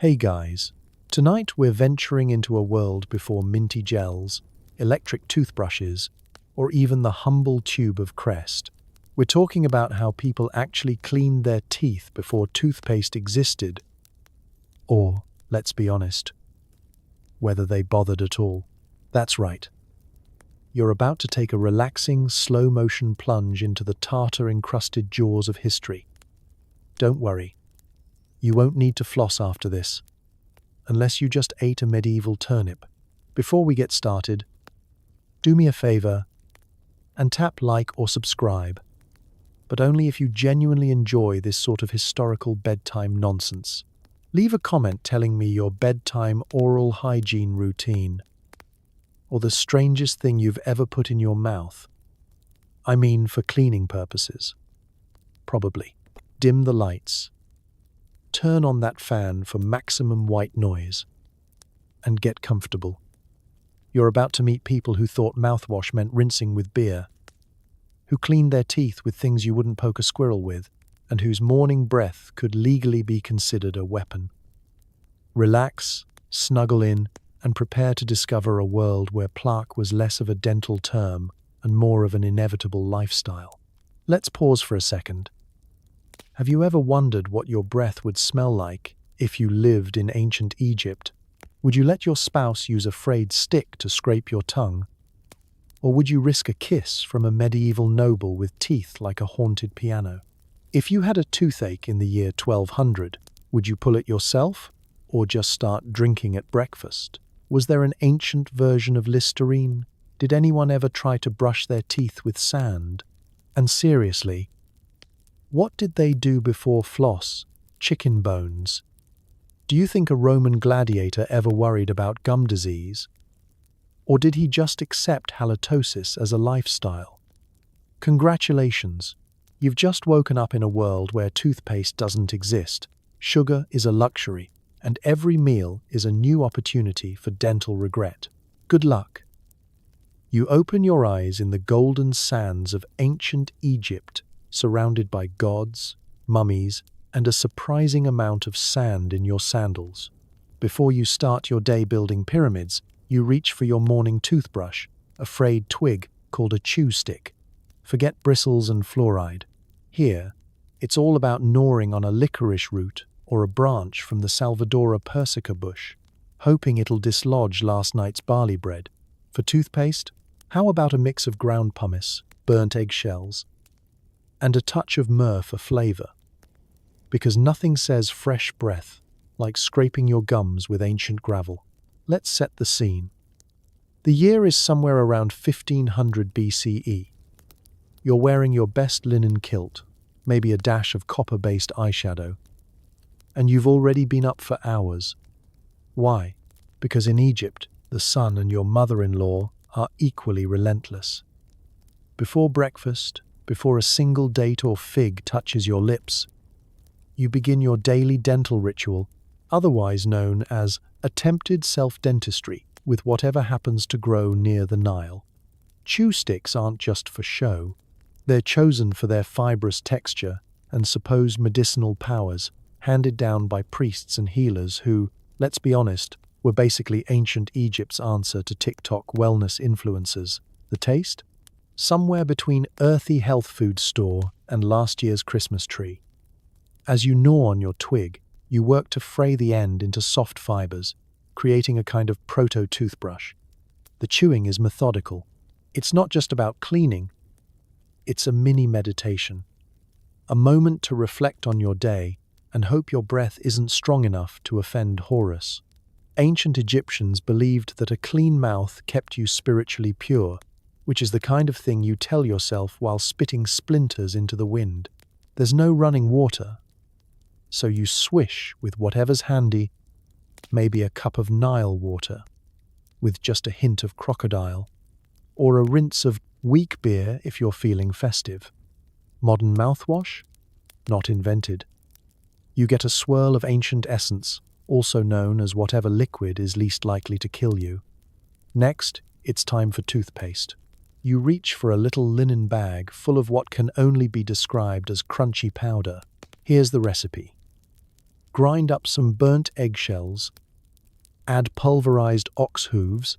Hey guys, tonight we're venturing into a world before minty gels, electric toothbrushes, or even the humble tube of Crest. We're talking about how people actually cleaned their teeth before toothpaste existed, or, let's be honest, whether they bothered at all. That's right. You're about to take a relaxing, slow-motion plunge into the tartar-encrusted jaws of history. Don't worry. You won't need to floss after this, unless you just ate a medieval turnip. Before we get started, do me a favor and tap like or subscribe, but only if you genuinely enjoy this sort of historical bedtime nonsense. Leave a comment telling me your bedtime oral hygiene routine, or the strangest thing you've ever put in your mouth. I mean, for cleaning purposes. Probably. Dim the lights. Turn on that fan for maximum white noise, and get comfortable. You're about to meet people who thought mouthwash meant rinsing with beer, who cleaned their teeth with things you wouldn't poke a squirrel with, and whose morning breath could legally be considered a weapon. Relax, snuggle in, and prepare to discover a world where plaque was less of a dental term and more of an inevitable lifestyle. Let's pause for a second. Have you ever wondered what your breath would smell like if you lived in ancient Egypt? Would you let your spouse use a frayed stick to scrape your tongue? Or would you risk a kiss from a medieval noble with teeth like a haunted piano? If you had a toothache in the year 1200, would you pull it yourself, or just start drinking at breakfast? Was there an ancient version of Listerine? Did anyone ever try to brush their teeth with sand? And seriously, what did they do before floss? Chicken bones. Do you think a Roman gladiator ever worried about gum disease? Or did he just accept halitosis as a lifestyle? Congratulations, you've just woken up in a world where toothpaste doesn't exist, sugar is a luxury, and every meal is a new opportunity for dental regret. Good luck. You open your eyes in the golden sands of ancient Egypt, surrounded by gods, mummies, and a surprising amount of sand in your sandals. Before you start your day building pyramids, you reach for your morning toothbrush, a frayed twig called a chew stick. Forget bristles and fluoride. Here, it's all about gnawing on a licorice root or a branch from the Salvadora persica bush, hoping it'll dislodge last night's barley bread. For toothpaste, how about a mix of ground pumice, burnt eggshells, and a touch of myrrh for flavor? Because nothing says fresh breath like scraping your gums with ancient gravel. Let's set the scene. The year is somewhere around 1500 BCE. You're wearing your best linen kilt, maybe a dash of copper-based eyeshadow, and you've already been up for hours. Why? Because in Egypt, the sun and your mother-in-law are equally relentless. Before breakfast, before a single date or fig touches your lips, you begin your daily dental ritual, otherwise known as attempted self-dentistry, with whatever happens to grow near the Nile. Chew sticks aren't just for show. They're chosen for their fibrous texture and supposed medicinal powers, handed down by priests and healers who, let's be honest, were basically ancient Egypt's answer to TikTok wellness influencers. The taste? Somewhere between earthy health food store and last year's Christmas tree. As you gnaw on your twig, you work to fray the end into soft fibers, creating a kind of proto-toothbrush. The chewing is methodical. It's not just about cleaning. It's a mini meditation. A moment to reflect on your day and hope your breath isn't strong enough to offend Horus. Ancient Egyptians believed that a clean mouth kept you spiritually pure, which is the kind of thing you tell yourself while spitting splinters into the wind. There's no running water, so you swish with whatever's handy, maybe a cup of Nile water, with just a hint of crocodile, or a rinse of weak beer if you're feeling festive. Modern mouthwash? Not invented. You get a swirl of ancient essence, also known as whatever liquid is least likely to kill you. Next, it's time for toothpaste. You reach for a little linen bag full of what can only be described as crunchy powder. Here's the recipe. Grind up some burnt eggshells, add pulverized ox hooves,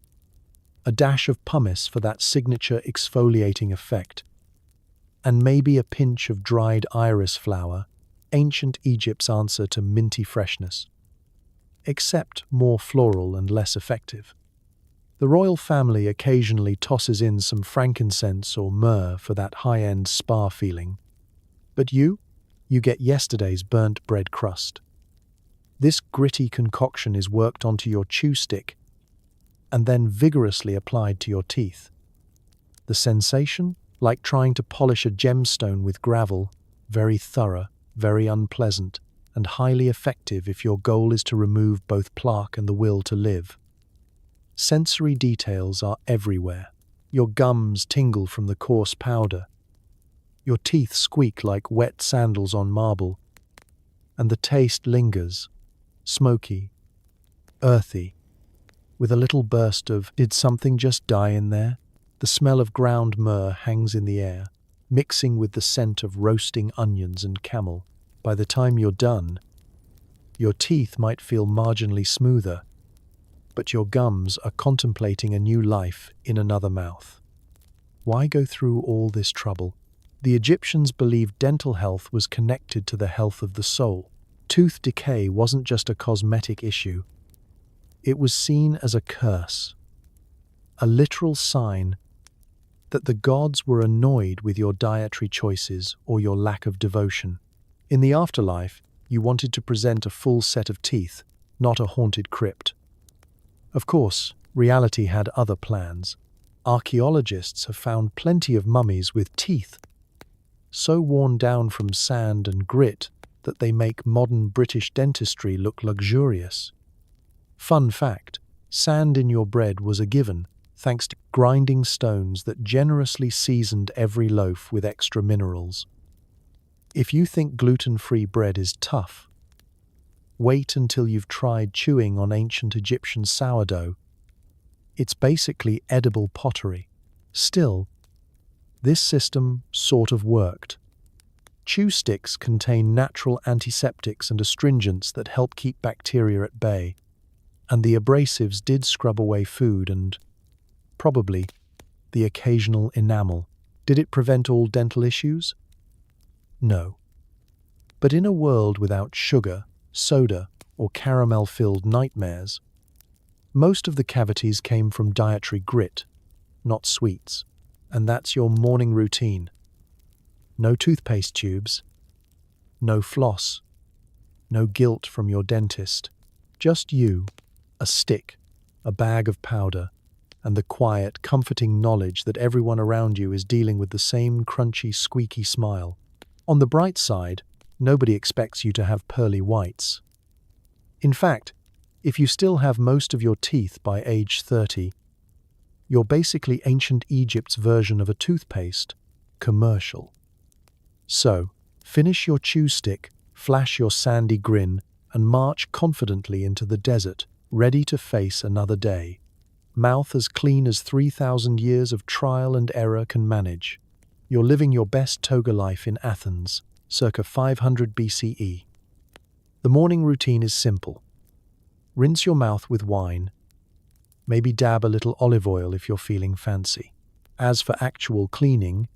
a dash of pumice for that signature exfoliating effect, and maybe a pinch of dried iris flower, ancient Egypt's answer to minty freshness, except more floral and less effective. The royal family occasionally tosses in some frankincense or myrrh for that high-end spa feeling. But you get yesterday's burnt bread crust. This gritty concoction is worked onto your chew stick and then vigorously applied to your teeth. The sensation? Like trying to polish a gemstone with gravel, very thorough, very unpleasant, and highly effective if your goal is to remove both plaque and the will to live. Sensory details are everywhere. Your gums tingle from the coarse powder. Your teeth squeak like wet sandals on marble. And the taste lingers, smoky, earthy, with a little burst of, did something just die in there? The smell of ground myrrh hangs in the air, mixing with the scent of roasting onions and camel. By the time you're done, your teeth might feel marginally smoother, but your gums are contemplating a new life in another mouth. Why go through all this trouble? The Egyptians believed dental health was connected to the health of the soul. Tooth decay wasn't just a cosmetic issue. It was seen as a curse, a literal sign that the gods were annoyed with your dietary choices or your lack of devotion. In the afterlife, you wanted to present a full set of teeth, not a haunted crypt. Of course, reality had other plans. Archaeologists have found plenty of mummies with teeth so worn down from sand and grit that they make modern British dentistry look luxurious. Fun fact, sand in your bread was a given, thanks to grinding stones that generously seasoned every loaf with extra minerals. If you think gluten-free bread is tough, wait until you've tried chewing on ancient Egyptian sourdough. It's basically edible pottery. Still, this system sort of worked. Chew sticks contain natural antiseptics and astringents that help keep bacteria at bay, and the abrasives did scrub away food and probably the occasional enamel. Did it prevent all dental issues? No. But in a world without sugar, soda, or caramel-filled nightmares, most of the cavities came from dietary grit, not sweets. And that's your morning routine. No toothpaste tubes, no floss, no guilt from your dentist. Just you, a stick, a bag of powder, and the quiet, comforting knowledge that everyone around you is dealing with the same crunchy, squeaky smile. On the bright side, nobody expects you to have pearly whites. In fact, if you still have most of your teeth by age 30, you're basically ancient Egypt's version of a toothpaste commercial. So, finish your chew stick, flash your sandy grin, and march confidently into the desert, ready to face another day. Mouth as clean as 3,000 years of trial and error can manage. You're living your best toga life in Athens, circa 500 BCE. The morning routine is simple. Rinse your mouth with wine. Maybe dab a little olive oil if you're feeling fancy. As for actual cleaning,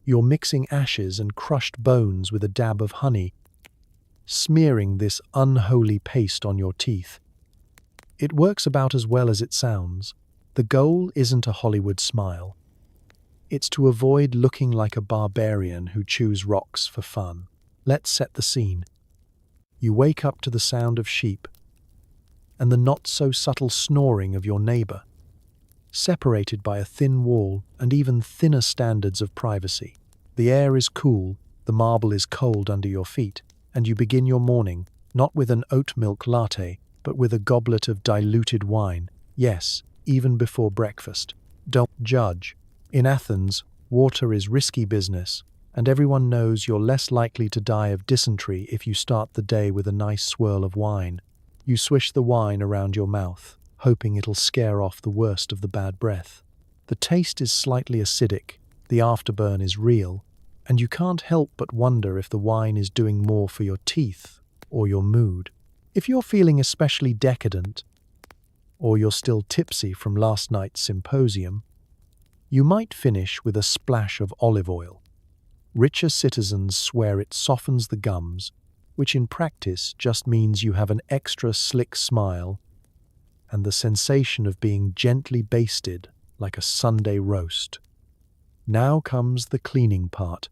you're mixing ashes and crushed bones with a dab of honey, smearing this unholy paste on your teeth. It works about as well as it sounds. The goal isn't a Hollywood smile. It's to avoid looking like a barbarian who chews rocks for fun. Let's set the scene. You wake up to the sound of sheep and the not-so-subtle snoring of your neighbor, separated by a thin wall and even thinner standards of privacy. The air is cool, the marble is cold under your feet, and you begin your morning, not with an oat milk latte, but with a goblet of diluted wine. Yes, even before breakfast. Don't judge. In Athens, water is risky business, and everyone knows you're less likely to die of dysentery if you start the day with a nice swirl of wine. You swish the wine around your mouth, hoping it'll scare off the worst of the bad breath. The taste is slightly acidic, the afterburn is real, and you can't help but wonder if the wine is doing more for your teeth or your mood. If you're feeling especially decadent, or you're still tipsy from last night's symposium, you might finish with a splash of olive oil. Richer citizens swear it softens the gums, which in practice just means you have an extra slick smile and the sensation of being gently basted like a Sunday roast. Now comes the cleaning part.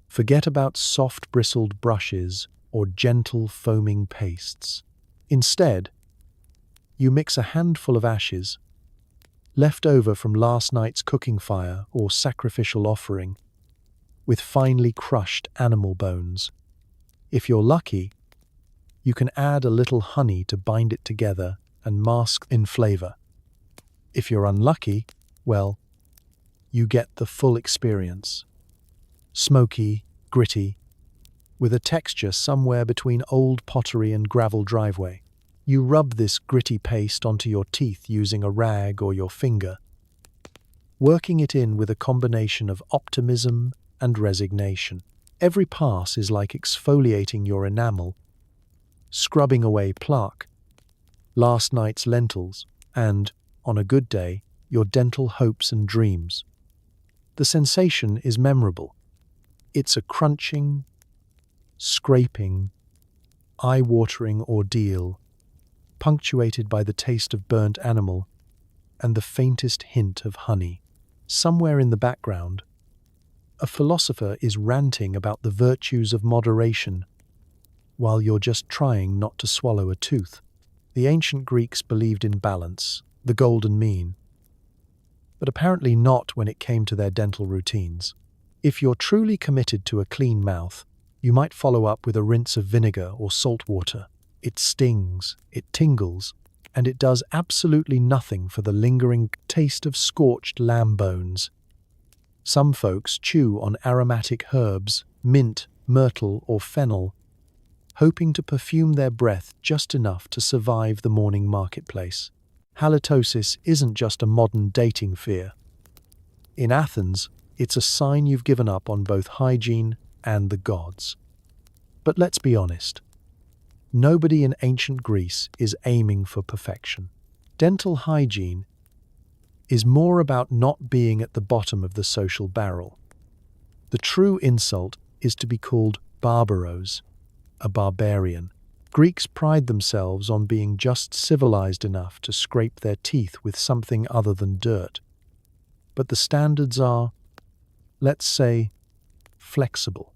Forget about soft bristled brushes or gentle foaming pastes. Instead, you mix a handful of ashes, left over from last night's cooking fire or sacrificial offering, with finely crushed animal bones. If you're lucky, you can add a little honey to bind it together and mask in flavor. If you're unlucky, well, you get the full experience. Smoky, gritty, with a texture somewhere between old pottery and gravel driveway. You rub this gritty paste onto your teeth using a rag or your finger, working it in with a combination of optimism and resignation. Every pass is like exfoliating your enamel, scrubbing away plaque, last night's lentils, and, on a good day, your dental hopes and dreams. The sensation is memorable. It's a crunching, scraping, eye-watering ordeal, punctuated by the taste of burnt animal and the faintest hint of honey. Somewhere in the background, a philosopher is ranting about the virtues of moderation while you're just trying not to swallow a tooth. The ancient Greeks believed in balance, the golden mean, but apparently not when it came to their dental routines. If you're truly committed to a clean mouth, you might follow up with a rinse of vinegar or salt water. It stings, it tingles, and it does absolutely nothing for the lingering taste of scorched lamb bones. Some folks chew on aromatic herbs, mint, myrtle, or fennel, hoping to perfume their breath just enough to survive the morning marketplace. Halitosis isn't just a modern dating fear. In Athens, it's a sign you've given up on both hygiene and the gods. But let's be honest. Nobody in ancient Greece is aiming for perfection. Dental hygiene is more about not being at the bottom of the social barrel. The true insult is to be called barbaros, a barbarian. Greeks pride themselves on being just civilized enough to scrape their teeth with something other than dirt. But the standards are, let's say, flexible.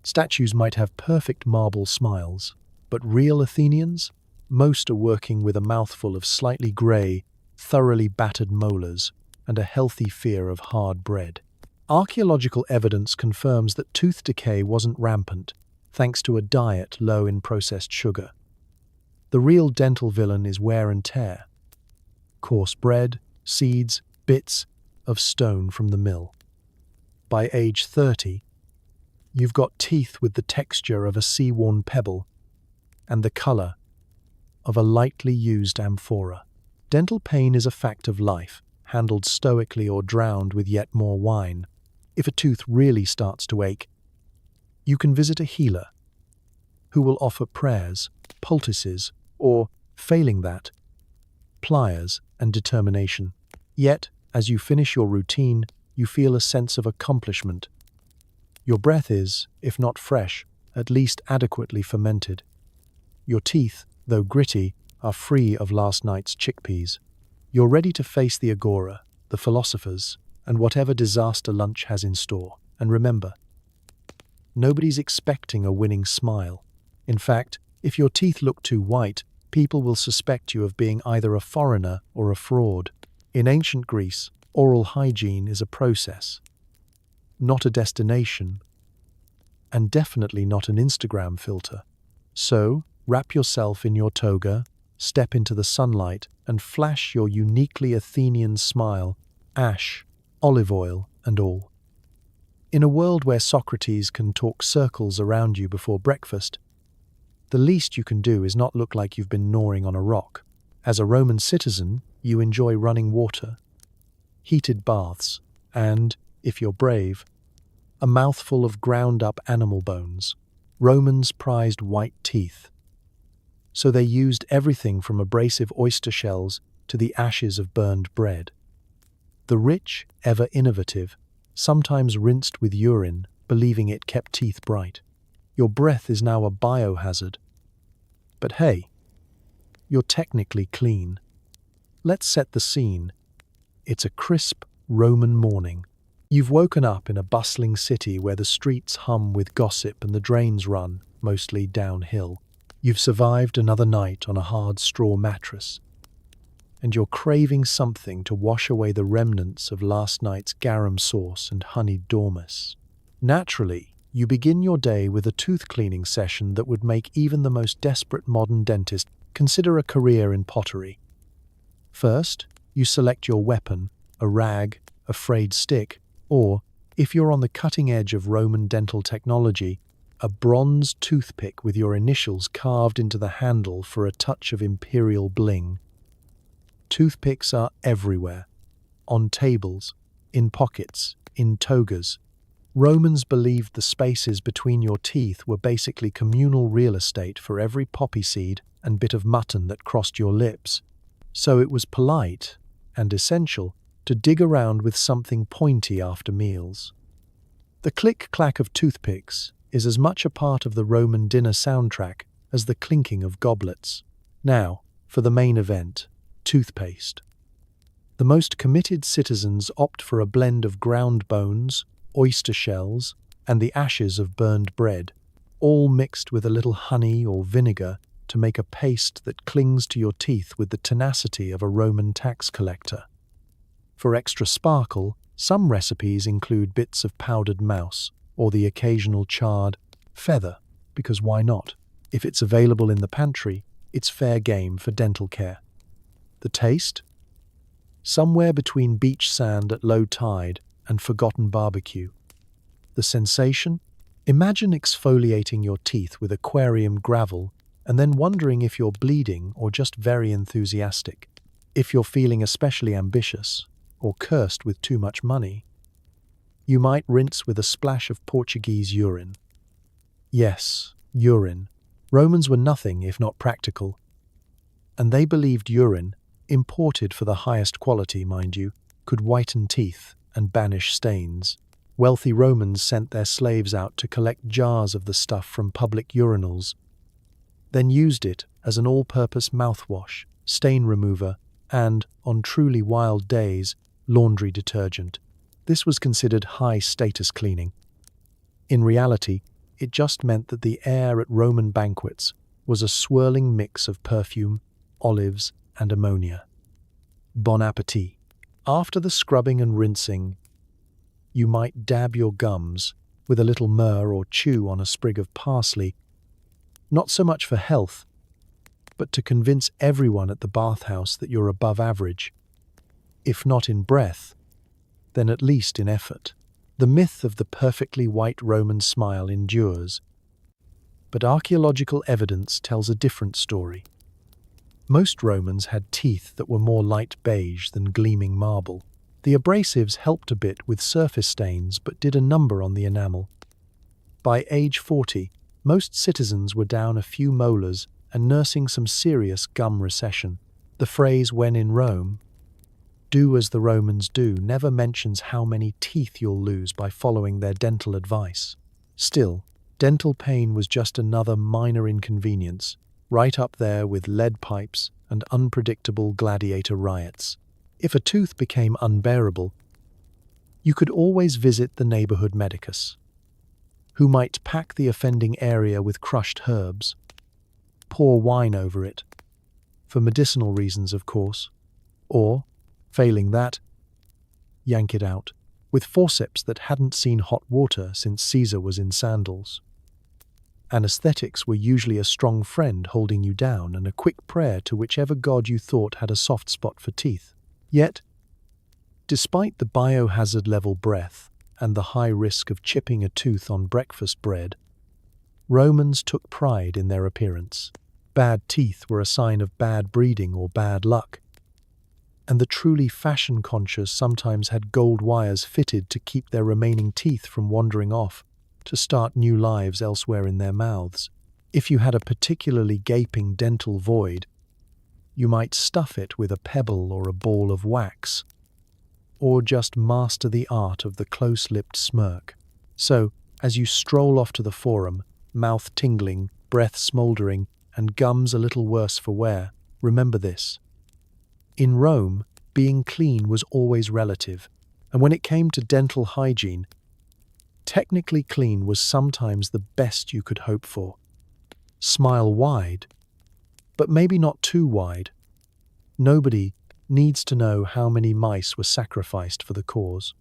Statues might have perfect marble smiles, but real Athenians? Most are working with a mouthful of slightly grey, thoroughly battered molars and a healthy fear of hard bread. Archaeological evidence confirms that tooth decay wasn't rampant, thanks to a diet low in processed sugar. The real dental villain is wear and tear. Coarse bread, seeds, bits of stone from the mill. By age 30, you've got teeth with the texture of a sea-worn pebble and the color of a lightly used amphora. Dental pain is a fact of life, handled stoically or drowned with yet more wine. If a tooth really starts to ache, you can visit a healer who will offer prayers, poultices, or, failing that, pliers and determination. Yet, as you finish your routine, you feel a sense of accomplishment. Your breath is, if not fresh, at least adequately fermented. Your teeth, though gritty, are free of last night's chickpeas. You're ready to face the agora, the philosophers, and whatever disaster lunch has in store. And remember, nobody's expecting a winning smile. In fact, if your teeth look too white, people will suspect you of being either a foreigner or a fraud. In ancient Greece, oral hygiene is a process, not a destination, and definitely not an Instagram filter. So, wrap yourself in your toga, step into the sunlight, and flash your uniquely Athenian smile, ash, olive oil, and all. In a world where Socrates can talk circles around you before breakfast, the least you can do is not look like you've been gnawing on a rock. As a Roman citizen, you enjoy running water, heated baths, and, if you're brave, a mouthful of ground-up animal bones. Romans prized white teeth, so they used everything from abrasive oyster shells to the ashes of burned bread. The rich, ever innovative, sometimes rinsed with urine, believing it kept teeth bright. Your breath is now a biohazard. But hey, you're technically clean. Let's set the scene. It's a crisp Roman morning. You've woken up in a bustling city where the streets hum with gossip and the drains run, mostly downhill. You've survived another night on a hard straw mattress, and you're craving something to wash away the remnants of last night's garum sauce and honeyed dormice. Naturally, you begin your day with a tooth cleaning session that would make even the most desperate modern dentist consider a career in pottery. First, you select your weapon, a rag, a frayed stick, or, if you're on the cutting edge of Roman dental technology, a bronze toothpick with your initials carved into the handle for a touch of imperial bling. Toothpicks are everywhere, on tables, in pockets, in togas. Romans believed the spaces between your teeth were basically communal real estate for every poppy seed and bit of mutton that crossed your lips. So it was polite and essential to dig around with something pointy after meals. The click-clack of toothpicks is as much a part of the Roman dinner soundtrack as the clinking of goblets. Now, for the main event, toothpaste. The most committed citizens opt for a blend of ground bones, oyster shells, and the ashes of burned bread, all mixed with a little honey or vinegar to make a paste that clings to your teeth with the tenacity of a Roman tax collector. For extra sparkle, some recipes include bits of powdered mouse or the occasional charred feather, because why not? If it's available in the pantry, it's fair game for dental care. The taste? Somewhere between beach sand at low tide and forgotten barbecue. The sensation? Imagine exfoliating your teeth with aquarium gravel and then wondering if you're bleeding or just very enthusiastic. If you're feeling especially ambitious or cursed with too much money, you might rinse with a splash of Portuguese urine. Yes, urine. Romans were nothing if not practical, and they believed urine, imported for the highest quality, mind you, could whiten teeth and banish stains. Wealthy Romans sent their slaves out to collect jars of the stuff from public urinals, then used it as an all-purpose mouthwash, stain remover, and, on truly wild days, laundry detergent. This was considered high-status cleaning. In reality, it just meant that the air at Roman banquets was a swirling mix of perfume, olives, and ammonia. Bon appetit. After the scrubbing and rinsing, you might dab your gums with a little myrrh or chew on a sprig of parsley, not so much for health, but to convince everyone at the bathhouse that you're above average. If not in breath, then at least in effort. The myth of the perfectly white Roman smile endures, but archaeological evidence tells a different story. Most Romans had teeth that were more light beige than gleaming marble. The abrasives helped a bit with surface stains but did a number on the enamel. By age 40, most citizens were down a few molars and nursing some serious gum recession. The phrase, "when in Rome, do as the Romans do," never mentions how many teeth you'll lose by following their dental advice. Still, dental pain was just another minor inconvenience, right up there with lead pipes and unpredictable gladiator riots. If a tooth became unbearable, you could always visit the neighborhood medicus, who might pack the offending area with crushed herbs, pour wine over it, for medicinal reasons, of course, or, failing that, yank it out, with forceps that hadn't seen hot water since Caesar was in sandals. Anesthetics were usually a strong friend holding you down and a quick prayer to whichever god you thought had a soft spot for teeth. Yet, despite the biohazard level breath and the high risk of chipping a tooth on breakfast bread, Romans took pride in their appearance. Bad teeth were a sign of bad breeding or bad luck, and the truly fashion-conscious sometimes had gold wires fitted to keep their remaining teeth from wandering off to start new lives elsewhere in their mouths. If you had a particularly gaping dental void, you might stuff it with a pebble or a ball of wax, or just master the art of the close-lipped smirk. So, as you stroll off to the forum, mouth tingling, breath smouldering, and gums a little worse for wear, remember this. In Rome, being clean was always relative, and when it came to dental hygiene, technically clean was sometimes the best you could hope for. Smile wide, but maybe not too wide. Nobody needs to know how many mice were sacrificed for the cause.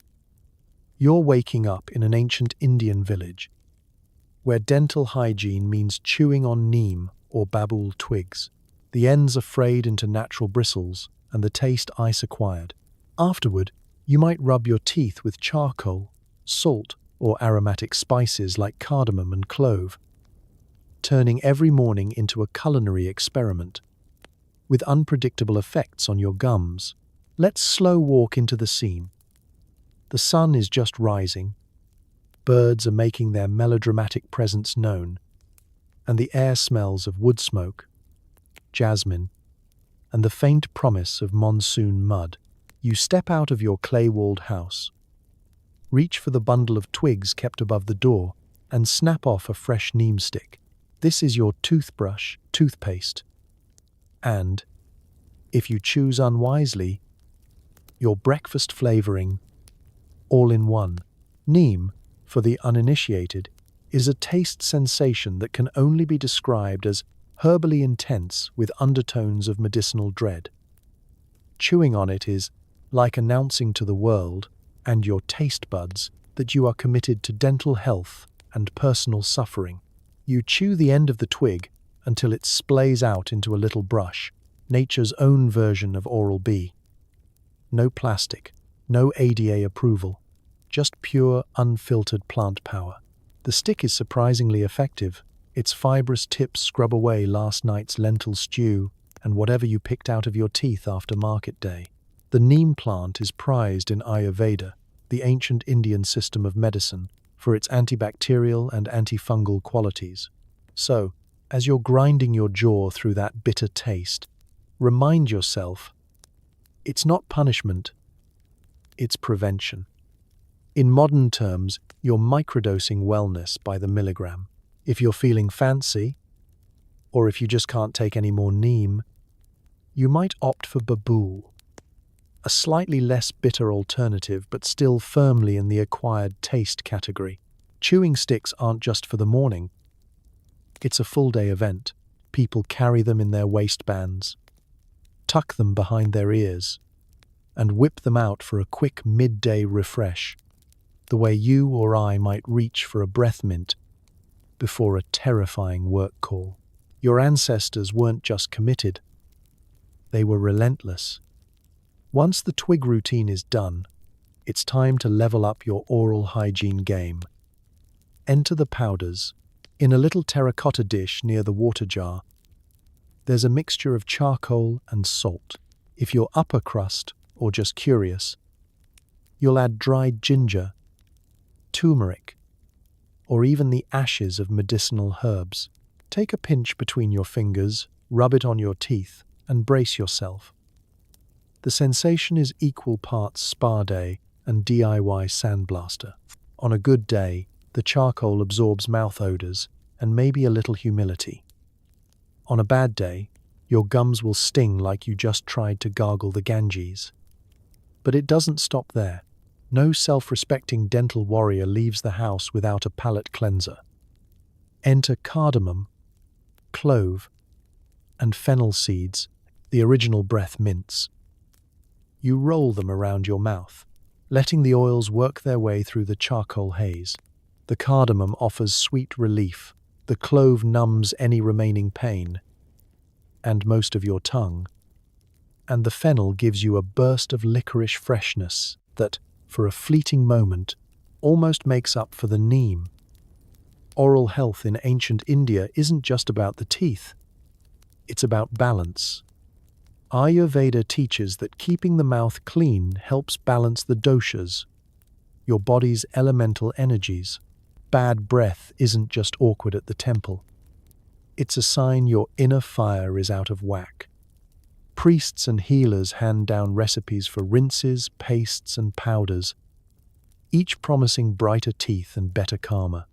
You're waking up in an ancient Indian village, where dental hygiene means chewing on neem or babool twigs. The ends are frayed into natural bristles, and the taste ice acquired. Afterward, you might rub your teeth with charcoal, salt, or aromatic spices like cardamom and clove, turning every morning into a culinary experiment. With unpredictable effects on your gums, let's slow walk into the scene. The sun is just rising, birds are making their melodramatic presence known, and the air smells of wood smoke, jasmine, and the faint promise of monsoon mud. You step out of your clay-walled house, reach for the bundle of twigs kept above the door, and snap off a fresh neem stick. This is your toothbrush, toothpaste, and, if you choose unwisely, your breakfast flavoring, all in one. Neem, for the uninitiated, is a taste sensation that can only be described as herbally intense with undertones of medicinal dread. Chewing on it is like announcing to the world and your taste buds that you are committed to dental health and personal suffering. You chew the end of the twig until it splays out into a little brush, nature's own version of Oral-B. No plastic, no ADA approval, just pure, unfiltered plant power. The stick is surprisingly effective. Its fibrous tips scrub away last night's lentil stew and whatever you picked out of your teeth after market day. The neem plant is prized in Ayurveda, the ancient Indian system of medicine, for its antibacterial and antifungal qualities. So, as you're grinding your jaw through that bitter taste, remind yourself, it's not punishment, it's prevention. In modern terms, you're microdosing wellness by the milligram. If you're feeling fancy, or if you just can't take any more neem, you might opt for babool, a slightly less bitter alternative but still firmly in the acquired taste category. Chewing sticks aren't just for the morning. It's a full-day event. People carry them in their waistbands, tuck them behind their ears, and whip them out for a quick midday refresh, the way you or I might reach for a breath mint before a terrifying work call. Your ancestors weren't just committed, they were relentless. Once the twig routine is done, it's time to level up your oral hygiene game. Enter the powders. In a little terracotta dish near the water jar, there's a mixture of charcoal and salt. If you're upper crust or just curious, you'll add dried ginger, turmeric, or even the ashes of medicinal herbs. Take a pinch between your fingers, rub it on your teeth, and brace yourself. The sensation is equal parts spa day and DIY sandblaster. On a good day, the charcoal absorbs mouth odors and maybe a little humility. On a bad day, your gums will sting like you just tried to gargle the Ganges. But it doesn't stop there. No self-respecting dental warrior leaves the house without a palate cleanser. Enter cardamom, clove, and fennel seeds, the original breath mints. You roll them around your mouth, letting the oils work their way through the charcoal haze. The cardamom offers sweet relief, the clove numbs any remaining pain, and most of your tongue, and the fennel gives you a burst of licorice freshness that, for a fleeting moment, almost makes up for the neem. Oral health in ancient India isn't just about the teeth, it's about balance. Ayurveda teaches that keeping the mouth clean helps balance the doshas, your body's elemental energies. Bad breath isn't just awkward at the temple. It's a sign your inner fire is out of whack. Priests and healers hand down recipes for rinses, pastes, and powders, each promising brighter teeth and better karma.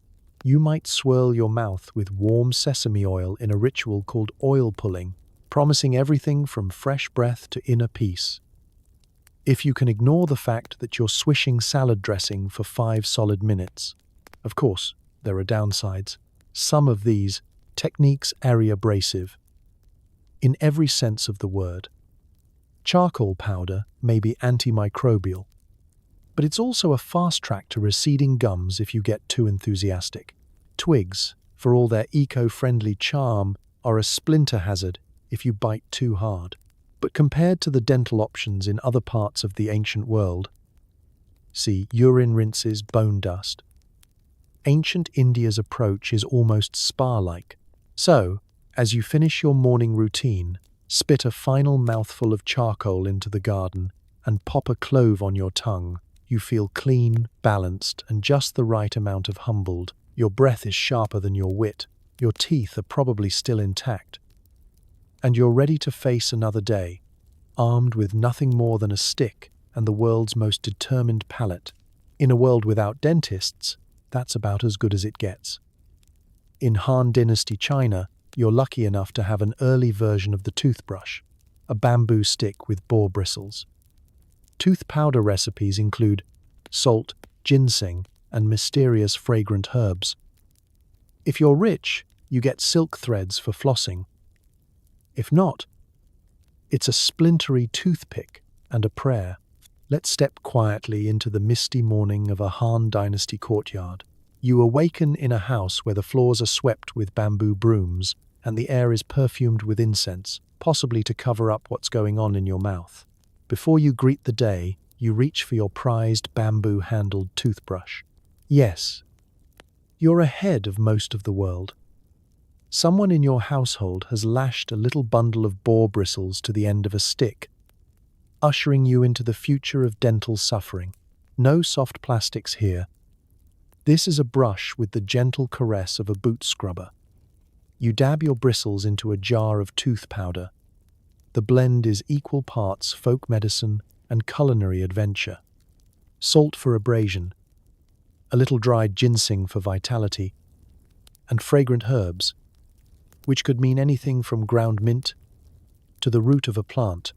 You might swirl your mouth with warm sesame oil in a ritual called oil pulling, promising everything from fresh breath to inner peace. If you can ignore the fact that you're swishing salad dressing for 5 solid minutes. Of course, there are downsides. Some of these techniques are abrasive, in every sense of the word. Charcoal powder may be antimicrobial, but it's also a fast track to receding gums if you get too enthusiastic. Twigs, for all their eco-friendly charm, are a splinter hazard if you bite too hard. But compared to the dental options in other parts of the ancient world, see urine rinses, bone dust, ancient India's approach is almost spa-like. So, as you finish your morning routine, spit a final mouthful of charcoal into the garden and pop a clove on your tongue. You feel clean, balanced, and just the right amount of humbled. Your breath is sharper than your wit. Your teeth are probably still intact. And you're ready to face another day, armed with nothing more than a stick and the world's most determined palate. In a world without dentists, that's about as good as it gets. In Han Dynasty China, you're lucky enough to have an early version of the toothbrush, a bamboo stick with boar bristles. Tooth powder recipes include salt, ginseng, and mysterious fragrant herbs. If you're rich, you get silk threads for flossing. If not, it's a splintery toothpick and a prayer. Let's step quietly into the misty morning of a Han Dynasty courtyard. You awaken in a house where the floors are swept with bamboo brooms and the air is perfumed with incense, possibly to cover up what's going on in your mouth. Before you greet the day, you reach for your prized bamboo-handled toothbrush. Yes, you're ahead of most of the world. Someone in your household has lashed a little bundle of boar bristles to the end of a stick, ushering you into the future of dental suffering. No soft plastics here. This is a brush with the gentle caress of a boot scrubber. You dab your bristles into a jar of tooth powder. The blend is equal parts folk medicine and culinary adventure. Salt for abrasion, a little dried ginseng for vitality, and fragrant herbs, which could mean anything from ground mint to the root of a plant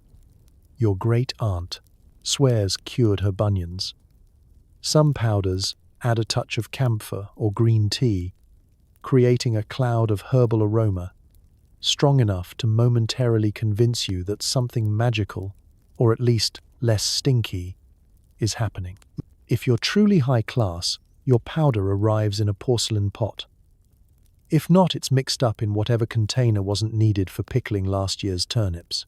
your great-aunt swears cured her bunions. Some powders add a touch of camphor or green tea, creating a cloud of herbal aroma, strong enough to momentarily convince you that something magical, or at least less stinky, is happening. If you're truly high class, your powder arrives in a porcelain pot. If not, it's mixed up in whatever container wasn't needed for pickling last year's turnips.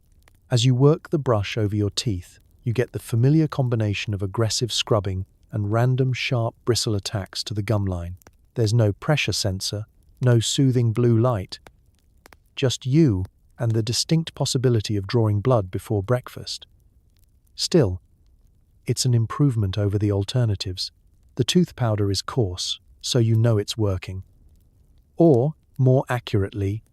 As you work the brush over your teeth, you get the familiar combination of aggressive scrubbing and random sharp bristle attacks to the gum line. There's no pressure sensor, no soothing blue light, just you and the distinct possibility of drawing blood before breakfast. Still, it's an improvement over the alternatives. The tooth powder is coarse, so you know it's working. Or, more accurately,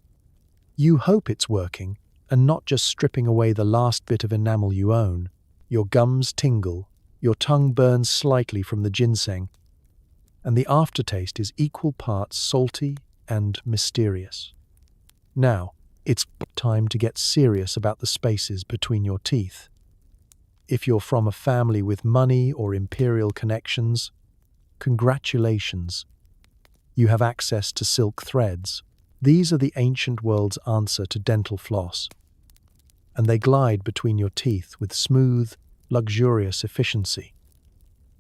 you hope it's working and not just stripping away the last bit of enamel you own. Your gums tingle, your tongue burns slightly from the ginseng, and the aftertaste is equal parts salty and mysterious. Now, it's time to get serious about the spaces between your teeth. If you're from a family with money or imperial connections, congratulations. You have access to silk threads. These are the ancient world's answer to dental floss, and they glide between your teeth with smooth, luxurious efficiency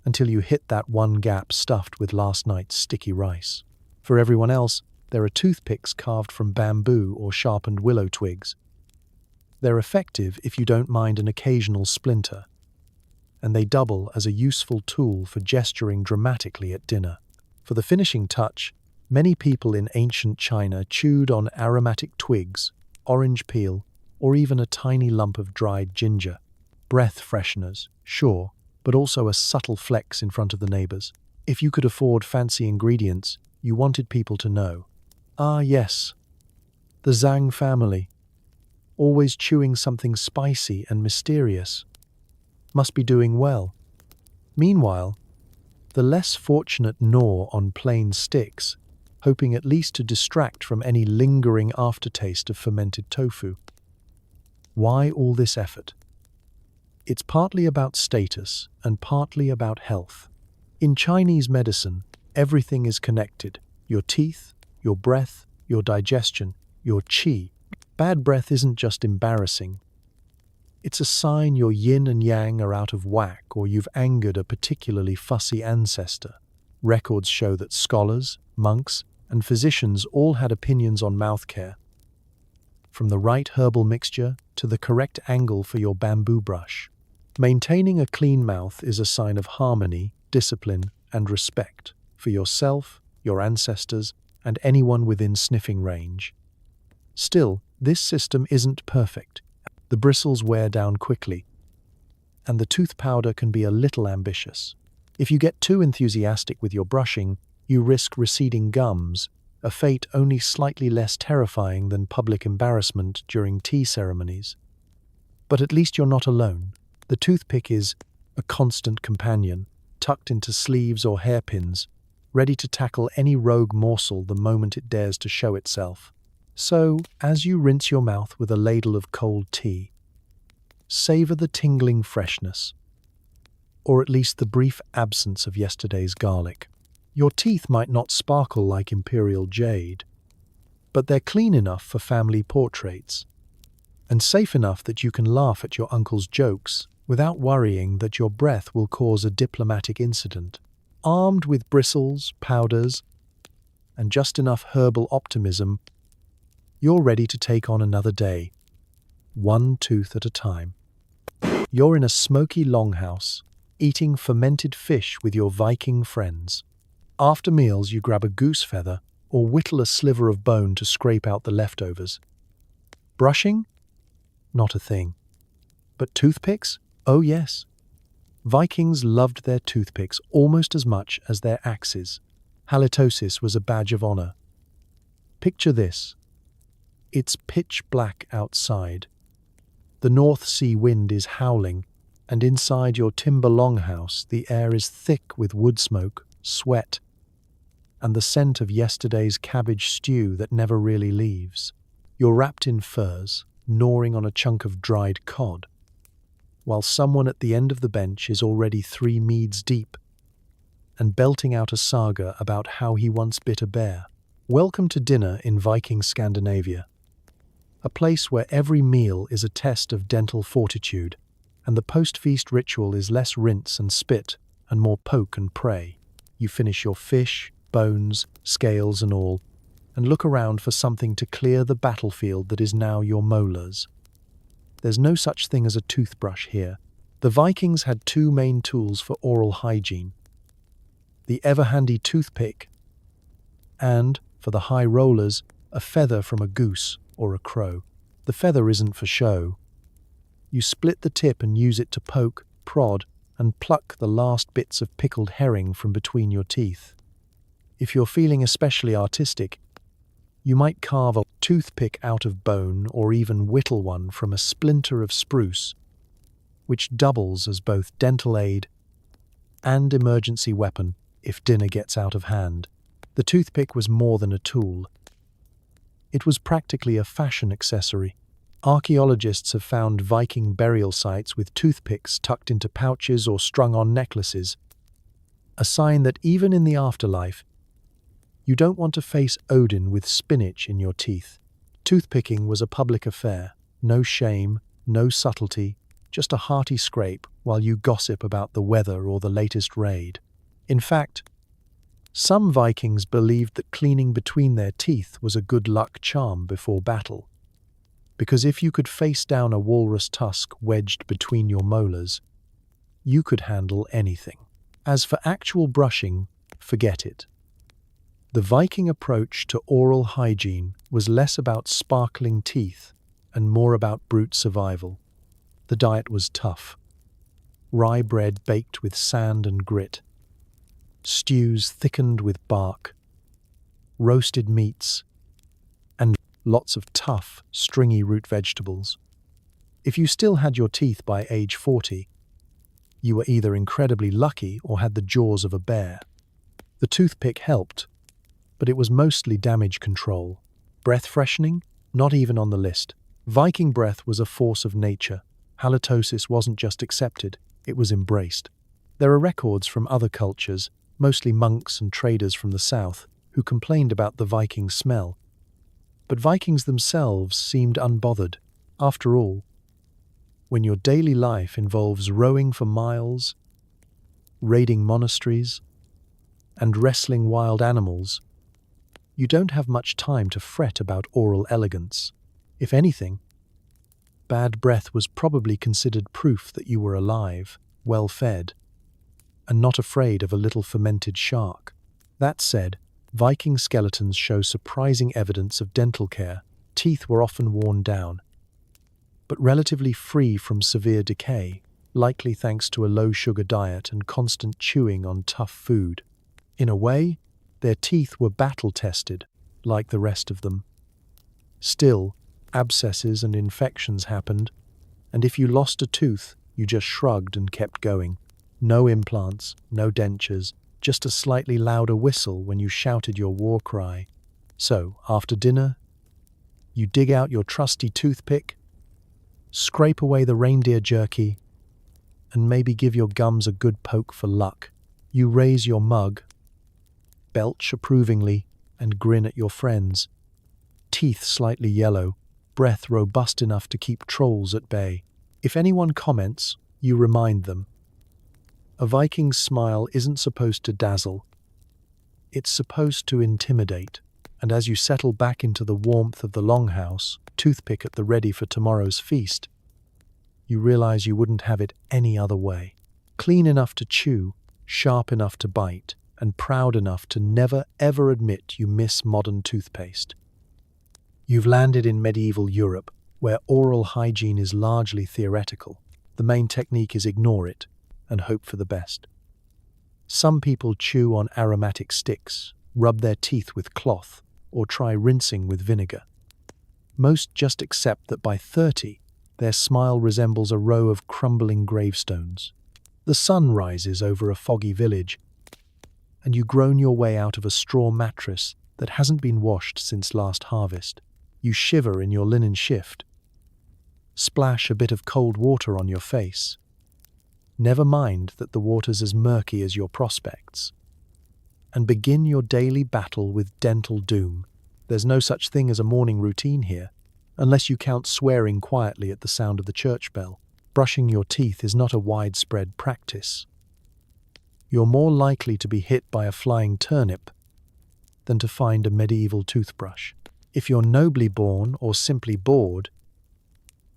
until you hit that one gap stuffed with last night's sticky rice. For everyone else, there are toothpicks carved from bamboo or sharpened willow twigs. They're effective if you don't mind an occasional splinter, and they double as a useful tool for gesturing dramatically at dinner. For the finishing touch, many people in ancient China chewed on aromatic twigs, orange peel, or even a tiny lump of dried ginger. Breath fresheners, sure, but also a subtle flex in front of the neighbors. If you could afford fancy ingredients, you wanted people to know. Ah, yes, The Zhang family, always chewing something spicy and mysterious, must be doing well. Meanwhile, the less fortunate gnaw on plain sticks, hoping at least to distract from any lingering aftertaste of fermented tofu. Why all this effort? It's partly about status and partly about health. In Chinese medicine, everything is connected. Your teeth, your breath, your digestion, your qi. Bad breath isn't just embarrassing. It's a sign your yin and yang are out of whack or you've angered a particularly fussy ancestor. Records show that scholars, monks, and physicians all had opinions on mouth care. From the right herbal mixture to the correct angle for your bamboo brush. Maintaining a clean mouth is a sign of harmony, discipline, and respect for yourself, your ancestors, and anyone within sniffing range. Still, this system isn't perfect. The bristles wear down quickly, and the tooth powder can be a little ambitious. If you get too enthusiastic with your brushing, you risk receding gums, a fate only slightly less terrifying than public embarrassment during tea ceremonies. But at least you're not alone. The toothpick is a constant companion, tucked into sleeves or hairpins, ready to tackle any rogue morsel the moment it dares to show itself. So, as you rinse your mouth with a ladle of cold tea, savor the tingling freshness, or at least the brief absence of yesterday's garlic. Your teeth might not sparkle like imperial jade, but they're clean enough for family portraits, and safe enough that you can laugh at your uncle's jokes without worrying that your breath will cause a diplomatic incident. Armed with bristles, powders, and just enough herbal optimism, you're ready to take on another day, one tooth at a time. You're in a smoky longhouse, eating fermented fish with your Viking friends. After meals, you grab a goose feather or whittle a sliver of bone to scrape out the leftovers. Brushing? Not a thing. But toothpicks? Oh yes. Vikings loved their toothpicks almost as much as their axes. Halitosis was a badge of honor. Picture this. It's pitch black outside. The North Sea wind is howling, and inside your timber longhouse the air is thick with wood smoke, sweat, and the scent of yesterday's cabbage stew that never really leaves. You're wrapped in furs, gnawing on a chunk of dried cod, while someone at the end of the bench is already 3 meads deep and belting out a saga about how he once bit a bear. Welcome to dinner in Viking Scandinavia, a place where every meal is a test of dental fortitude, and the post-feast ritual is less rinse and spit and more poke and pray. You finish your fish, bones, scales and all, and look around for something to clear the battlefield that is now your molars. There's no such thing as a toothbrush here. The Vikings had 2 main tools for oral hygiene: the ever-handy toothpick and, for the high rollers, a feather from a goose or a crow. The feather isn't for show. You split the tip and use it to poke, prod, and pluck the last bits of pickled herring from between your teeth. If you're feeling especially artistic, you might carve a toothpick out of bone or even whittle one from a splinter of spruce, which doubles as both dental aid and emergency weapon if dinner gets out of hand. The toothpick was more than a tool. It was practically a fashion accessory. Archaeologists have found Viking burial sites with toothpicks tucked into pouches or strung on necklaces, a sign that even in the afterlife, you don't want to face Odin with spinach in your teeth. Toothpicking was a public affair. No shame, no subtlety, just a hearty scrape while you gossip about the weather or the latest raid. In fact, some Vikings believed that cleaning between their teeth was a good luck charm before battle, because if you could face down a walrus tusk wedged between your molars, you could handle anything. As for actual brushing, forget it. The Viking approach to oral hygiene was less about sparkling teeth and more about brute survival. The diet was tough. Rye bread baked with sand and grit, stews thickened with bark, roasted meats, and lots of tough, stringy root vegetables. If you still had your teeth by age 40, you were either incredibly lucky or had the jaws of a bear. The toothpick helped, but it was mostly damage control. Breath freshening? Not even on the list. Viking breath was a force of nature. Halitosis wasn't just accepted, it was embraced. There are records from other cultures, mostly monks and traders from the south, who complained about the Viking smell. But Vikings themselves seemed unbothered. After all, when your daily life involves rowing for miles, raiding monasteries, and wrestling wild animals, you don't have much time to fret about oral elegance. If anything, bad breath was probably considered proof that you were alive, well-fed, and not afraid of a little fermented shark. That said, Viking skeletons show surprising evidence of dental care. Teeth were often worn down, but relatively free from severe decay, likely thanks to a low-sugar diet and constant chewing on tough food. In a way, their teeth were battle-tested, like the rest of them. Still, abscesses and infections happened, and if you lost a tooth, you just shrugged and kept going. No implants, no dentures, just a slightly louder whistle when you shouted your war cry. So, after dinner, you dig out your trusty toothpick, scrape away the reindeer jerky, and maybe give your gums a good poke for luck. You raise your mug, belch approvingly, and grin at your friends. Teeth slightly yellow, breath robust enough to keep trolls at bay. If anyone comments, you remind them. A Viking's smile isn't supposed to dazzle. It's supposed to intimidate. And as you settle back into the warmth of the longhouse, toothpick at the ready for tomorrow's feast, you realize you wouldn't have it any other way. Clean enough to chew, sharp enough to bite, and proud enough to never ever admit you miss modern toothpaste. You've landed in medieval Europe, where oral hygiene is largely theoretical. The main technique is ignore it and hope for the best. Some people chew on aromatic sticks, rub their teeth with cloth, or try rinsing with vinegar. Most just accept that by 30, their smile resembles a row of crumbling gravestones. The sun rises over a foggy village, and you groan your way out of a straw mattress that hasn't been washed since last harvest. You shiver in your linen shift, splash a bit of cold water on your face. Never mind that the water's as murky as your prospects, and begin your daily battle with dental doom. There's no such thing as a morning routine here, unless you count swearing quietly at the sound of the church bell. Brushing your teeth is not a widespread practice. You're more likely to be hit by a flying turnip than to find a medieval toothbrush. If you're nobly born or simply bored,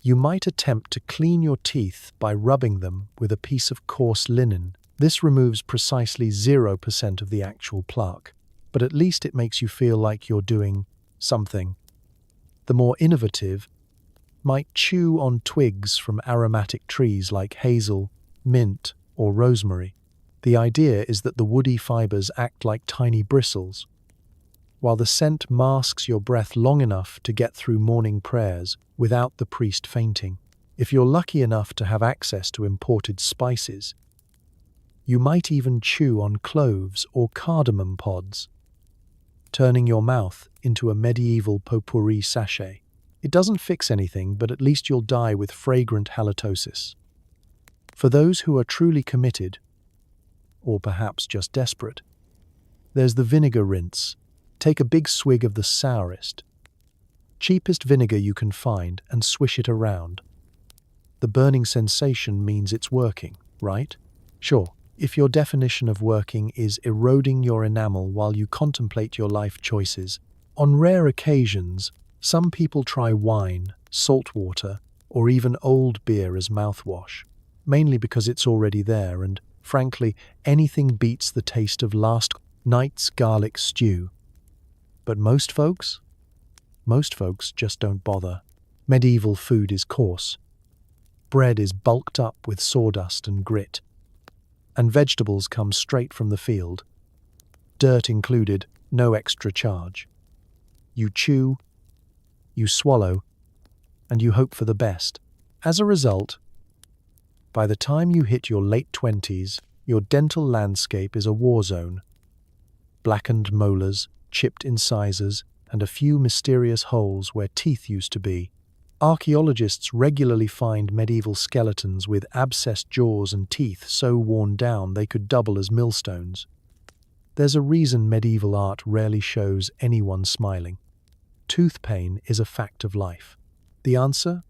you might attempt to clean your teeth by rubbing them with a piece of coarse linen. This removes precisely 0% of the actual plaque, but at least it makes you feel like you're doing something. The more innovative might chew on twigs from aromatic trees like hazel, mint, or rosemary. The idea is that the woody fibers act like tiny bristles, while the scent masks your breath long enough to get through morning prayers without the priest fainting. If you're lucky enough to have access to imported spices, you might even chew on cloves or cardamom pods, turning your mouth into a medieval potpourri sachet. It doesn't fix anything, but at least you'll die with fragrant halitosis. For those who are truly committed, or perhaps just desperate, there's the vinegar rinse. Take a big swig of the sourest, cheapest vinegar you can find and swish it around. The burning sensation means it's working, right? Sure, if your definition of working is eroding your enamel while you contemplate your life choices. On rare occasions, some people try wine, salt water, or even old beer as mouthwash, mainly because it's already there and, frankly, anything beats the taste of last night's garlic stew. But most folks just don't bother. Medieval food is coarse. Bread is bulked up with sawdust and grit, and vegetables come straight from the field. Dirt included, no extra charge. You chew, You swallow, and you hope for the best. As a result, by the time you hit your late 20s, your dental landscape is a war zone. Blackened molars, chipped incisors, and a few mysterious holes where teeth used to be. Archaeologists regularly find medieval skeletons with abscessed jaws and teeth so worn down they could double as millstones. There's a reason medieval art rarely shows anyone smiling. Tooth pain is a fact of life. The answer?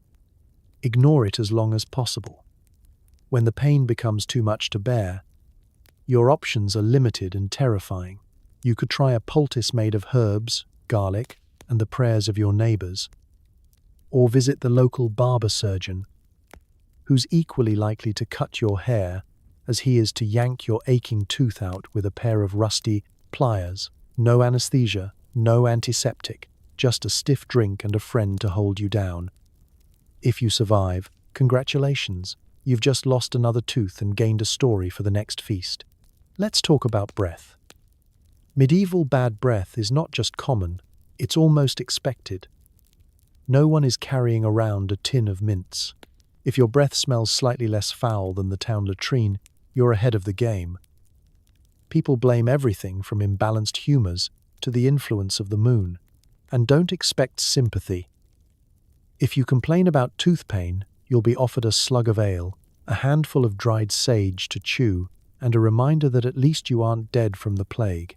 Ignore it as long as possible. When the pain becomes too much to bear, your options are limited and terrifying. You could try a poultice made of herbs, garlic, and the prayers of your neighbors, or visit the local barber surgeon, who's equally likely to cut your hair as he is to yank your aching tooth out with a pair of rusty pliers. No anesthesia, no antiseptic, just a stiff drink and a friend to hold you down. If you survive, congratulations, you've just lost another tooth and gained a story for the next feast. Let's talk about breath. Medieval bad breath is not just common, it's almost expected. No one is carrying around a tin of mints. If your breath smells slightly less foul than the town latrine, you're ahead of the game. People blame everything from imbalanced humors to the influence of the moon, and don't expect sympathy. If you complain about tooth pain, you'll be offered a slug of ale, a handful of dried sage to chew, and a reminder that at least you aren't dead from the plague.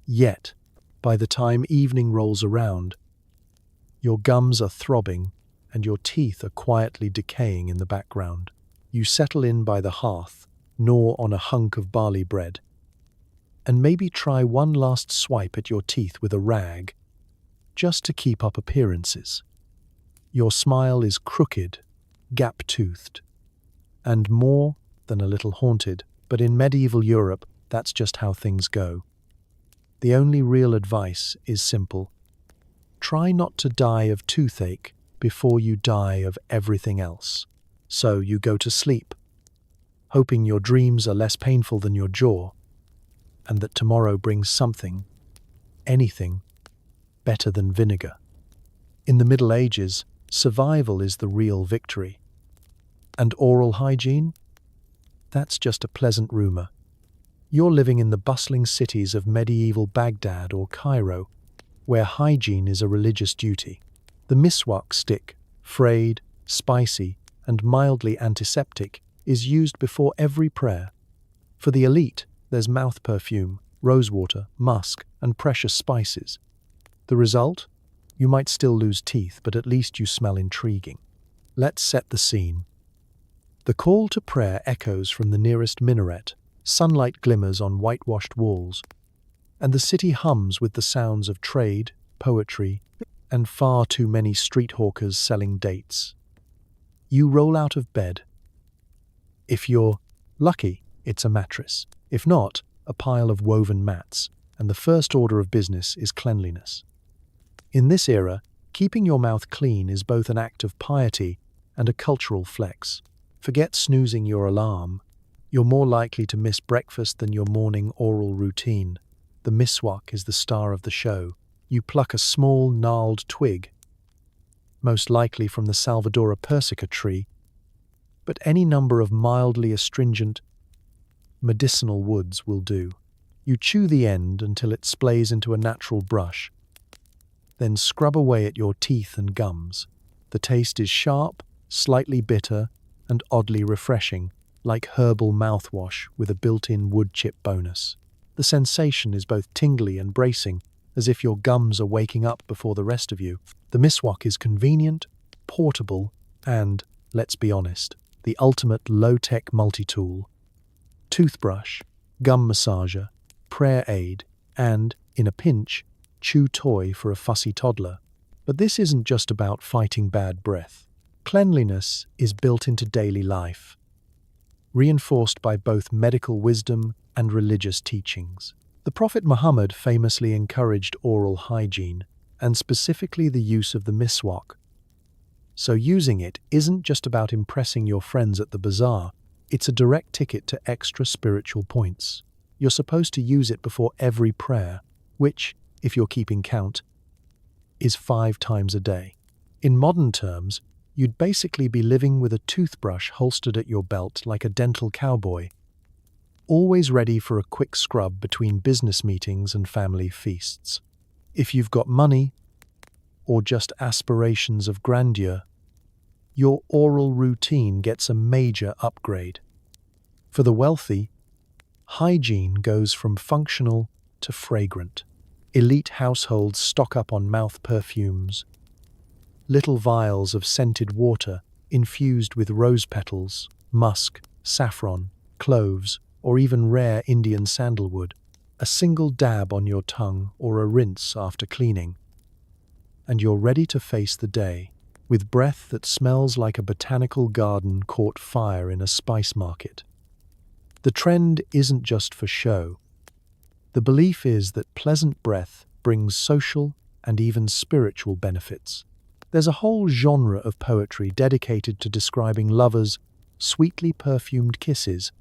Yet, by the time evening rolls around, your gums are throbbing and your teeth are quietly decaying in the background. You settle in by the hearth, gnaw on a hunk of barley bread, and maybe try one last swipe at your teeth with a rag, just to keep up appearances. Your smile is crooked, gap-toothed, and more than a little haunted, but in medieval Europe, that's just how things go. The only real advice is simple. Try not to die of toothache before you die of everything else. So you go to sleep, hoping your dreams are less painful than your jaw, and that tomorrow brings something, anything, better than vinegar. In the Middle Ages, survival is the real victory. And oral hygiene? That's just a pleasant rumor. You're living in the bustling cities of medieval Baghdad or Cairo, where hygiene is a religious duty. The miswak stick, frayed, spicy, and mildly antiseptic, is used before every prayer. For the elite, there's mouth perfume, rosewater, musk, and precious spices. The result? You might still lose teeth, but at least you smell intriguing. Let's set the scene. The call to prayer echoes from the nearest minaret, sunlight glimmers on whitewashed walls, and the city hums with the sounds of trade, poetry, and far too many street hawkers selling dates. You roll out of bed. If you're lucky, it's a mattress. If not, a pile of woven mats, and the first order of business is cleanliness. In this era, keeping your mouth clean is both an act of piety and a cultural flex. Forget snoozing your alarm. You're more likely to miss breakfast than your morning oral routine. The miswak is the star of the show. You pluck a small, gnarled twig, most likely from the Salvadora persica tree, but any number of mildly astringent, medicinal woods will do. You chew the end until it splays into a natural brush, then scrub away at your teeth and gums. The taste is sharp, slightly bitter, and oddly refreshing, like herbal mouthwash with a built-in wood chip bonus. The sensation is both tingly and bracing, as if your gums are waking up before the rest of you. The miswak is convenient, portable, and, let's be honest, the ultimate low-tech multi-tool. Toothbrush, gum massager, prayer aid, and, in a pinch, chew toy for a fussy toddler. But this isn't just about fighting bad breath. Cleanliness is built into daily life, reinforced by both medical wisdom and religious teachings. The Prophet Muhammad famously encouraged oral hygiene, and specifically the use of the miswak. So using it isn't just about impressing your friends at the bazaar, it's a direct ticket to extra spiritual points. You're supposed to use it before every prayer, which, if you're keeping count, is 5 times a day. In modern terms, you'd basically be living with a toothbrush holstered at your belt like a dental cowboy, always ready for a quick scrub between business meetings and family feasts. If you've got money, or just aspirations of grandeur, your oral routine gets a major upgrade. For the wealthy, hygiene goes from functional to fragrant. Elite households stock up on mouth perfumes, little vials of scented water infused with rose petals, musk, saffron, cloves, or even rare Indian sandalwood, a single dab on your tongue or a rinse after cleaning, and you're ready to face the day with breath that smells like a botanical garden caught fire in a spice market. The trend isn't just for show. The belief is that pleasant breath brings social and even spiritual benefits. There's a whole genre of poetry dedicated to describing lovers' sweetly perfumed kisses,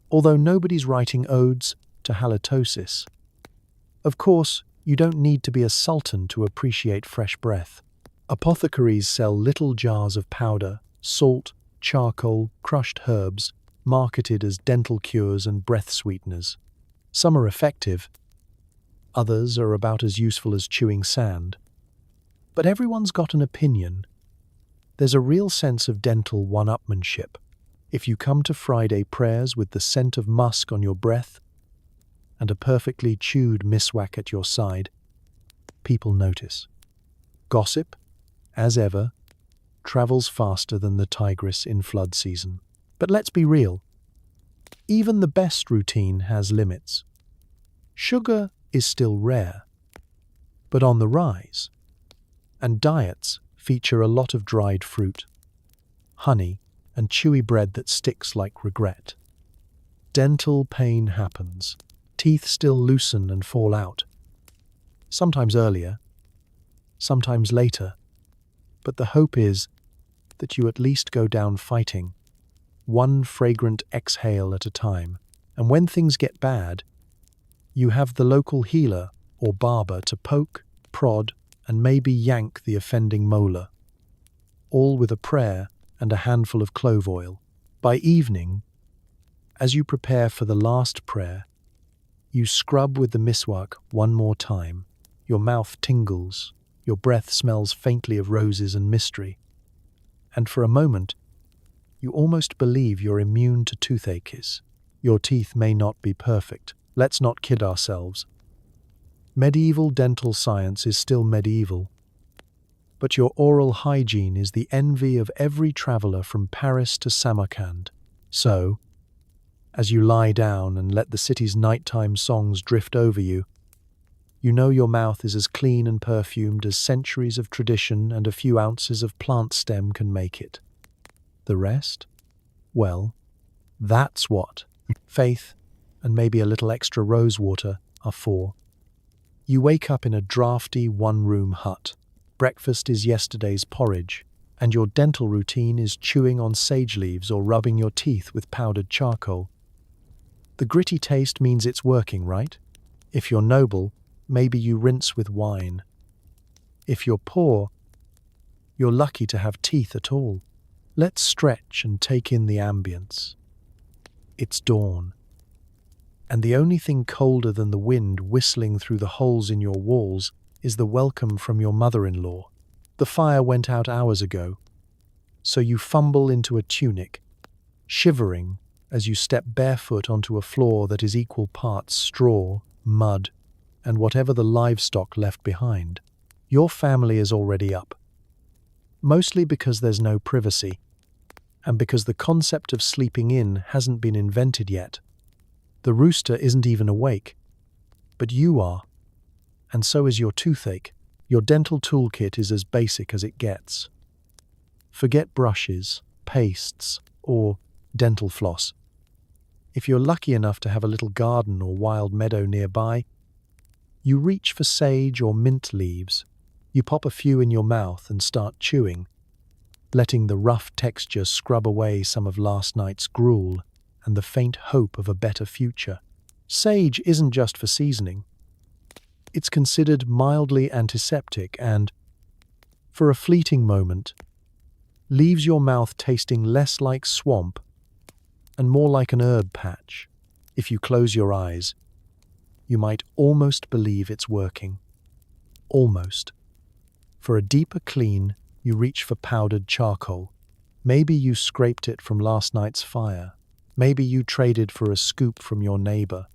although nobody's writing odes to halitosis. Of course, you don't need to be a sultan to appreciate fresh breath. Apothecaries sell little jars of powder, salt, charcoal, crushed herbs, marketed as dental cures and breath sweeteners. Some are effective, others are about as useful as chewing sand. But everyone's got an opinion. There's a real sense of dental one-upmanship. If you come to Friday prayers with the scent of musk on your breath and a perfectly chewed miswak at your side, people notice. Gossip, as ever, travels faster than the Tigris in flood season. But let's be real. Even the best routine has limits. Sugar is still rare, but on the rise. And diets feature a lot of dried fruit, honey, and chewy bread that sticks like regret. Dental pain happens. Teeth still loosen and fall out. Sometimes earlier, sometimes later. But the hope is that you at least go down fighting, one fragrant exhale at a time. And when things get bad, you have the local healer or barber to poke, prod, and maybe yank the offending molar, all with a prayer and a handful of clove oil. By evening, as you prepare for the last prayer, you scrub with the miswak one more time. Your mouth tingles, your breath smells faintly of roses and mystery, and for a moment, you almost believe you're immune to toothaches. Your teeth may not be perfect. Let's not kid ourselves. Medieval dental science is still medieval, but your oral hygiene is the envy of every traveler from Paris to Samarkand. So, as you lie down and let the city's nighttime songs drift over you, you know your mouth is as clean and perfumed as centuries of tradition and a few ounces of plant stem can make it. The rest? Well, that's what faith and maybe a little extra rose water are for. You wake up in a drafty one-room hut. Breakfast is yesterday's porridge, and your dental routine is chewing on sage leaves or rubbing your teeth with powdered charcoal. The gritty taste means it's working, right? If you're noble, maybe you rinse with wine. If you're poor, you're lucky to have teeth at all. Let's stretch and take in the ambience. It's dawn, and the only thing colder than the wind whistling through the holes in your walls is the welcome from your mother-in-law. The fire went out hours ago, so you fumble into a tunic, shivering as you step barefoot onto a floor that is equal parts straw, mud, and whatever the livestock left behind. Your family is already up, mostly because there's no privacy, and because the concept of sleeping in hasn't been invented yet. The rooster isn't even awake, but you are, and so is your toothache. Your dental toolkit is as basic as it gets. Forget brushes, pastes, or dental floss. If you're lucky enough to have a little garden or wild meadow nearby, you reach for sage or mint leaves. You pop a few in your mouth and start chewing, letting the rough texture scrub away some of last night's gruel and the faint hope of a better future. Sage isn't just for seasoning. It's considered mildly antiseptic and, for a fleeting moment, leaves your mouth tasting less like swamp and more like an herb patch. If you close your eyes, you might almost believe it's working. Almost. For a deeper clean, you reach for powdered charcoal. Maybe you scraped it from last night's fire. Maybe you traded for a scoop from your neighbor.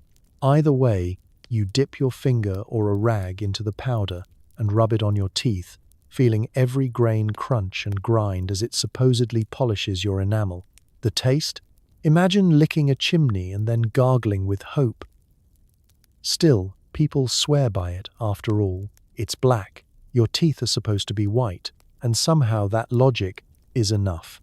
Either way, you dip your finger or a rag into the powder and rub it on your teeth, feeling every grain crunch and grind as it supposedly polishes your enamel. The taste? Imagine licking a chimney and then gargling with hope. Still, people swear by it after all. It's black, your teeth are supposed to be white, and somehow that logic is enough.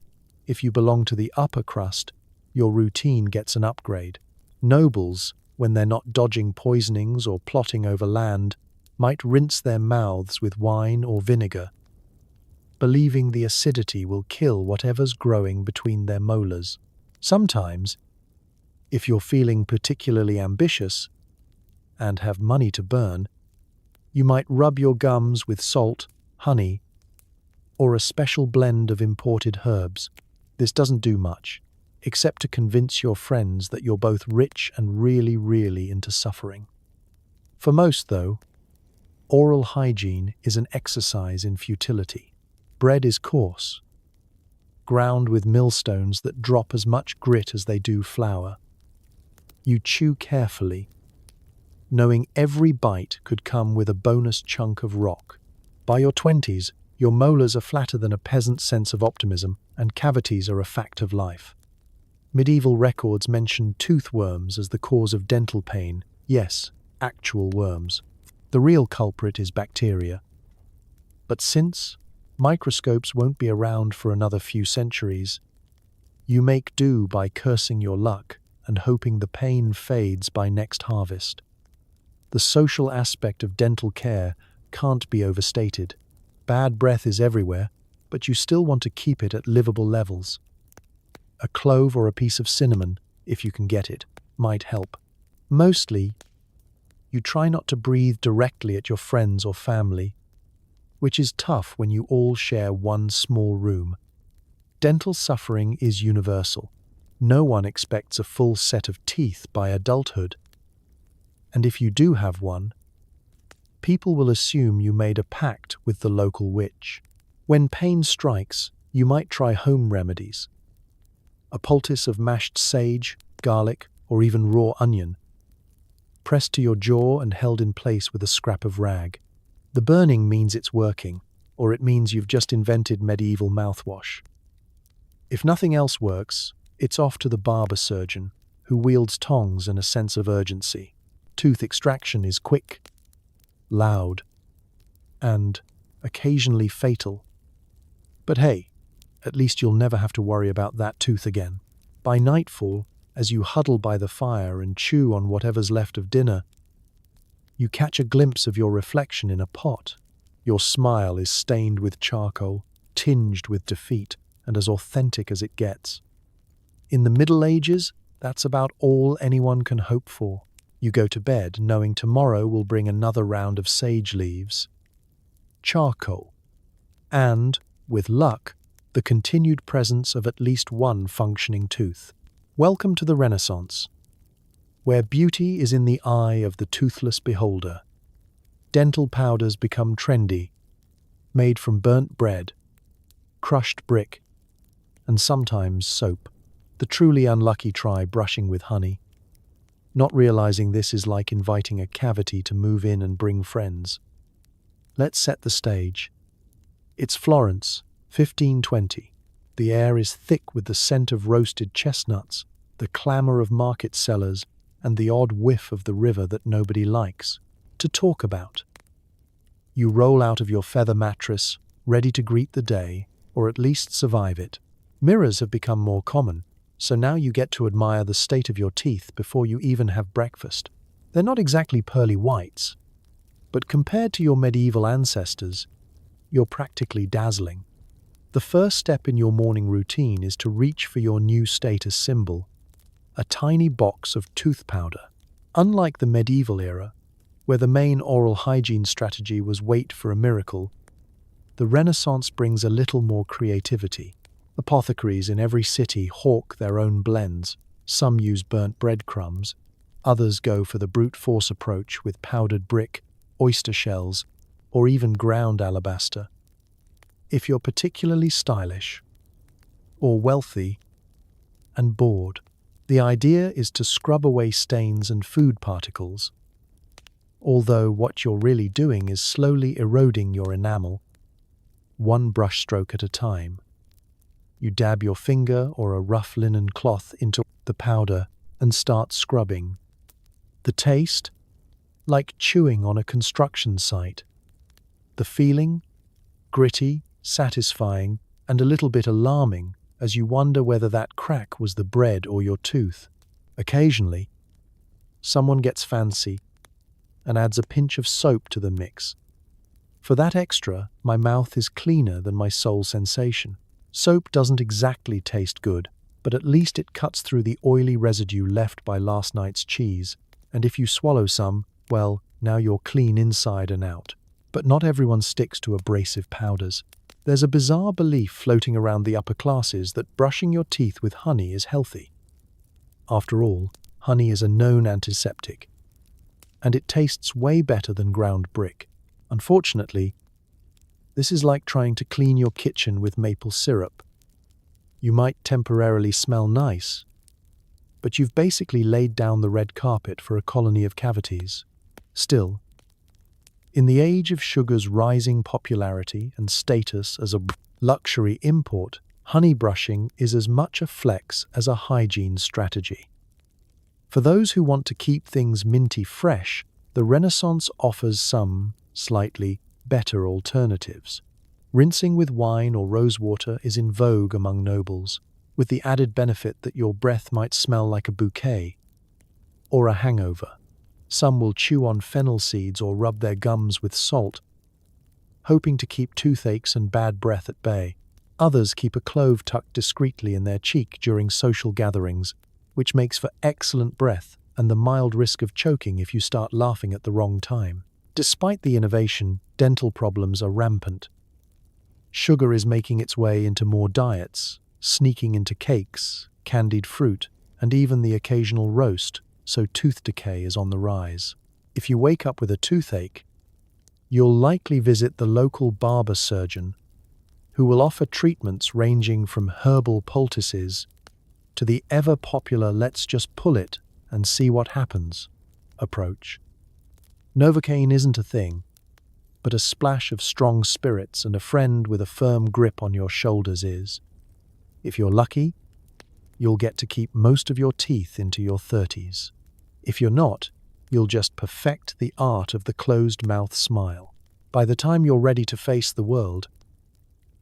If you belong to the upper crust, your routine gets an upgrade. Nobles, when they're not dodging poisonings or plotting over land, might rinse their mouths with wine or vinegar, believing the acidity will kill whatever's growing between their molars. Sometimes, if you're feeling particularly ambitious and have money to burn, you might rub your gums with salt, honey, or a special blend of imported herbs. This doesn't do much, except to convince your friends that you're both rich and really into suffering. For most, though, oral hygiene is an exercise in futility. Bread is coarse, ground with millstones that drop as much grit as they do flour. You chew carefully, knowing every bite could come with a bonus chunk of rock. By your 20s, your molars are flatter than a peasant's sense of optimism, and cavities are a fact of life. Medieval records mention tooth worms as the cause of dental pain. Yes, actual worms. The real culprit is bacteria. But since microscopes won't be around for another few centuries, you make do by cursing your luck and hoping the pain fades by next harvest. The social aspect of dental care can't be overstated. Bad breath is everywhere, but you still want to keep it at livable levels. A clove or a piece of cinnamon, if you can get it, might help. Mostly, you try not to breathe directly at your friends or family, which is tough when you all share one small room. Dental suffering is universal. No one expects a full set of teeth by adulthood. And if you do have one, people will assume you made a pact with the local witch. When pain strikes, you might try home remedies. A poultice of mashed sage, garlic, or even raw onion, pressed to your jaw and held in place with a scrap of rag. The burning means it's working, or it means you've just invented medieval mouthwash. If nothing else works, it's off to the barber surgeon, who wields tongs and a sense of urgency. Tooth extraction is quick, loud, and occasionally fatal. But hey, at least you'll never have to worry about that tooth again. By nightfall, as you huddle by the fire and chew on whatever's left of dinner, you catch a glimpse of your reflection in a pot. Your smile is stained with charcoal, tinged with defeat, and as authentic as it gets. In the Middle Ages, that's about all anyone can hope for. You go to bed knowing tomorrow will bring another round of sage leaves, charcoal, and, with luck, the continued presence of at least one functioning tooth. Welcome to the Renaissance, where beauty is in the eye of the toothless beholder. Dental powders become trendy, made from burnt bread, crushed brick, and sometimes soap. The truly unlucky try brushing with honey, not realizing this is like inviting a cavity to move in and bring friends. Let's set the stage. It's Florence, 1520. The air is thick with the scent of roasted chestnuts, the clamor of market sellers, and the odd whiff of the river that nobody likes to talk about. You roll out of your feather mattress, ready to greet the day, or at least survive it. Mirrors have become more common, so now you get to admire the state of your teeth before you even have breakfast. They're not exactly pearly whites, but compared to your medieval ancestors, you're practically dazzling. The first step in your morning routine is to reach for your new status symbol, a tiny box of tooth powder. Unlike the medieval era, Where the main oral hygiene strategy was wait for a miracle, the Renaissance brings a little more creativity. Apothecaries in every city hawk their own blends. Some use burnt breadcrumbs, others go for the brute force approach with powdered brick, oyster shells, or even ground alabaster. If you're particularly stylish, or wealthy, and bored, the idea is to scrub away stains and food particles, although what you're really doing is slowly eroding your enamel, one brushstroke at a time. You dab your finger or a rough linen cloth into the powder and start scrubbing. The taste? Like chewing on a construction site. The feeling? Gritty, satisfying, and a little bit alarming as you wonder whether that crack was the bread or your tooth. Occasionally, someone gets fancy and adds a pinch of soap to the mix. For that extra, my mouth is cleaner than my sole sensation. Soap doesn't exactly taste good, but at least it cuts through the oily residue left by last night's cheese, and if you swallow some, well, now you're clean inside and out. But not everyone sticks to abrasive powders. There's a bizarre belief floating around the upper classes that brushing your teeth with honey is healthy. After all, honey is a known antiseptic, and it tastes way better than ground brick. Unfortunately, this is like trying to clean your kitchen with maple syrup. You might temporarily smell nice, but you've basically laid down the red carpet for a colony of cavities. Still, in the age of sugar's rising popularity and status as a luxury import, honey brushing is as much a flex as a hygiene strategy. For those who want to keep things minty fresh, the Renaissance offers some slightly better alternatives. Rinsing with wine or rosewater is in vogue among nobles, with the added benefit that your breath might smell like a bouquet or a hangover. Some will chew on fennel seeds or rub their gums with salt, hoping to keep toothaches and bad breath at bay. Others keep a clove tucked discreetly in their cheek during social gatherings, which makes for excellent breath and the mild risk of choking if you start laughing at the wrong time. Despite the innovation, dental problems are rampant. Sugar is making its way into more diets, sneaking into cakes, candied fruit, and even the occasional roast, so tooth decay is on the rise. If you wake up with a toothache, you'll likely visit the local barber surgeon, who will offer treatments ranging from herbal poultices to the ever-popular let's just pull it and see what happens approach. Novocaine isn't a thing, but a splash of strong spirits and a friend with a firm grip on your shoulders is. If you're lucky, you'll get to keep most of your teeth into your 30s. If you're not, you'll just perfect the art of the closed-mouth smile. By the time you're ready to face the world,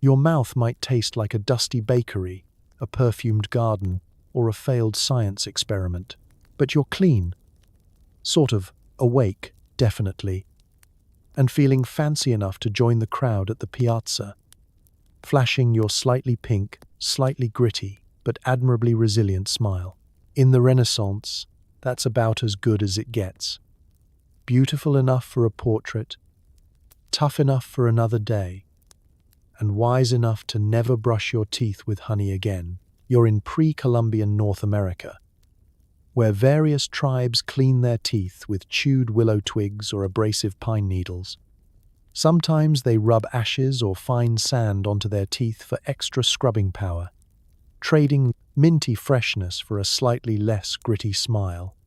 your mouth might taste like a dusty bakery, a perfumed garden, or a failed science experiment. But you're clean, sort of awake, definitely, and feeling fancy enough to join the crowd at the piazza, flashing your slightly pink, slightly gritty, but admirably resilient smile. In the Renaissance, that's about as good as it gets. Beautiful enough for a portrait, tough enough for another day, and wise enough to never brush your teeth with honey again. You're in pre-Columbian North America, where various tribes clean their teeth with chewed willow twigs or abrasive pine needles. Sometimes they rub ashes or fine sand onto their teeth for extra scrubbing power, trading minty freshness for a slightly less gritty smile.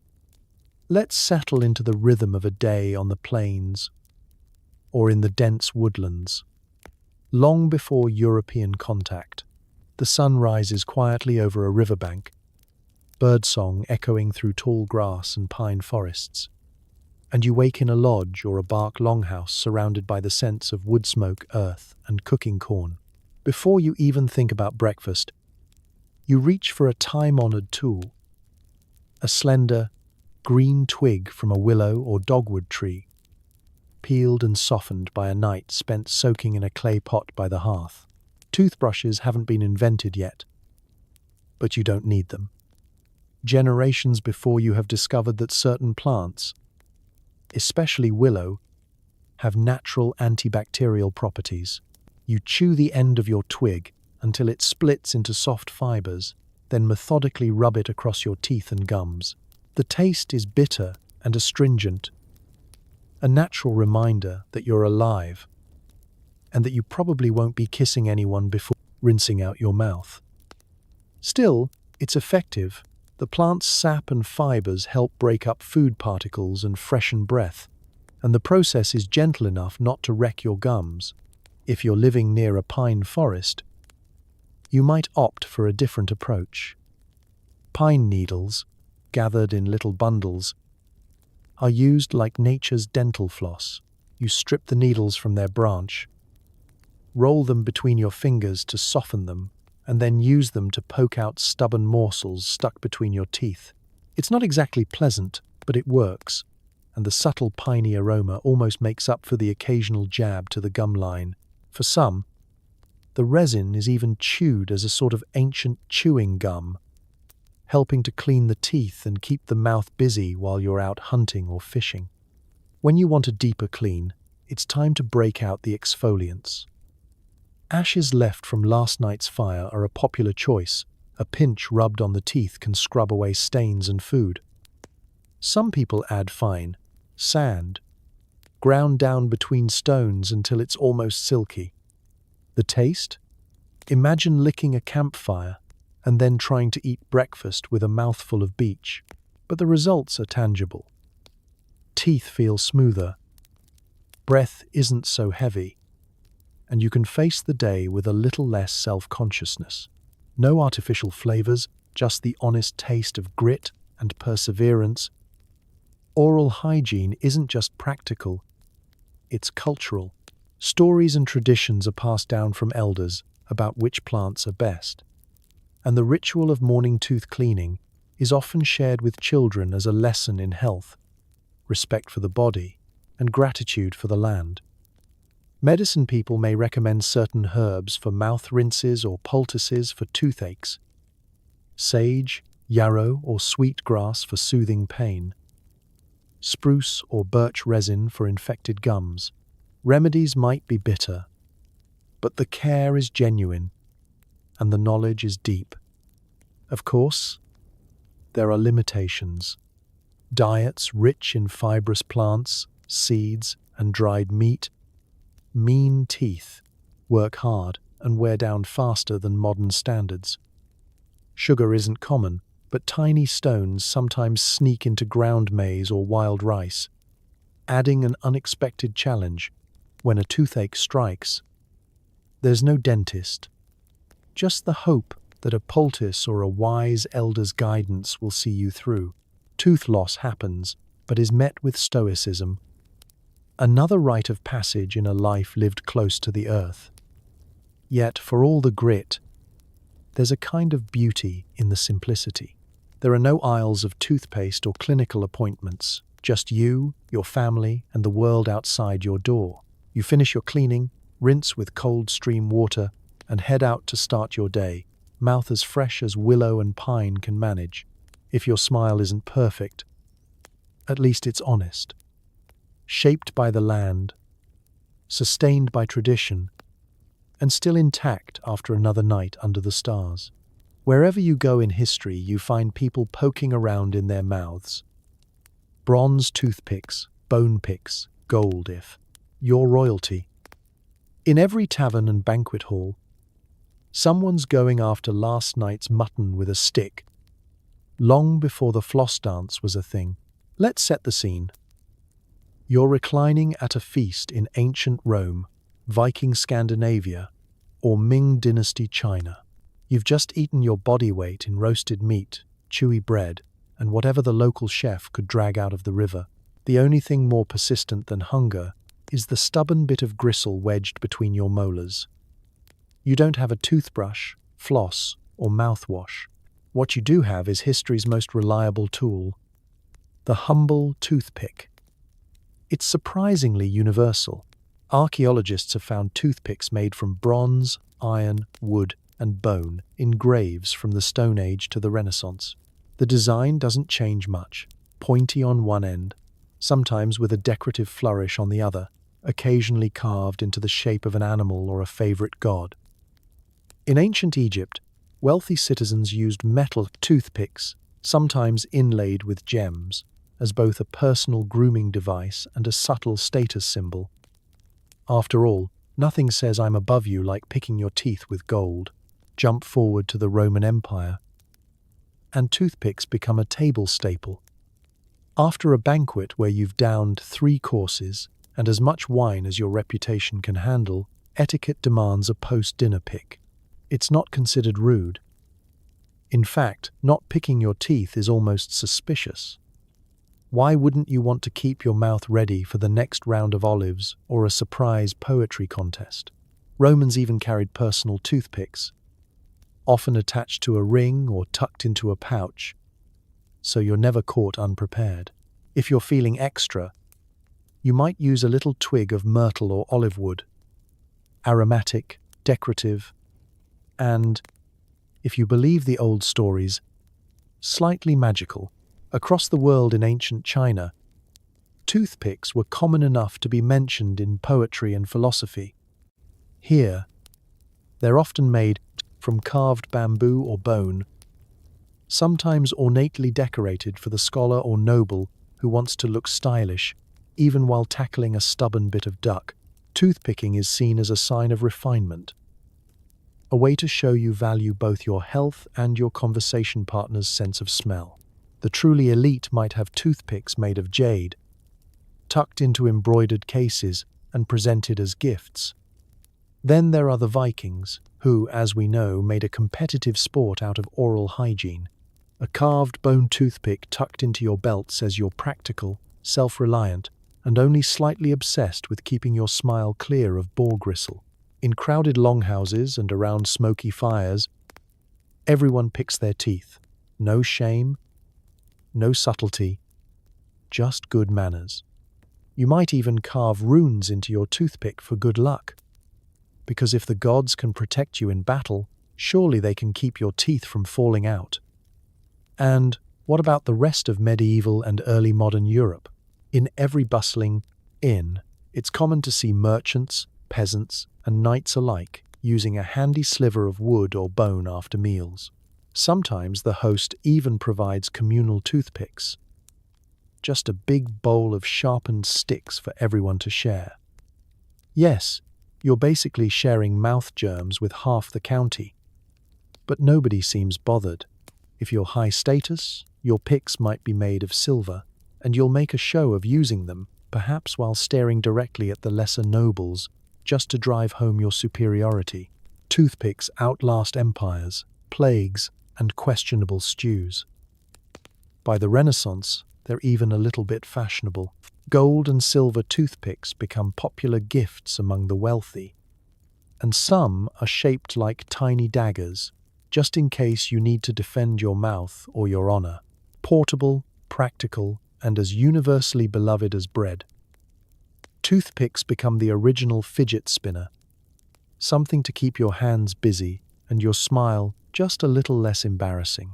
Let's settle into the rhythm of a day on the plains or in the dense woodlands. Long before European contact, the sun rises quietly over a riverbank, birdsong echoing through tall grass and pine forests, and you wake in a lodge or a bark longhouse surrounded by the scents of wood smoke, earth, and cooking corn. Before you even think about breakfast, you reach for a time-honored tool, a slender, green twig from a willow or dogwood tree, peeled and softened by a night spent soaking in a clay pot by the hearth. Toothbrushes haven't been invented yet, but you don't need them. Generations before you have discovered that certain plants, especially willow, have natural antibacterial properties. You chew the end of your twig until it splits into soft fibers, then methodically rub it across your teeth and gums. The taste is bitter and astringent, a natural reminder that you're alive and that you probably won't be kissing anyone before rinsing out your mouth. Still, it's effective. The plant's sap and fibers help break up food particles and freshen breath, and the process is gentle enough not to wreck your gums. If you're living near a pine forest, you might opt for a different approach. Pine needles, gathered in little bundles, are used like nature's dental floss. You strip the needles from their branch, roll them between your fingers to soften them, and then use them to poke out stubborn morsels stuck between your teeth. It's not exactly pleasant, but it works, and the subtle piney aroma almost makes up for the occasional jab to the gum line. For some, the resin is even chewed as a sort of ancient chewing gum, helping to clean the teeth and keep the mouth busy while you're out hunting or fishing. When you want a deeper clean, it's time to break out the exfoliants. Ashes left from last night's fire are a popular choice. A pinch rubbed on the teeth can scrub away stains and food. Some people add fine sand, ground down between stones until it's almost silky. The taste? Imagine licking a campfire and then trying to eat breakfast with a mouthful of beech. But the results are tangible. Teeth feel smoother, breath isn't so heavy, and you can face the day with a little less self-consciousness. No artificial flavors, just the honest taste of grit and perseverance. Oral hygiene isn't just practical, it's cultural. Stories and traditions are passed down from elders about which plants are best. And the ritual of morning tooth cleaning is often shared with children as a lesson in health, respect for the body, and gratitude for the land. Medicine people may recommend certain herbs for mouth rinses or poultices for toothaches. Sage, yarrow, or sweetgrass for soothing pain. Spruce or birch resin for infected gums. Remedies might be bitter, but the care is genuine and the knowledge is deep. Of course, there are limitations. Diets rich in fibrous plants, seeds, and dried meat mean teeth work hard and wear down faster than modern standards. Sugar isn't common, but tiny stones sometimes sneak into ground maize or wild rice, adding an unexpected challenge. When a toothache strikes, there's no dentist, just the hope that a poultice or a wise elder's guidance will see you through. Tooth loss happens, but is met with stoicism. Another rite of passage in a life lived close to the earth. Yet, for all the grit, there's a kind of beauty in the simplicity. There are no aisles of toothpaste or clinical appointments, just you, your family, and the world outside your door. You finish your cleaning, rinse with cold stream water, and head out to start your day, mouth as fresh as willow and pine can manage. If your smile isn't perfect, at least it's honest. Shaped by the land, sustained by tradition, and still intact after another night under the stars. Wherever you go in history, you find people poking around in their mouths. Bronze toothpicks, bone picks, gold if you're royalty. In every tavern and banquet hall, someone's going after last night's mutton with a stick, long before the floss dance was a thing. Let's set the scene. You're reclining at a feast in ancient Rome, Viking Scandinavia, or Ming Dynasty China. You've just eaten your body weight in roasted meat, chewy bread, and whatever the local chef could drag out of the river. The only thing more persistent than hunger is the stubborn bit of gristle wedged between your molars. You don't have a toothbrush, floss, or mouthwash. What you do have is history's most reliable tool, the humble toothpick. It's surprisingly universal. Archaeologists have found toothpicks made from bronze, iron, wood, and bone in graves from the Stone Age to the Renaissance. The design doesn't change much. Pointy on one end, sometimes with a decorative flourish on the other, occasionally carved into the shape of an animal or a favorite god. In ancient Egypt, wealthy citizens used metal toothpicks, sometimes inlaid with gems, as both a personal grooming device and a subtle status symbol. After all, nothing says I'm above you like picking your teeth with gold. Jump forward to the Roman Empire, and toothpicks become a table staple. After a banquet where you've downed 3 courses and as much wine as your reputation can handle, etiquette demands a post-dinner pick. It's not considered rude. In fact, not picking your teeth is almost suspicious. Why wouldn't you want to keep your mouth ready for the next round of olives or a surprise poetry contest? Romans even carried personal toothpicks, often attached to a ring or tucked into a pouch, so you're never caught unprepared. If you're feeling extra, you might use a little twig of myrtle or olive wood. Aromatic, decorative, and, if you believe the old stories, slightly magical. Across the world in ancient China, toothpicks were common enough to be mentioned in poetry and philosophy. Here, they're often made from carved bamboo or bone, sometimes ornately decorated for the scholar or noble who wants to look stylish, even while tackling a stubborn bit of duck. Toothpicking is seen as a sign of refinement, a way to show you value both your health and your conversation partner's sense of smell. The truly elite might have toothpicks made of jade, tucked into embroidered cases and presented as gifts. Then there are the Vikings, who, as we know, made a competitive sport out of oral hygiene. A carved bone toothpick tucked into your belt says you're practical, self-reliant, and only slightly obsessed with keeping your smile clear of boar gristle. In crowded longhouses and around smoky fires, everyone picks their teeth. No shame, no subtlety, just good manners. You might even carve runes into your toothpick for good luck. Because if the gods can protect you in battle, surely they can keep your teeth from falling out. And what about the rest of medieval and early modern Europe? In every bustling inn, it's common to see merchants, peasants, and knights alike using a handy sliver of wood or bone after meals. Sometimes the host even provides communal toothpicks, just a big bowl of sharpened sticks for everyone to share. Yes, you're basically sharing mouth germs with half the county. But nobody seems bothered. If you're high status, your picks might be made of silver, and you'll make a show of using them, perhaps while staring directly at the lesser nobles, just to drive home your superiority. Toothpicks outlast empires, plagues, and questionable stews. By the Renaissance, they're even a little bit fashionable. Gold and silver toothpicks become popular gifts among the wealthy, and some are shaped like tiny daggers, just in case you need to defend your mouth or your honor. Portable, practical, and as universally beloved as bread. Toothpicks become the original fidget spinner, something to keep your hands busy and your smile just a little less embarrassing.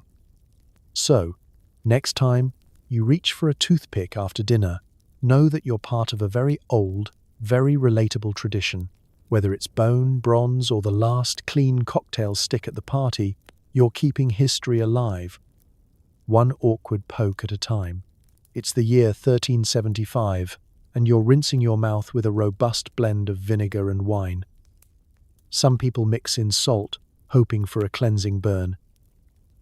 So, next time you reach for a toothpick after dinner, know that you're part of a very old, very relatable tradition. Whether it's bone, bronze, or the last clean cocktail stick at the party, you're keeping history alive, one awkward poke at a time. It's the year 1375, and you're rinsing your mouth with a robust blend of vinegar and wine. Some people mix in salt, hoping for a cleansing burn.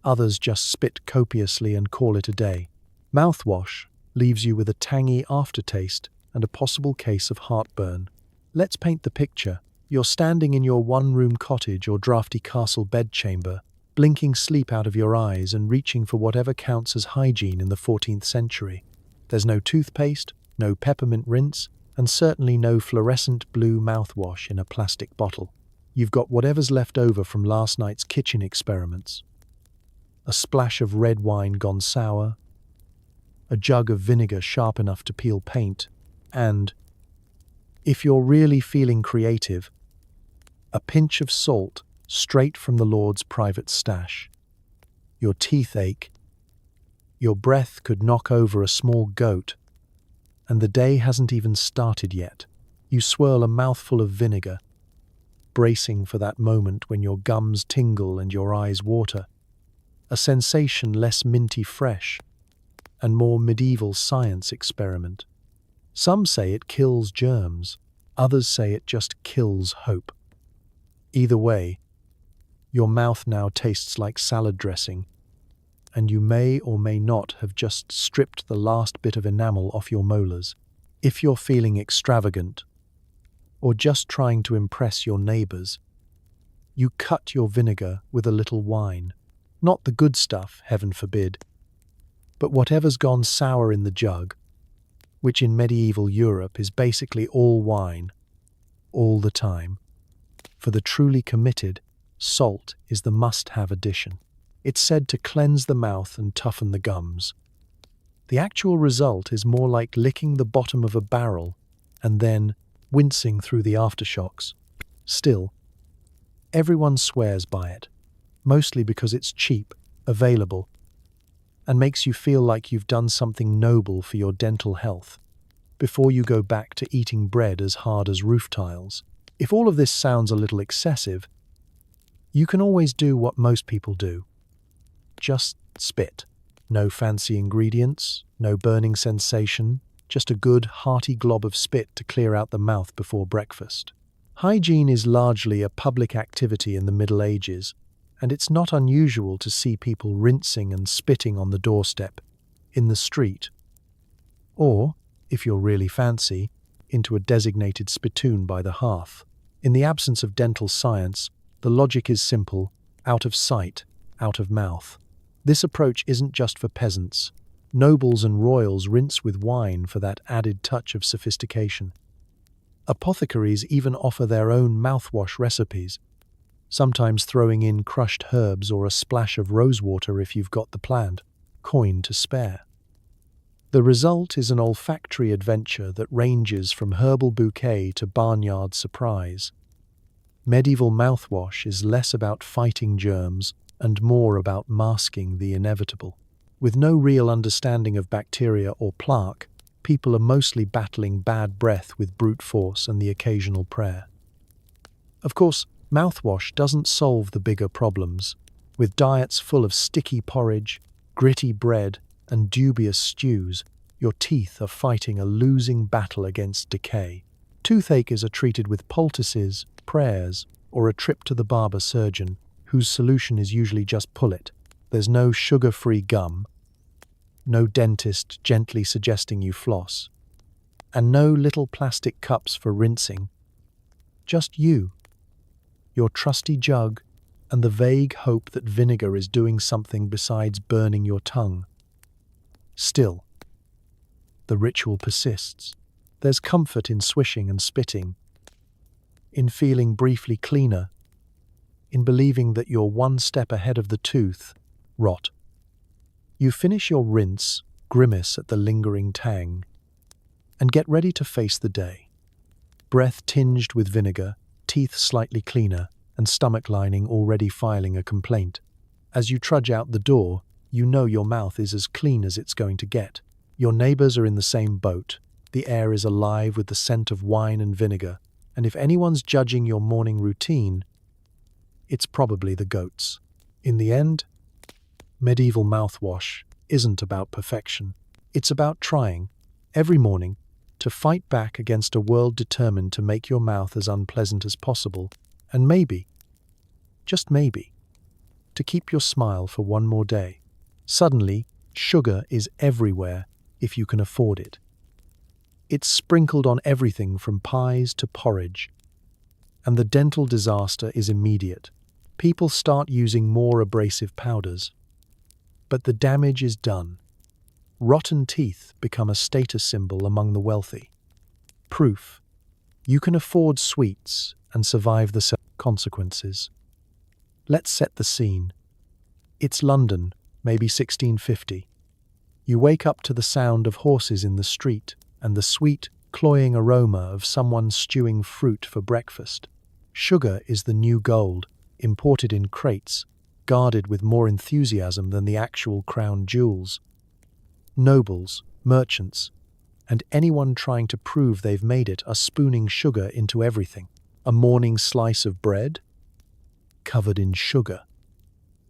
Others just spit copiously and call it a day. Mouthwash leaves you with a tangy aftertaste and a possible case of heartburn. Let's paint the picture. You're standing in your one-room cottage or drafty castle bedchamber, blinking sleep out of your eyes and reaching for whatever counts as hygiene in the 14th century. There's no toothpaste, no peppermint rinse, and certainly no fluorescent blue mouthwash in a plastic bottle. You've got whatever's left over from last night's kitchen experiments. A splash of red wine gone sour, a jug of vinegar sharp enough to peel paint, and, if you're really feeling creative, a pinch of salt straight from the Lord's private stash. Your teeth ache. Your breath could knock over a small goat. and the day hasn't even started yet. You swirl a mouthful of vinegar, bracing for that moment when your gums tingle and your eyes water. A sensation less minty fresh and more medieval science experiment. Some say it kills germs, others say it just kills hope. Either way, your mouth now tastes like salad dressing, and you may or may not have just stripped the last bit of enamel off your molars. If you're feeling extravagant, or just trying to impress your neighbors, you cut your vinegar with a little wine. Not the good stuff, heaven forbid, but whatever's gone sour in the jug, which in medieval Europe is basically all wine, all the time. For the truly committed, salt is the must-have addition. It's said to cleanse the mouth and toughen the gums. The actual result is more like licking the bottom of a barrel and then wincing through the aftershocks. Still, everyone swears by it, mostly because it's cheap, available, and makes you feel like you've done something noble for your dental health before you go back to eating bread as hard as roof tiles. If all of this sounds a little excessive, you can always do what most people do. Just spit. No fancy ingredients, no burning sensation, just a good, hearty glob of spit to clear out the mouth before breakfast. Hygiene is largely a public activity in the Middle Ages, and it's not unusual to see people rinsing and spitting on the doorstep, in the street, or, if you're really fancy, into a designated spittoon by the hearth. In the absence of dental science, the logic is simple: out of sight, out of mouth. This approach isn't just for peasants. Nobles and royals rinse with wine for that added touch of sophistication. Apothecaries even offer their own mouthwash recipes, sometimes throwing in crushed herbs or a splash of rosewater if you've got the plant coin to spare. The result is an olfactory adventure that ranges from herbal bouquet to barnyard surprise. Medieval mouthwash is less about fighting germs and more about masking the inevitable. With no real understanding of bacteria or plaque, people are mostly battling bad breath with brute force and the occasional prayer. Of course, mouthwash doesn't solve the bigger problems. With diets full of sticky porridge, gritty bread, and dubious stews, your teeth are fighting a losing battle against decay. Toothaches are treated with poultices, prayers, or a trip to the barber surgeon, whose solution is usually just pull it. There's no sugar-free gum, no dentist gently suggesting you floss, and no little plastic cups for rinsing. Just you, your trusty jug, and the vague hope that vinegar is doing something besides burning your tongue. Still, the ritual persists. There's comfort in swishing and spitting, in feeling briefly cleaner, in believing that you're one step ahead of the tooth rot. You finish your rinse, grimace at the lingering tang, and get ready to face the day. Breath tinged with vinegar, teeth slightly cleaner, and stomach lining already filing a complaint. As you trudge out the door, you know your mouth is as clean as it's going to get. Your neighbors are in the same boat. The air is alive with the scent of wine and vinegar, and if anyone's judging your morning routine, it's probably the goats. In the end, medieval mouthwash isn't about perfection. It's about trying, every morning, to fight back against a world determined to make your mouth as unpleasant as possible, and maybe, just maybe, to keep your smile for one more day. Suddenly, sugar is everywhere if you can afford it. It's sprinkled on everything from pies to porridge, and the dental disaster is immediate. People start using more abrasive powders, but the damage is done. Rotten teeth become a status symbol among the wealthy. Proof: you can afford sweets and survive the consequences. Let's set the scene. It's London, maybe 1650. You wake up to the sound of horses in the street and the sweet, cloying aroma of someone stewing fruit for breakfast. Sugar is the new gold, imported in crates, guarded with more enthusiasm than the actual crown jewels. Nobles, merchants, and anyone trying to prove they've made it are spooning sugar into everything. A morning slice of bread? Covered in sugar.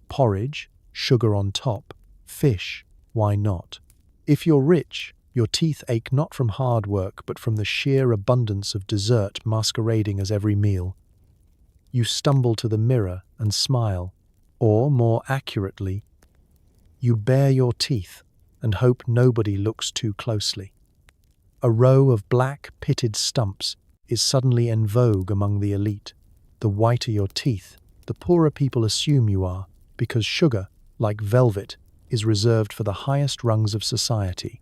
Porridge? Sugar on top. Fish? Why not? If you're rich, your teeth ache not from hard work but from the sheer abundance of dessert masquerading as every meal. You stumble to the mirror and smile, or, more accurately, you bare your teeth and hope nobody looks too closely. A row of black, pitted stumps is suddenly en vogue among the elite. The whiter your teeth, the poorer people assume you are, because sugar, like velvet, is reserved for the highest rungs of society.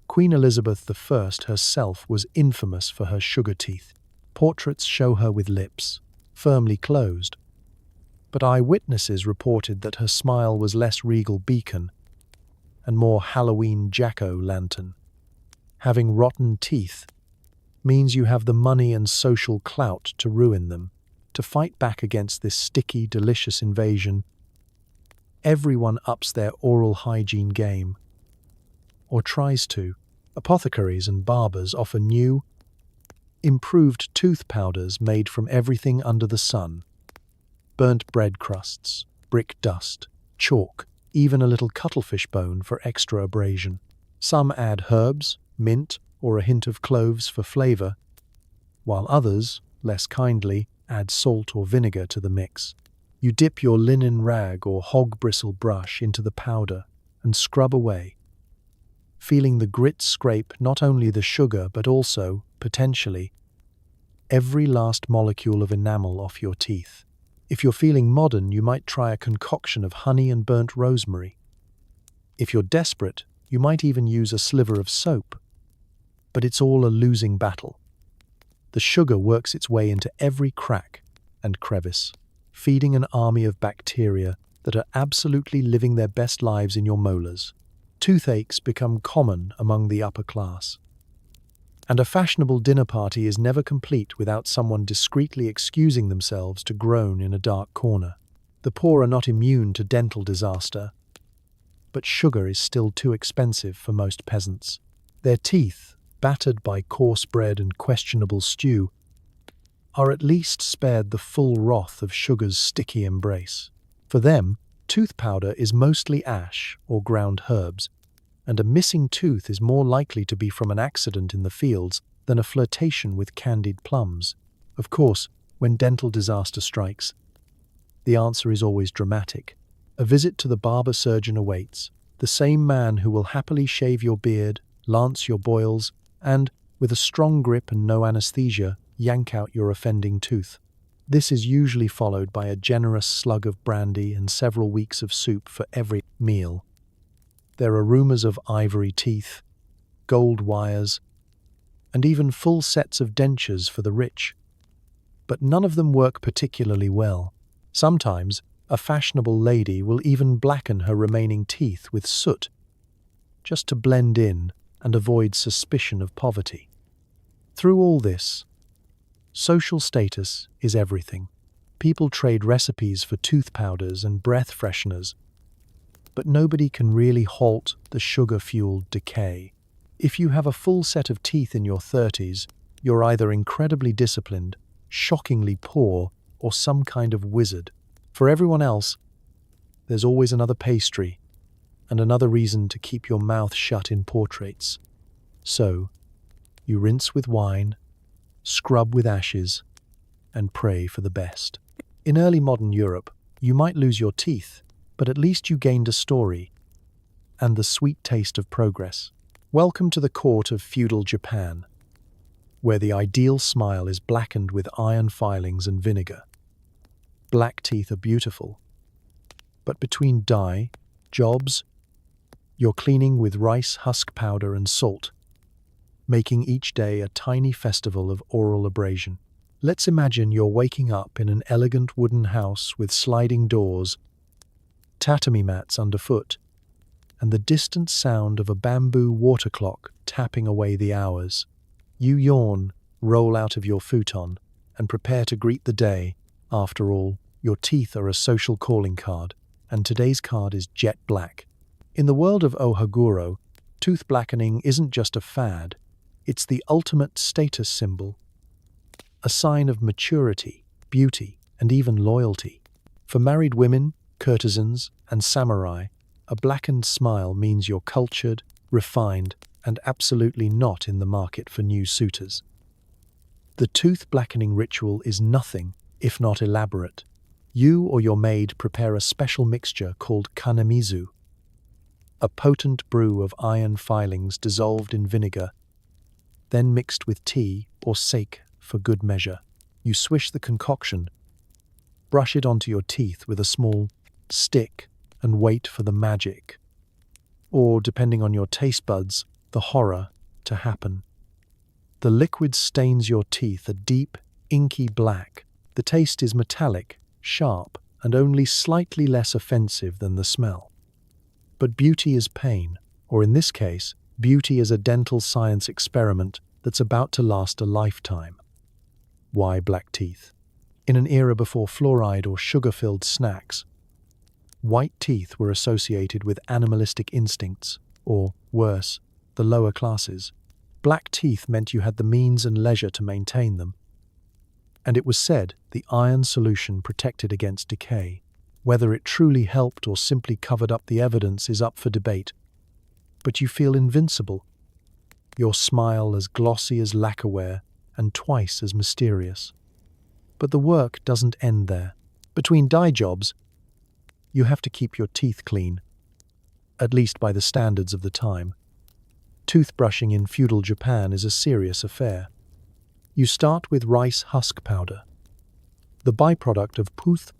Queen Elizabeth I herself was infamous for her sugar teeth. Portraits show her with lips firmly closed, but eyewitnesses reported that her smile was less regal beacon and more Halloween jack-o'-lantern. Having rotten teeth means you have the money and social clout to ruin them. To fight back against this sticky, delicious invasion, everyone ups their oral hygiene game, or tries to. Apothecaries and barbers offer new, improved tooth powders made from everything under the sun. Burnt bread crusts, brick dust, chalk, even a little cuttlefish bone for extra abrasion. Some add herbs, mint, or a hint of cloves for flavor, while others, less kindly, add salt or vinegar to the mix. You dip your linen rag or hog bristle brush into the powder and scrub away, feeling the grit scrape not only the sugar but also, potentially, every last molecule of enamel off your teeth. If you're feeling modern, you might try a concoction of honey and burnt rosemary. If you're desperate, you might even use a sliver of soap. But it's all a losing battle. The sugar works its way into every crack and crevice, feeding an army of bacteria that are absolutely living their best lives in your molars. Toothaches become common among the upper class. And a fashionable dinner party is never complete without someone discreetly excusing themselves to groan in a dark corner. The poor are not immune to dental disaster, but sugar is still too expensive for most peasants. Their teeth, battered by coarse bread and questionable stew, are at least spared the full wrath of sugar's sticky embrace. For them, tooth powder is mostly ash or ground herbs, and a missing tooth is more likely to be from an accident in the fields than a flirtation with candied plums. Of course, when dental disaster strikes, the answer is always dramatic. A visit to the barber surgeon awaits, the same man who will happily shave your beard, lance your boils, and, with a strong grip and no anesthesia, yank out your offending tooth. This is usually followed by a generous slug of brandy and several weeks of soup for every meal. There are rumors of ivory teeth, gold wires, and even full sets of dentures for the rich. But none of them work particularly well. Sometimes, a fashionable lady will even blacken her remaining teeth with soot, just to blend in and avoid suspicion of poverty. Through all this, social status is everything. People trade recipes for tooth powders and breath fresheners, but nobody can really halt the sugar-fueled decay. If you have a full set of teeth in your 30s, you're either incredibly disciplined, shockingly poor, or some kind of wizard. For everyone else, there's always another pastry and another reason to keep your mouth shut in portraits. So, you rinse with wine, scrub with ashes, and pray for the best. In early modern Europe, you might lose your teeth, but at least you gained a story and the sweet taste of progress. Welcome to the court of feudal Japan, where the ideal smile is blackened with iron filings and vinegar. Black teeth are beautiful, but between dye, jobs, you're cleaning with rice husk powder and salt, making each day a tiny festival of oral abrasion. Let's imagine you're waking up in an elegant wooden house with sliding doors, tatami mats underfoot, and the distant sound of a bamboo water clock tapping away the hours. You yawn, roll out of your futon, and prepare to greet the day. After all, your teeth are a social calling card, and today's card is jet black. In the world of Ohaguro, Tooth blackening isn't just a fad, it's the ultimate status symbol, a sign of maturity, beauty, and even loyalty. For married women, courtesans, and samurai, a blackened smile means you're cultured, refined, and absolutely not in the market for new suitors. The tooth blackening ritual is nothing if not elaborate. You or your maid prepare a special mixture called kanamizu, a potent brew of iron filings dissolved in vinegar, then mixed with tea or sake for good measure. You swish the concoction, brush it onto your teeth with a small stick, and wait for the magic, or depending on your taste buds, the horror, to happen. The liquid stains your teeth a deep, inky black. The taste is metallic, sharp, and only slightly less offensive than the smell. But beauty is pain, or in this case, beauty is a dental science experiment that's about to last a lifetime. Why black teeth? In an era before fluoride or sugar-filled snacks, white teeth were associated with animalistic instincts, or worse, the lower classes. Black teeth meant you had the means and leisure to maintain them. And it was said the iron solution protected against decay. Whether it truly helped or simply covered up the evidence is up for debate. But you feel invincible. Your smile as glossy as lacquerware and twice as mysterious. But the work doesn't end there. Between dye jobs, you have to keep your teeth clean, at least by the standards of the time. Toothbrushing in feudal Japan is a serious affair. You start with rice husk powder, the byproduct of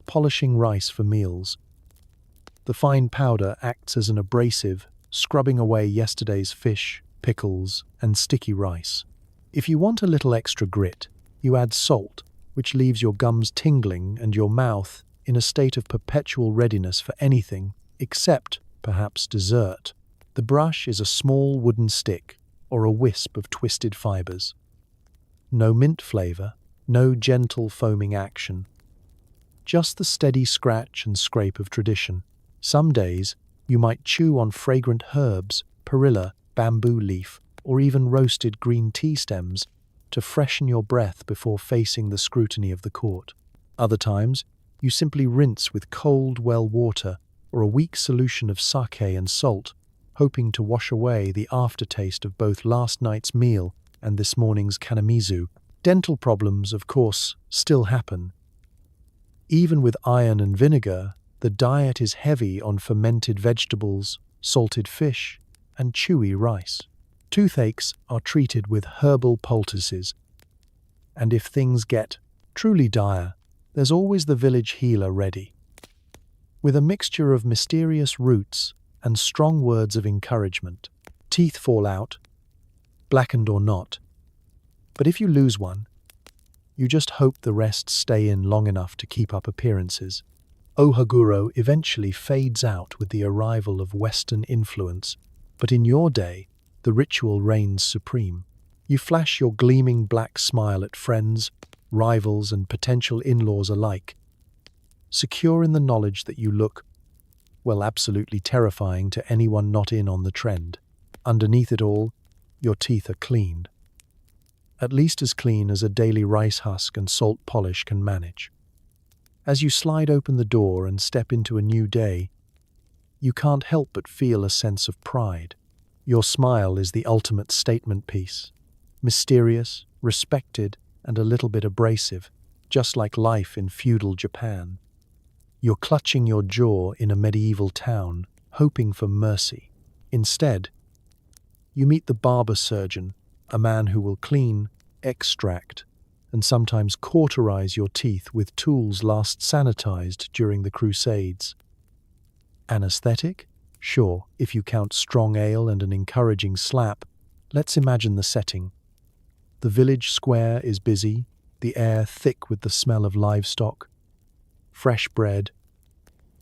polishing rice for meals. The fine powder acts as an abrasive, scrubbing away yesterday's fish, pickles, and sticky rice. If you want a little extra grit, you add salt, which leaves your gums tingling and your mouth in a state of perpetual readiness for anything except, perhaps, dessert. The brush is a small wooden stick or a wisp of twisted fibers. No mint flavor, no gentle foaming action. Just the steady scratch and scrape of tradition. Some days, you might chew on fragrant herbs, perilla, bamboo leaf, or even roasted green tea stems to freshen your breath before facing the scrutiny of the court. Other times, you simply rinse with cold well water or a weak solution of sake and salt, hoping to wash away the aftertaste of both last night's meal and this morning's kanamizu. Dental problems, of course, still happen. Even with iron and vinegar, the diet is heavy on fermented vegetables, salted fish, and chewy rice. Toothaches are treated with herbal poultices, and if things get truly dire, there's always the village healer ready. With a mixture of mysterious roots and strong words of encouragement, teeth fall out, blackened or not. But if you lose one, you just hope the rest stay in long enough to keep up appearances. Ohaguro eventually fades out with the arrival of Western influence, but in your day, the ritual reigns supreme. You flash your gleaming black smile at friends, rivals, and potential in-laws alike, secure in the knowledge that you look, well, absolutely terrifying to anyone not in on the trend. Underneath it all, your teeth are cleaned. At least as clean as a daily rice husk and salt polish can manage. As you slide open the door and step into a new day, you can't help but feel a sense of pride. Your smile is the ultimate statement piece. Mysterious, respected, and a little bit abrasive, just like life in feudal Japan. You're clutching your jaw in a medieval town, hoping for mercy. Instead, you meet the barber surgeon, a man who will clean, extract, and sometimes cauterize your teeth with tools last sanitized during the Crusades. Anesthetic? Sure, if you count strong ale and an encouraging slap. Let's imagine the setting. The village square is busy, the air thick with the smell of livestock, fresh bread,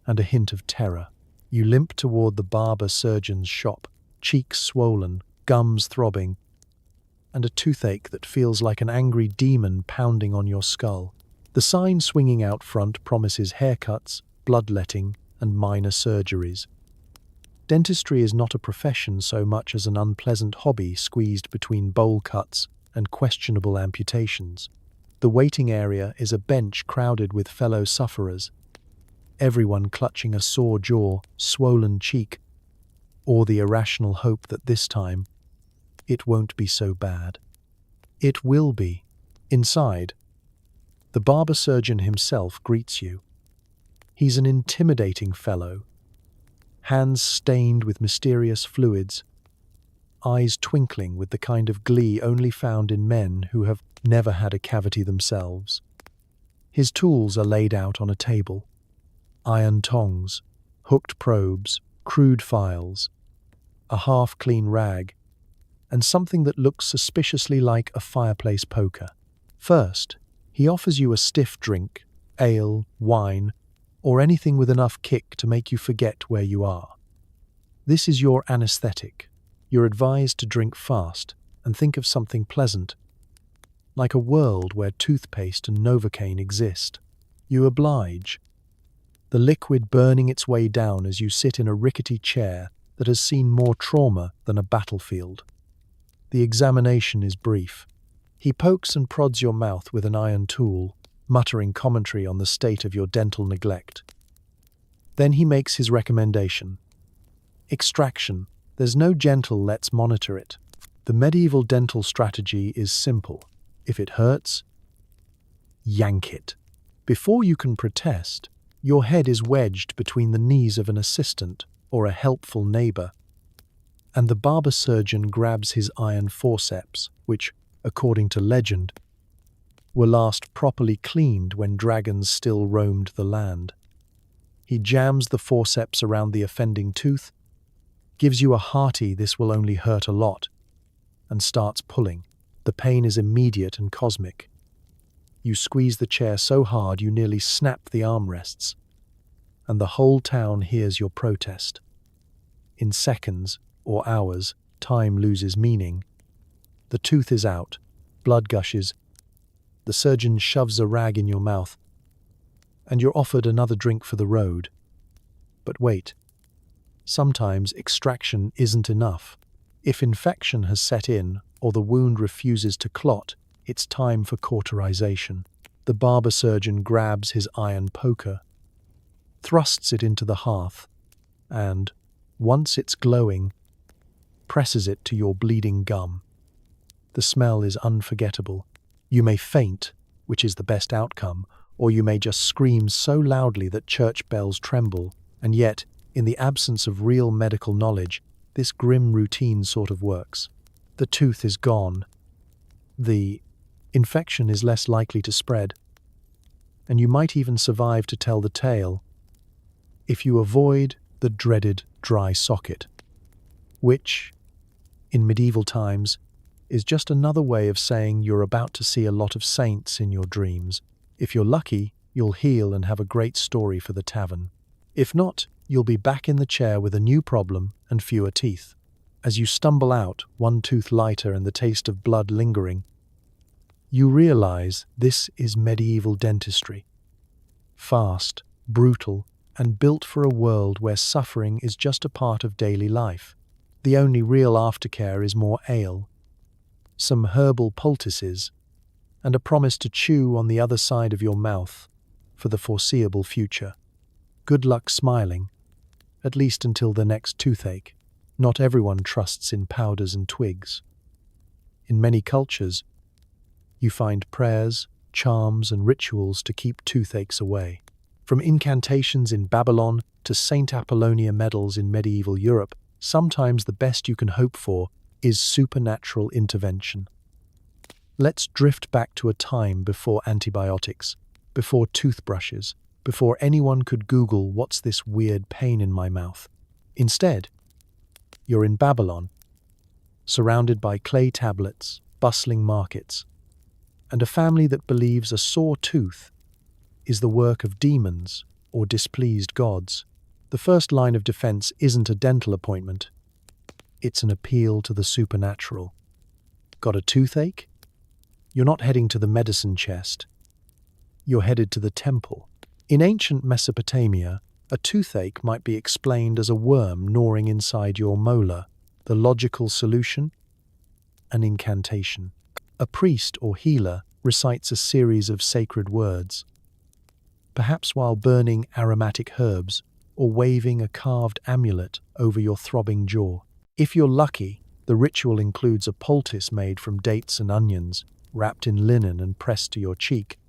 and a hint of terror. You limp toward the barber surgeon's shop, cheeks swollen, gums throbbing, and a toothache that feels like an angry demon pounding on your skull. The sign swinging out front promises haircuts, bloodletting, and minor surgeries. Dentistry is not a profession so much as an unpleasant hobby squeezed between bowl cuts and questionable amputations. The waiting area is a bench crowded with fellow sufferers, everyone clutching a sore jaw, swollen cheek, or the irrational hope that this time it won't be so bad. It will be. Inside, the barber surgeon himself greets you. He's an intimidating fellow, hands stained with mysterious fluids, eyes twinkling with the kind of glee only found in men who have never had a cavity themselves. His tools are laid out on a table: iron tongs, hooked probes, crude files, a half-clean rag, and something that looks suspiciously like a fireplace poker. First, he offers you a stiff drink, ale, wine, or anything with enough kick to make you forget where you are. This is your anesthetic. You're advised to drink fast and think of something pleasant, like a world where toothpaste and Novocaine exist. You oblige, the liquid burning its way down as you sit in a rickety chair that has seen more trauma than a battlefield. The examination is brief. He pokes and prods your mouth with an iron tool, muttering commentary on the state of your dental neglect. Then he makes his recommendation. Extraction. There's no gentle let's monitor it. The medieval dental strategy is simple. If it hurts, yank it. Before you can protest, your head is wedged between the knees of an assistant or a helpful neighbor, and the barber surgeon grabs his iron forceps, which, according to legend, were last properly cleaned when dragons still roamed the land. He jams the forceps around the offending tooth, gives you a hearty "this will only hurt a lot," and starts pulling. The pain is immediate and cosmic. You squeeze the chair so hard you nearly snap the armrests, and the whole town hears your protest. In seconds or hours, time loses meaning. The tooth is out, blood gushes, the surgeon shoves a rag in your mouth, and you're offered another drink for the road. But wait, sometimes extraction isn't enough. If infection has set in or the wound refuses to clot, it's time for cauterization. The barber surgeon grabs his iron poker, thrusts it into the hearth, and, once it's glowing, presses it to your bleeding gum. The smell is unforgettable. You may faint, which is the best outcome, or you may just scream so loudly that church bells tremble, and yet, in the absence of real medical knowledge, this grim routine sort of works. The tooth is gone. The infection is less likely to spread, and you might even survive to tell the tale if you avoid the dreaded dry socket, which, in medieval times, is just another way of saying you're about to see a lot of saints in your dreams. If you're lucky, you'll heal and have a great story for the tavern. If not, you'll be back in the chair with a new problem and fewer teeth. As you stumble out, one tooth lighter and the taste of blood lingering, you realize this is medieval dentistry. Fast, brutal, and built for a world where suffering is just a part of daily life. The only real aftercare is more ale, some herbal poultices, and a promise to chew on the other side of your mouth for the foreseeable future. Good luck smiling, at least until the next toothache. Not everyone trusts in powders and twigs. In many cultures, you find prayers, charms, and rituals to keep toothaches away. From incantations in Babylon to Saint Apollonia medals in medieval Europe, sometimes the best you can hope for is supernatural intervention. Let's drift back to a time before antibiotics, before toothbrushes, before anyone could Google "what's this weird pain in my mouth?" Instead, you're in Babylon, surrounded by clay tablets, bustling markets, and a family that believes a sore tooth is the work of demons or displeased gods. The first line of defense isn't a dental appointment. It's an appeal to the supernatural. Got a toothache? You're not heading to the medicine chest. You're headed to the temple. In ancient Mesopotamia, A toothache might be explained as a worm gnawing inside your molar. The logical solution? An incantation. A priest or healer recites a series of sacred words, perhaps while burning aromatic herbs or waving a carved amulet over your throbbing jaw. If you're lucky, the ritual includes a poultice made from dates and onions, wrapped in linen and pressed to your cheek.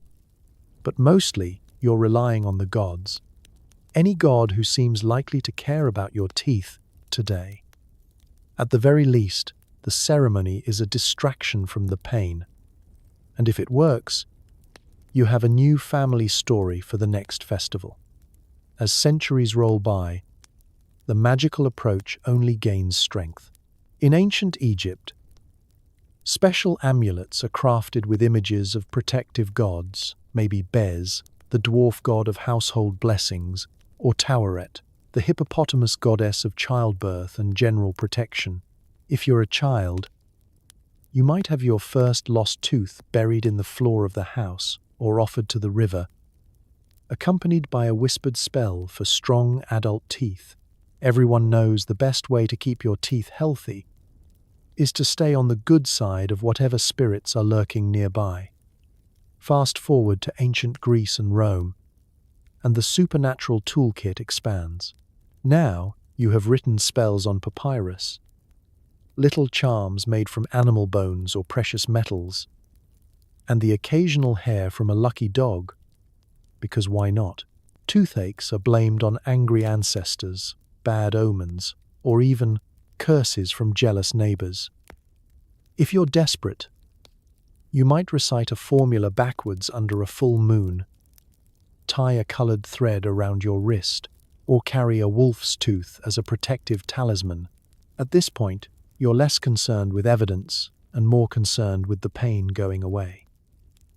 But mostly, you're relying on the gods. Any god who seems likely to care about your teeth today. At the very least, the ceremony is a distraction from the pain. And if it works, you have a new family story for the next festival. As centuries roll by, the magical approach only gains strength. In ancient Egypt, special amulets are crafted with images of protective gods, maybe Bez, the dwarf god of household blessings, or Taweret, the hippopotamus goddess of childbirth and general protection. If you're a child, you might have your first lost tooth buried in the floor of the house or offered to the river, accompanied by a whispered spell for strong adult teeth. Everyone knows the best way to keep your teeth healthy is to stay on the good side of whatever spirits are lurking nearby. Fast forward to ancient Greece and Rome, and the supernatural toolkit expands. Now you have written spells on papyrus, little charms made from animal bones or precious metals, and the occasional hair from a lucky dog, because why not? Toothaches are blamed on angry ancestors, bad omens, or even curses from jealous neighbors. If you're desperate, you might recite a formula backwards under a full moon, tie a colored thread around your wrist, or carry a wolf's tooth as a protective talisman. At this point, you're less concerned with evidence and more concerned with the pain going away.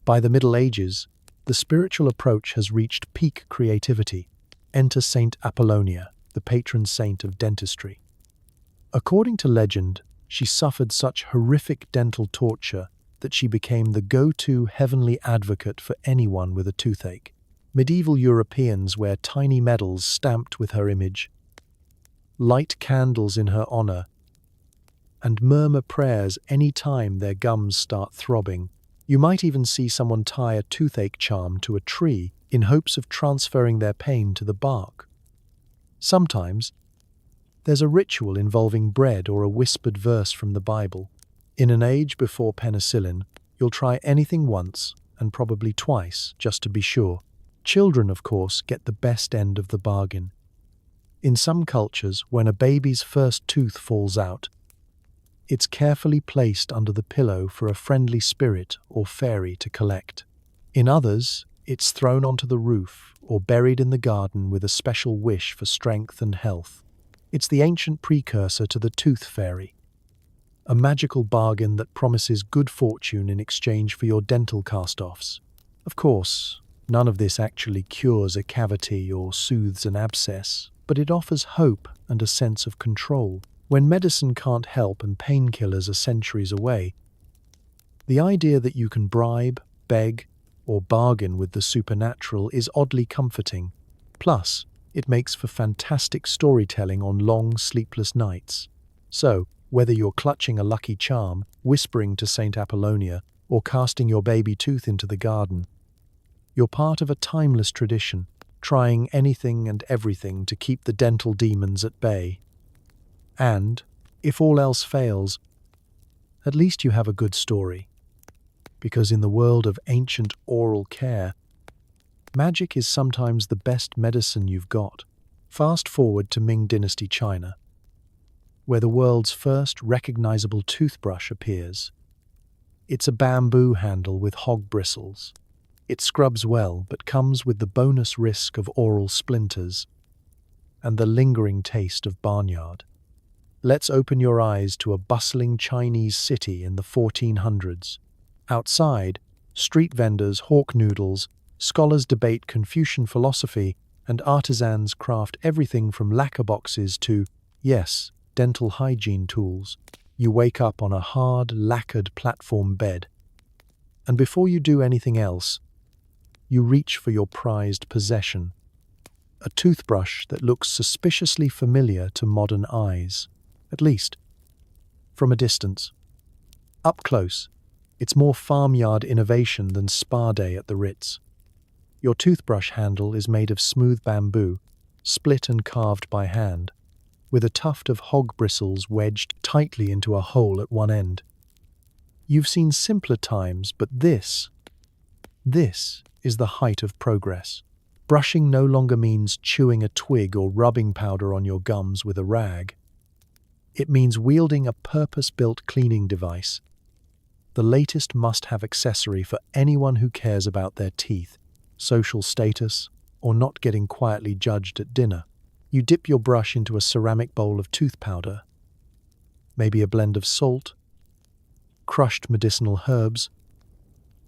By the Middle Ages, the spiritual approach has reached peak creativity. Enter Saint Apollonia, the patron saint of dentistry. According to legend, she suffered such horrific dental torture that she became the go-to heavenly advocate for anyone with a toothache. Medieval Europeans wear tiny medals stamped with her image, light candles in her honor, and murmur prayers any time their gums start throbbing. You might even see someone tie a toothache charm to a tree in hopes of transferring their pain to the bark. Sometimes, there's a ritual involving bread or a whispered verse from the Bible. In an age before penicillin, you'll try anything once and probably twice, just to be sure. Children, of course, get the best end of the bargain. In some cultures, when a baby's first tooth falls out, it's carefully placed under the pillow for a friendly spirit or fairy to collect. In others, it's thrown onto the roof or buried in the garden with a special wish for strength and health. It's the ancient precursor to the tooth fairy, a magical bargain that promises good fortune in exchange for your dental cast-offs. Of course, none of this actually cures a cavity or soothes an abscess, but it offers hope and a sense of control. When medicine can't help and painkillers are centuries away, the idea that you can bribe, beg, or bargain with the supernatural is oddly comforting. Plus, it makes for fantastic storytelling on long, sleepless nights. So, whether you're clutching a lucky charm, whispering to Saint Apollonia, or casting your baby tooth into the garden, you're part of a timeless tradition, trying anything and everything to keep the dental demons at bay. And, if all else fails, at least you have a good story. Because in the world of ancient oral care, magic is sometimes the best medicine you've got. Fast forward to Ming Dynasty China, where the world's first recognizable toothbrush appears. It's a bamboo handle with hog bristles. It scrubs well, but comes with the bonus risk of oral splinters and the lingering taste of barnyard. Let's open your eyes to a bustling Chinese city in the 1400s. Outside, street vendors hawk noodles, scholars debate Confucian philosophy, and artisans craft everything from lacquer boxes to, yes, dental hygiene tools. You wake up on a hard, lacquered platform bed, and before you do anything else, you reach for your prized possession, a toothbrush that looks suspiciously familiar to modern eyes, at least from a distance. Up close, it's more farmyard innovation than spa day at the Ritz. Your toothbrush handle is made of smooth bamboo, split and carved by hand, with a tuft of hog bristles wedged tightly into a hole at one end. You've seen simpler times, but this is the height of progress. Brushing no longer means chewing a twig or rubbing powder on your gums with a rag. It means wielding a purpose-built cleaning device, the latest must-have accessory for anyone who cares about their teeth, social status, or not getting quietly judged at dinner. You dip your brush into a ceramic bowl of tooth powder, maybe a blend of salt, crushed medicinal herbs,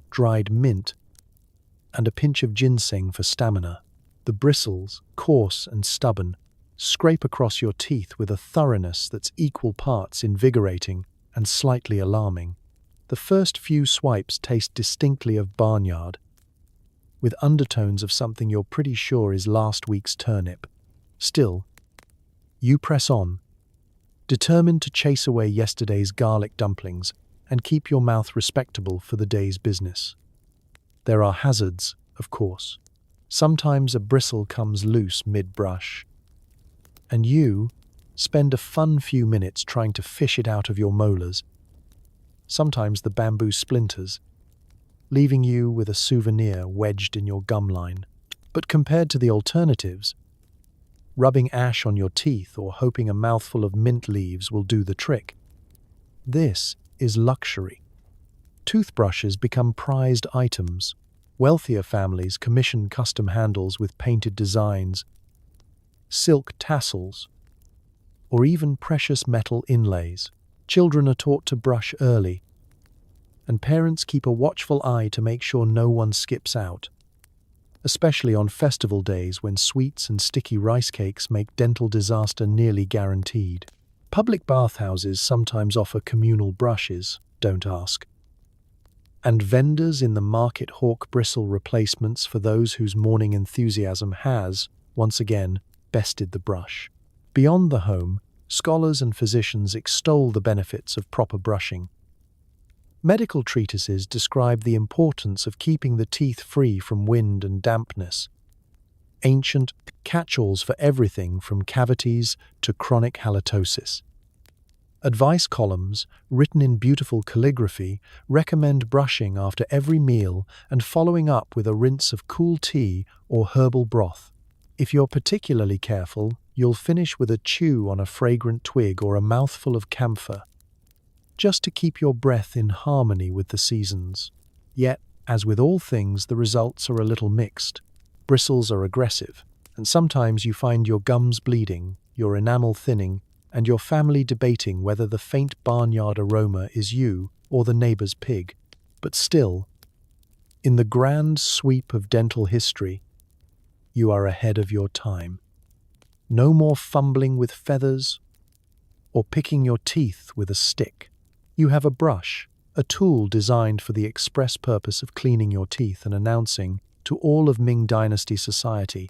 dried mint, and a pinch of ginseng for stamina. The bristles, coarse and stubborn, scrape across your teeth with a thoroughness that's equal parts invigorating and slightly alarming. The first few swipes taste distinctly of barnyard, with undertones of something you're pretty sure is last week's turnip. Still, you press on, determined to chase away yesterday's garlic dumplings and keep your mouth respectable for the day's business. There are hazards, of course. Sometimes a bristle comes loose mid-brush, and you spend a fun few minutes trying to fish it out of your molars. Sometimes the bamboo splinters, leaving you with a souvenir wedged in your gum line. But compared to the alternatives, rubbing ash on your teeth or hoping a mouthful of mint leaves will do the trick, this is luxury. Toothbrushes become prized items. Wealthier families commission custom handles with painted designs, silk tassels, or even precious metal inlays. Children are taught to brush early, and parents keep a watchful eye to make sure no one skips out, especially on festival days when sweets and sticky rice cakes make dental disaster nearly guaranteed. Public bathhouses sometimes offer communal brushes, don't ask. And vendors in the market hawk bristle replacements for those whose morning enthusiasm has, once again, bested the brush. Beyond the home, scholars and physicians extol the benefits of proper brushing. Medical treatises describe the importance of keeping the teeth free from wind and dampness. Ancient catch-alls for everything from cavities to chronic halitosis. Advice columns, written in beautiful calligraphy, recommend brushing after every meal and following up with a rinse of cool tea or herbal broth. If you're particularly careful, you'll finish with a chew on a fragrant twig or a mouthful of camphor, just to keep your breath in harmony with the seasons. Yet, as with all things, the results are a little mixed. Bristles are aggressive, and sometimes you find your gums bleeding, your enamel thinning, and your family debating whether the faint barnyard aroma is you or the neighbor's pig. But still, in the grand sweep of dental history, you are ahead of your time. No more fumbling with feathers or picking your teeth with a stick. You have a brush, a tool designed for the express purpose of cleaning your teeth and announcing to all of Ming Dynasty society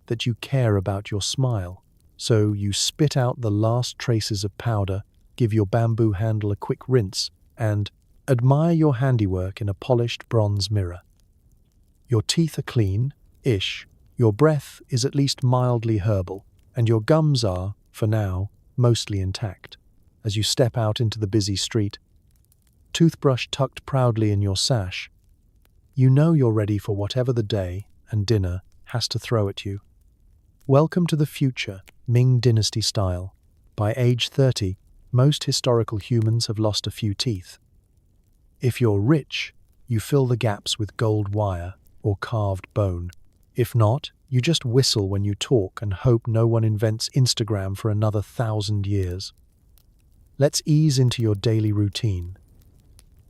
that you care about your smile. So you spit out the last traces of powder, give your bamboo handle a quick rinse, and admire your handiwork in a polished bronze mirror. Your teeth are clean-ish, your breath is at least mildly herbal, and your gums are, for now, mostly intact. As you step out into the busy street, toothbrush tucked proudly in your sash, you know you're ready for whatever the day and dinner has to throw at you. Welcome to the future, Ming Dynasty style. By age 30, most historical humans have lost a few teeth. If you're rich, you fill the gaps with gold wire or carved bone. If not, you just whistle when you talk and hope no one invents Instagram for another 1,000 years. Let's ease into your daily routine.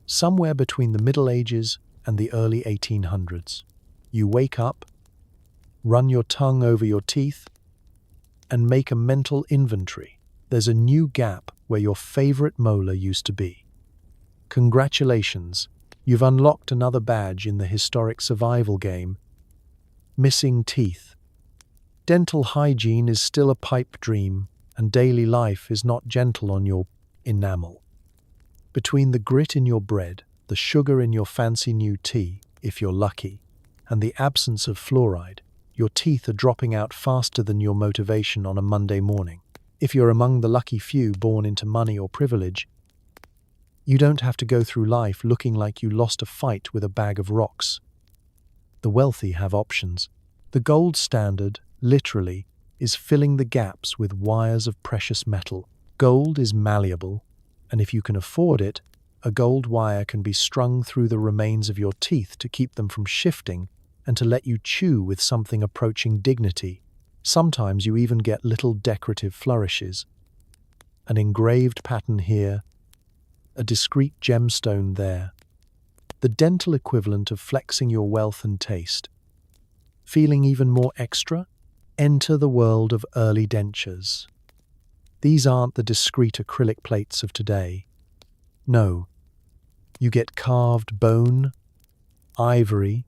Somewhere between the Middle Ages and the early 1800s, you wake up, run your tongue over your teeth, and make a mental inventory. There's a new gap where your favorite molar used to be. Congratulations, you've unlocked another badge in the historic survival game, missing teeth. Dental hygiene is still a pipe dream, and daily life is not gentle on your enamel. Between the grit in your bread, the sugar in your fancy new tea, if you're lucky, and the absence of fluoride, your teeth are dropping out faster than your motivation on a Monday morning. If you're among the lucky few born into money or privilege, you don't have to go through life looking like you lost a fight with a bag of rocks. The wealthy have options. The gold standard, literally, is filling the gaps with wires of precious metal. Gold is malleable, and if you can afford it, a gold wire can be strung through the remains of your teeth to keep them from shifting and to let you chew with something approaching dignity. Sometimes you even get little decorative flourishes. An engraved pattern here, a discreet gemstone there. The dental equivalent of flexing your wealth and taste. Feeling even more extra? Enter the world of early dentures. These aren't the discreet acrylic plates of today. No, you get carved bone, ivory,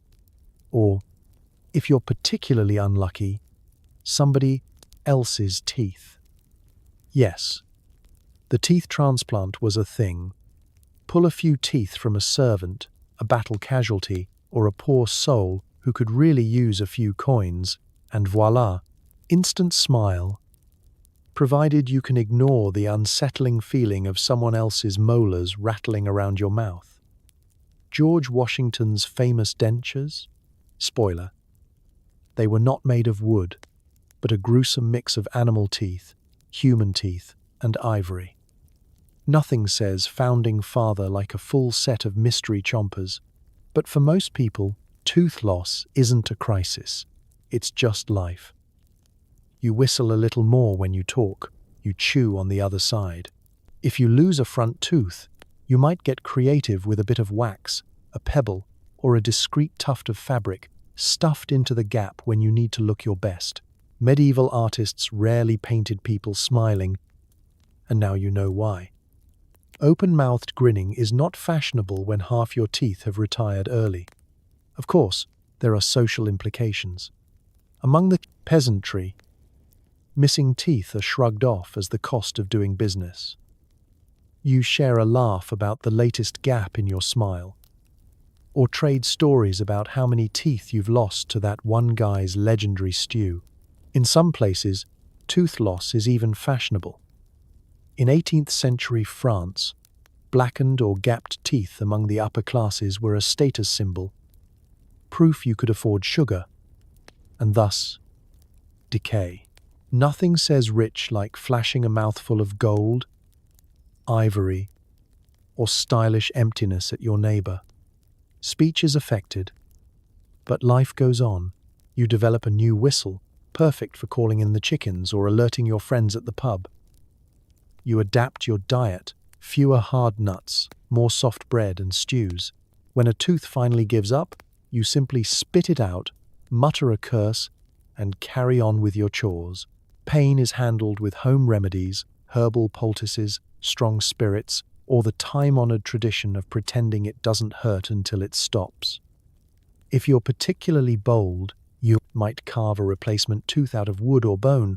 or, if you're particularly unlucky, somebody else's teeth. Yes, the teeth transplant was a thing. Pull a few teeth from a servant, a battle casualty, or a poor soul who could really use a few coins, and voila, instant smile. Provided you can ignore the unsettling feeling of someone else's molars rattling around your mouth. George Washington's famous dentures? Spoiler. They were not made of wood, but a gruesome mix of animal teeth, human teeth, and ivory. Nothing says founding father like a full set of mystery chompers, but for most people, tooth loss isn't a crisis. It's just life. You whistle a little more when you talk, you chew on the other side. If you lose a front tooth, you might get creative with a bit of wax, a pebble, or a discreet tuft of fabric stuffed into the gap when you need to look your best. Medieval artists rarely painted people smiling, and now you know why. Open-mouthed grinning is not fashionable when half your teeth have retired early. Of course, there are social implications. Among the peasantry, missing teeth are shrugged off as the cost of doing business. You share a laugh about the latest gap in your smile, or trade stories about how many teeth you've lost to that one guy's legendary stew. In some places, tooth loss is even fashionable. In 18th century France, blackened or gapped teeth among the upper classes were a status symbol, proof you could afford sugar, and thus decay. Nothing says rich like flashing a mouthful of gold, ivory, or stylish emptiness at your neighbor. Speech is affected, but life goes on. You develop a new whistle, perfect for calling in the chickens or alerting your friends at the pub. You adapt your diet, fewer hard nuts, more soft bread and stews. When a tooth finally gives up, you simply spit it out, mutter a curse, and carry on with your chores. Pain is handled with home remedies, herbal poultices, strong spirits, or the time-honored tradition of pretending it doesn't hurt until it stops. If you're particularly bold, you might carve a replacement tooth out of wood or bone,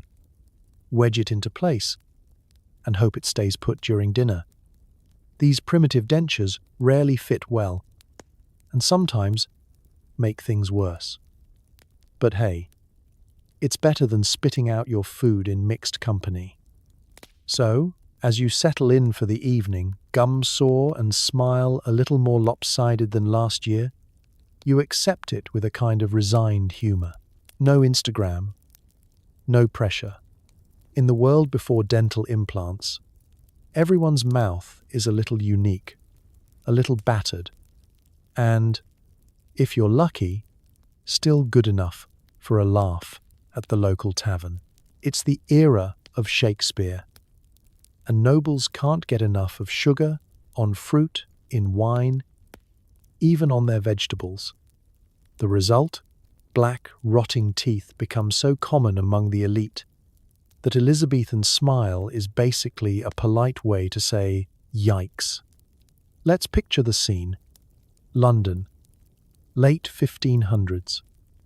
wedge it into place, and hope it stays put during dinner. These primitive dentures rarely fit well, and sometimes make things worse. But hey, it's better than spitting out your food in mixed company. So, as you settle in for the evening, gum sore and smile a little more lopsided than last year, you accept it with a kind of resigned humor. No Instagram, no pressure. In the world before dental implants, everyone's mouth is a little unique, a little battered, and, if you're lucky, still good enough for a laugh at the local tavern. It's the era of Shakespeare, and nobles can't get enough of sugar, on fruit, in wine, even on their vegetables. The result? Black, rotting teeth become so common among the elite that Elizabethan smile is basically a polite way to say, yikes. Let's picture the scene. London, late 1500s.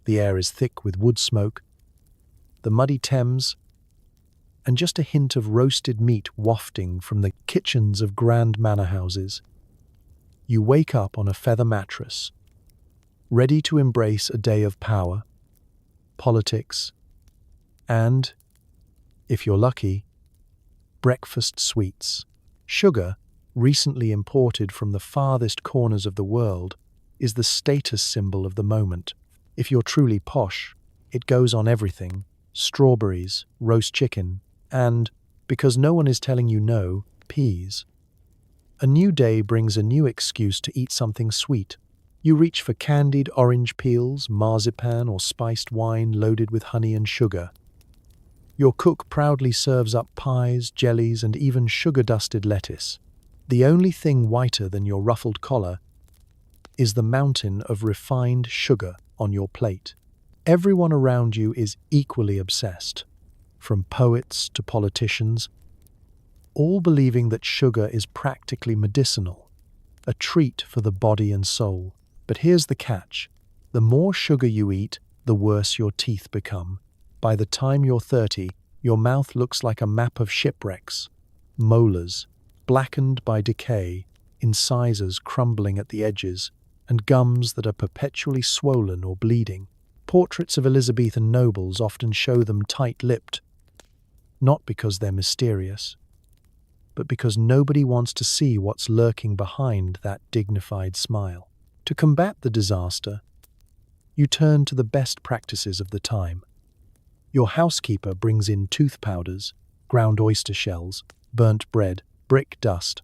The air is thick with wood smoke, the muddy Thames, and just a hint of roasted meat wafting from the kitchens of grand manor houses. You wake up on a feather mattress, ready to embrace a day of power, politics, and, if you're lucky, breakfast sweets. Sugar, recently imported from the farthest corners of the world, is the status symbol of the moment. If you're truly posh, it goes on everything: strawberries, roast chicken, and, because no one is telling you no, peas. A new day brings a new excuse to eat something sweet. You reach for candied orange peels, marzipan, or spiced wine loaded with honey and sugar. Your cook proudly serves up pies, jellies, and even sugar-dusted lettuce. The only thing whiter than your ruffled collar is the mountain of refined sugar on your plate. Everyone around you is equally obsessed, from poets to politicians, all believing that sugar is practically medicinal, a treat for the body and soul. But here's the catch: the more sugar you eat, the worse your teeth become. By the time you're 30, your mouth looks like a map of shipwrecks: molars, blackened by decay, incisors crumbling at the edges, and gums that are perpetually swollen or bleeding. Portraits of Elizabethan nobles often show them tight-lipped, not because they're mysterious, but because nobody wants to see what's lurking behind that dignified smile. To combat the disaster, you turn to the best practices of the time. Your housekeeper brings in tooth powders, ground oyster shells, burnt bread, brick dust,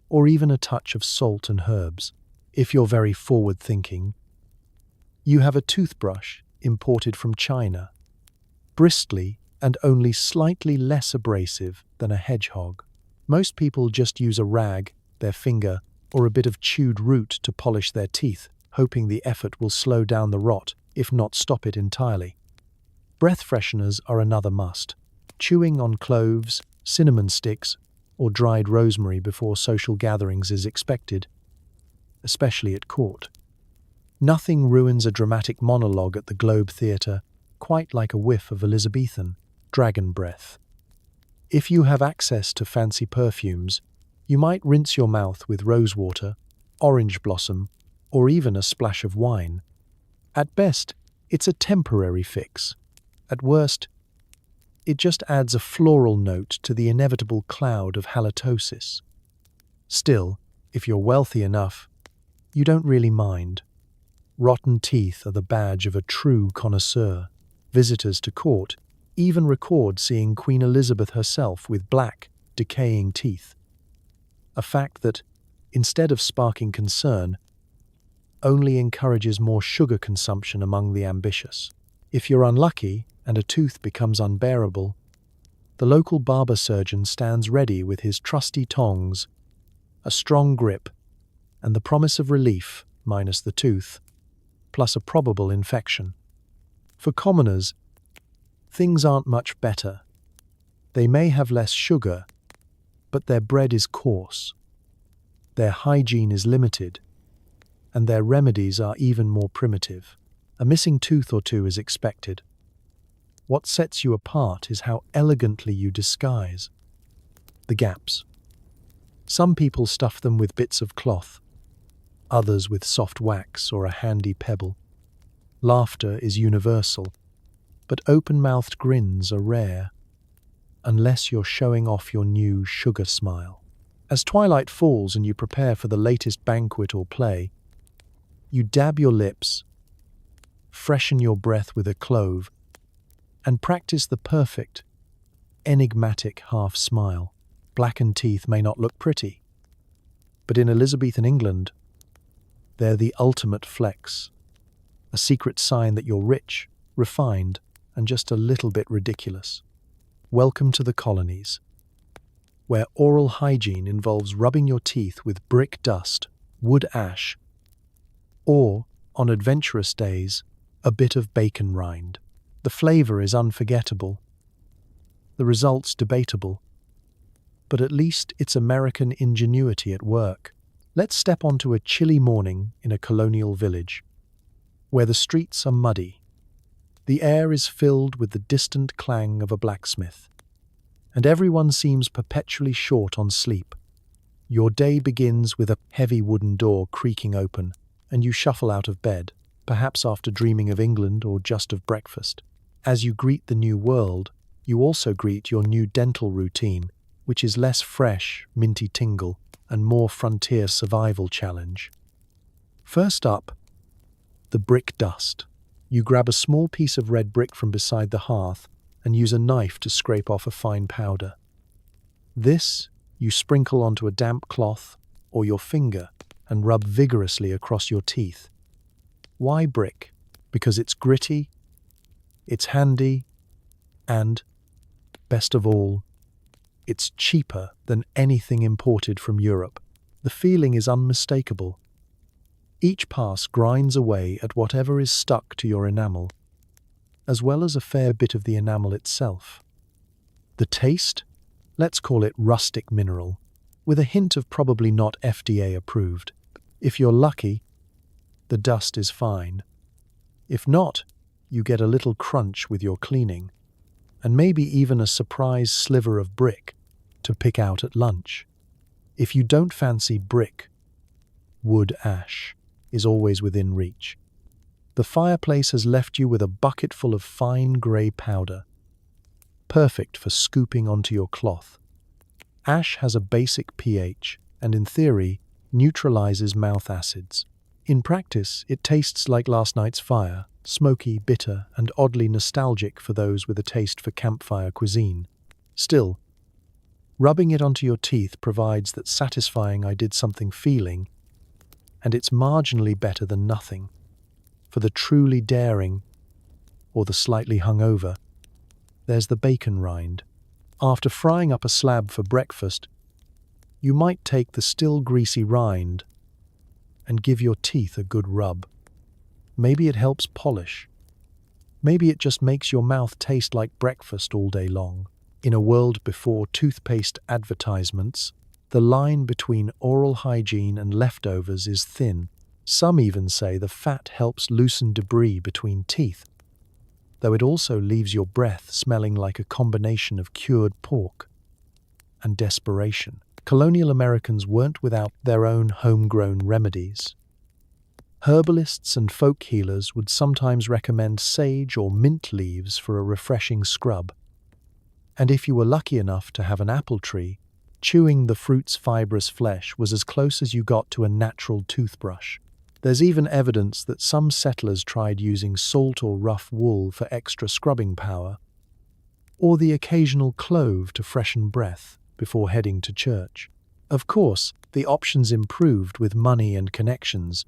or even a touch of salt and herbs. If you're very forward-thinking, you have a toothbrush imported from China, bristly and only slightly less abrasive than a hedgehog. Most people just use a rag, their finger, or a bit of chewed root to polish their teeth, hoping the effort will slow down the rot, if not stop it entirely. Breath fresheners are another must. Chewing on cloves, cinnamon sticks, or dried rosemary before social gatherings is expected, especially at court. Nothing ruins a dramatic monologue at the Globe Theatre quite like a whiff of Elizabethan dragon breath. If you have access to fancy perfumes, you might rinse your mouth with rosewater, orange blossom, or even a splash of wine. At best, it's a temporary fix. At worst, it just adds a floral note to the inevitable cloud of halitosis. Still, if you're wealthy enough, you don't really mind. Rotten teeth are the badge of a true connoisseur. Visitors to court even record seeing Queen Elizabeth herself with black, decaying teeth. A fact that, instead of sparking concern, only encourages more sugar consumption among the ambitious. If you're unlucky and a tooth becomes unbearable, the local barber surgeon stands ready with his trusty tongs, a strong grip, and the promise of relief, minus the tooth, plus a probable infection. For commoners, things aren't much better. They may have less sugar, but their bread is coarse, their hygiene is limited, and their remedies are even more primitive. A missing tooth or two is expected. What sets you apart is how elegantly you disguise the gaps. Some people stuff them with bits of cloth, others with soft wax or a handy pebble. Laughter is universal, but open-mouthed grins are rare, unless you're showing off your new sugar smile. As twilight falls and you prepare for the latest banquet or play, you dab your lips, freshen your breath with a clove, and practice the perfect, enigmatic half smile. Blackened teeth may not look pretty, but in Elizabethan England, they're the ultimate flex, a secret sign that you're rich, refined, and just a little bit ridiculous. Welcome to the colonies, where oral hygiene involves rubbing your teeth with brick dust, wood ash, or, on adventurous days, a bit of bacon rind. The flavor is unforgettable, the results debatable, but at least it's American ingenuity at work. Let's step onto a chilly morning in a colonial village, where the streets are muddy, The air is filled with the distant clang of a blacksmith, and everyone seems perpetually short on sleep. Your day begins with a heavy wooden door creaking open, and you shuffle out of bed, perhaps after dreaming of England or just of breakfast. As you greet the new world, you also greet your new dental routine, which is less fresh, minty tingle, and more frontier survival challenge. First up, the brick dust. You grab a small piece of red brick from beside the hearth and use a knife to scrape off a fine powder. This you sprinkle onto a damp cloth or your finger and rub vigorously across your teeth. Why brick? Because it's gritty, it's handy, and, best of all, it's cheaper than anything imported from Europe. The feeling is unmistakable. Each pass grinds away at whatever is stuck to your enamel, as well as a fair bit of the enamel itself. The taste? Let's call it rustic mineral, with a hint of probably not FDA approved. If you're lucky, the dust is fine. If not, you get a little crunch with your cleaning, and maybe even a surprise sliver of brick to pick out at lunch. If you don't fancy brick, wood ash is always within reach. The fireplace has left you with a bucket full of fine grey powder, perfect for scooping onto your cloth. Ash has a basic pH and, in theory, neutralizes mouth acids. In practice, it tastes like last night's fire, smoky, bitter, and oddly nostalgic for those with a taste for campfire cuisine. Still, rubbing it onto your teeth provides that satisfying I did something feeling, and it's marginally better than nothing. For the truly daring, or the slightly hungover, there's the bacon rind. After frying up a slab for breakfast, you might take the still greasy rind and give your teeth a good rub. Maybe it helps polish. Maybe it just makes your mouth taste like breakfast all day long. In a world before toothpaste advertisements, the line between oral hygiene and leftovers is thin. Some even say the fat helps loosen debris between teeth, though it also leaves your breath smelling like a combination of cured pork and desperation. Colonial Americans weren't without their own homegrown remedies. Herbalists and folk healers would sometimes recommend sage or mint leaves for a refreshing scrub. And if you were lucky enough to have an apple tree, chewing the fruit's fibrous flesh was as close as you got to a natural toothbrush. There's even evidence that some settlers tried using salt or rough wool for extra scrubbing power, or the occasional clove to freshen breath before heading to church. Of course, the options improved with money and connections.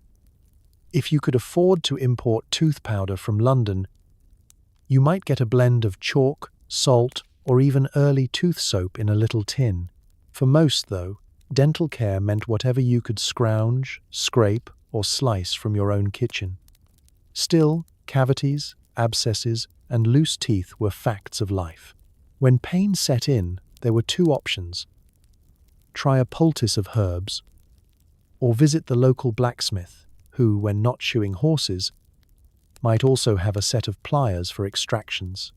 If you could afford to import tooth powder from London, you might get a blend of chalk, salt, or even early tooth soap in a little tin. For most, though, dental care meant whatever you could scrounge, scrape, or slice from your own kitchen. Still, cavities, abscesses, and loose teeth were facts of life. When pain set in, there were two options. Try a poultice of herbs, or visit the local blacksmith, who, when not shoeing horses, might also have a set of pliers for extractions.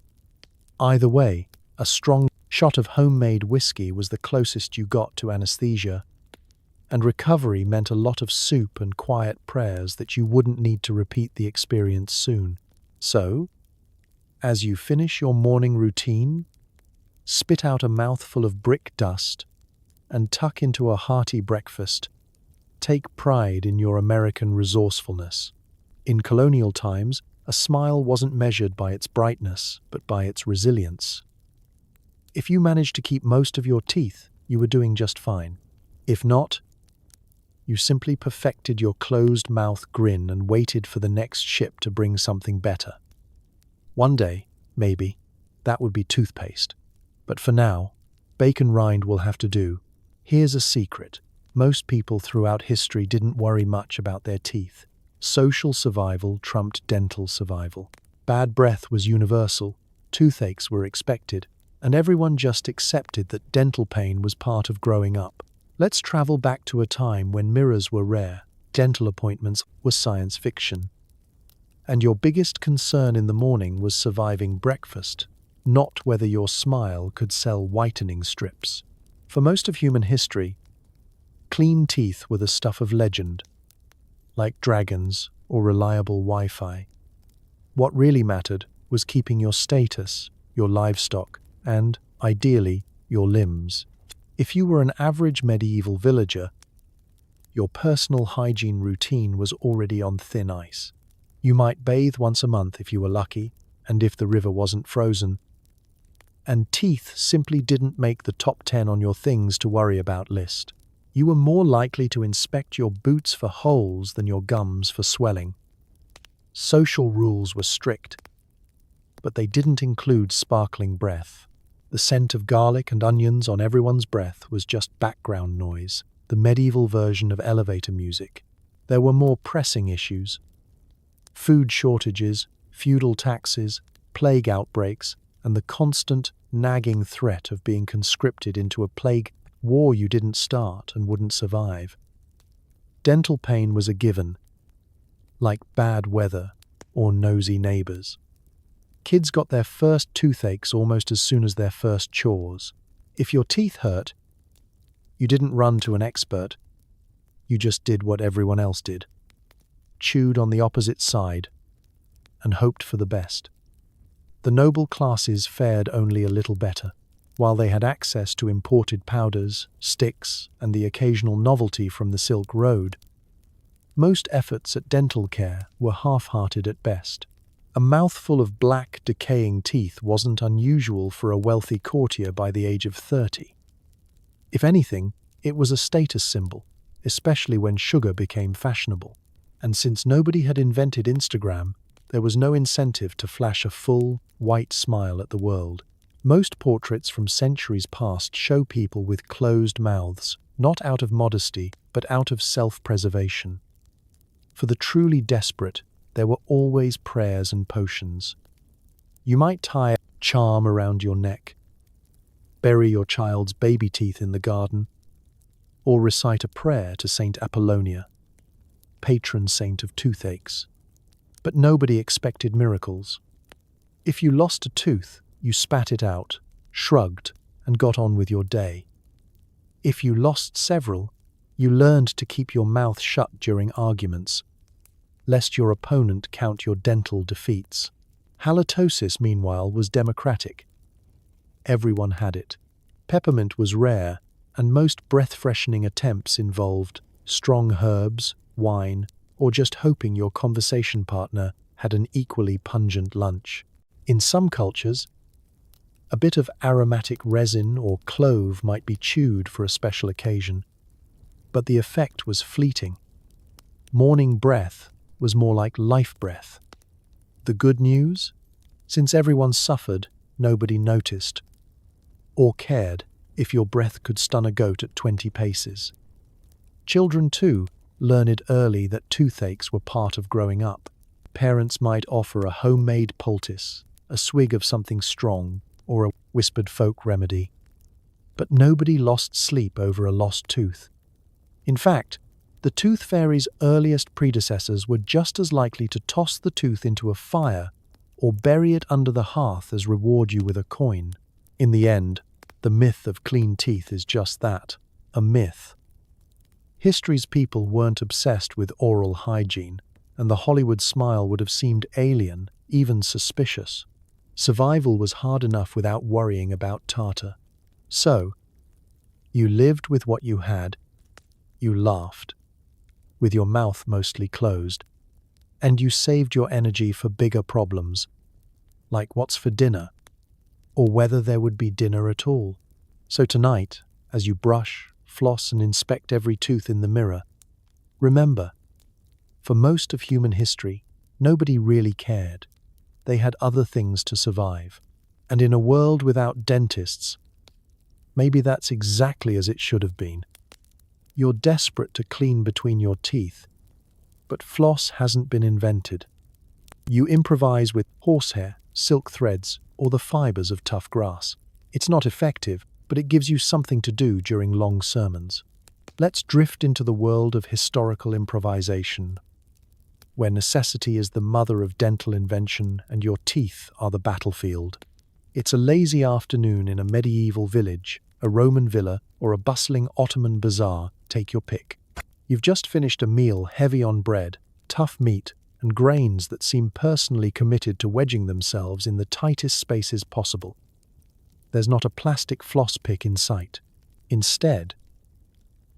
Either way, a strong shot of homemade whiskey was the closest you got to anesthesia, and recovery meant a lot of soup and quiet prayers that you wouldn't need to repeat the experience soon. So, as you finish your morning routine, spit out a mouthful of brick dust, and tuck into a hearty breakfast, take pride in your American resourcefulness. In colonial times, a smile wasn't measured by its brightness, but by its resilience. If you managed to keep most of your teeth, you were doing just fine. If not, you simply perfected your closed-mouth grin and waited for the next ship to bring something better. One day, maybe, that would be toothpaste. But for now, bacon rind will have to do. Here's a secret. Most people throughout history didn't worry much about their teeth. Social survival trumped dental survival. Bad breath was universal, toothaches were expected, and everyone just accepted that dental pain was part of growing up. Let's travel back to a time when mirrors were rare, dental appointments were science fiction. And your biggest concern in the morning was surviving breakfast, not whether your smile could sell whitening strips. For most of human history, clean teeth were the stuff of legend, like dragons or reliable Wi-Fi. What really mattered was keeping your status, your livestock, and, ideally, your limbs. If you were an average medieval villager, your personal hygiene routine was already on thin ice. You might bathe once a month if you were lucky, and if the river wasn't frozen. And teeth simply didn't make the top 10 on your things to worry about list. You were more likely to inspect your boots for holes than your gums for swelling. Social rules were strict, but they didn't include sparkling breath. The scent of garlic and onions on everyone's breath was just background noise, the medieval version of elevator music. There were more pressing issues. Food shortages, feudal taxes, plague outbreaks, and the constant, nagging threat of being conscripted into a plague war you didn't start and wouldn't survive. Dental pain was a given, like bad weather or nosy neighbors. Kids got their first toothaches almost as soon as their first chores. If your teeth hurt, you didn't run to an expert. You just did what everyone else did. Chewed on the opposite side and hoped for the best. The noble classes fared only a little better. While they had access to imported powders, sticks, and the occasional novelty from the Silk Road, most efforts at dental care were half-hearted at best. A mouthful of black, decaying teeth wasn't unusual for a wealthy courtier by the age of 30. If anything, it was a status symbol, especially when sugar became fashionable. And since nobody had invented Instagram, there was no incentive to flash a full, white smile at the world. Most portraits from centuries past show people with closed mouths, not out of modesty, but out of self-preservation. For the truly desperate, there were always prayers and potions. You might tie a charm around your neck, bury your child's baby teeth in the garden, or recite a prayer to Saint Apollonia, patron saint of toothaches. But nobody expected miracles. If you lost a tooth, you spat it out, shrugged, and got on with your day. If you lost several, you learned to keep your mouth shut during arguments, lest your opponent count your dental defeats. Halitosis, meanwhile, was democratic. Everyone had it. Peppermint was rare, and most breath-freshening attempts involved strong herbs, wine, or just hoping your conversation partner had an equally pungent lunch. In some cultures, a bit of aromatic resin or clove might be chewed for a special occasion, but the effect was fleeting. Morning breath was more like life breath. The good news? Since everyone suffered, nobody noticed or cared if your breath could stun a goat at 20 paces. Children, too, learned early that toothaches were part of growing up. Parents might offer a homemade poultice, a swig of something strong, or a whispered folk remedy. But nobody lost sleep over a lost tooth. In fact, the tooth fairy's earliest predecessors were just as likely to toss the tooth into a fire or bury it under the hearth as reward you with a coin. In the end, the myth of clean teeth is just that, a myth. History's people weren't obsessed with oral hygiene, and the Hollywood smile would have seemed alien, even suspicious. Survival was hard enough without worrying about tartar. So, you lived with what you had, you laughed, with your mouth mostly closed, and you saved your energy for bigger problems, like what's for dinner, or whether there would be dinner at all. So tonight, as you brush, floss, and inspect every tooth in the mirror, remember, for most of human history, nobody really cared. They had other things to survive. And in a world without dentists, maybe that's exactly as it should have been. You're desperate to clean between your teeth, but floss hasn't been invented. You improvise with horsehair, silk threads, or the fibers of tough grass. It's not effective, but it gives you something to do during long sermons. Let's drift into the world of historical improvisation. where necessity is the mother of dental invention and your teeth are the battlefield. It's a lazy afternoon in a medieval village, a Roman villa, or a bustling Ottoman bazaar, take your pick. You've just finished a meal heavy on bread, tough meat, and grains that seem personally committed to wedging themselves in the tightest spaces possible. There's not a plastic floss pick in sight. Instead,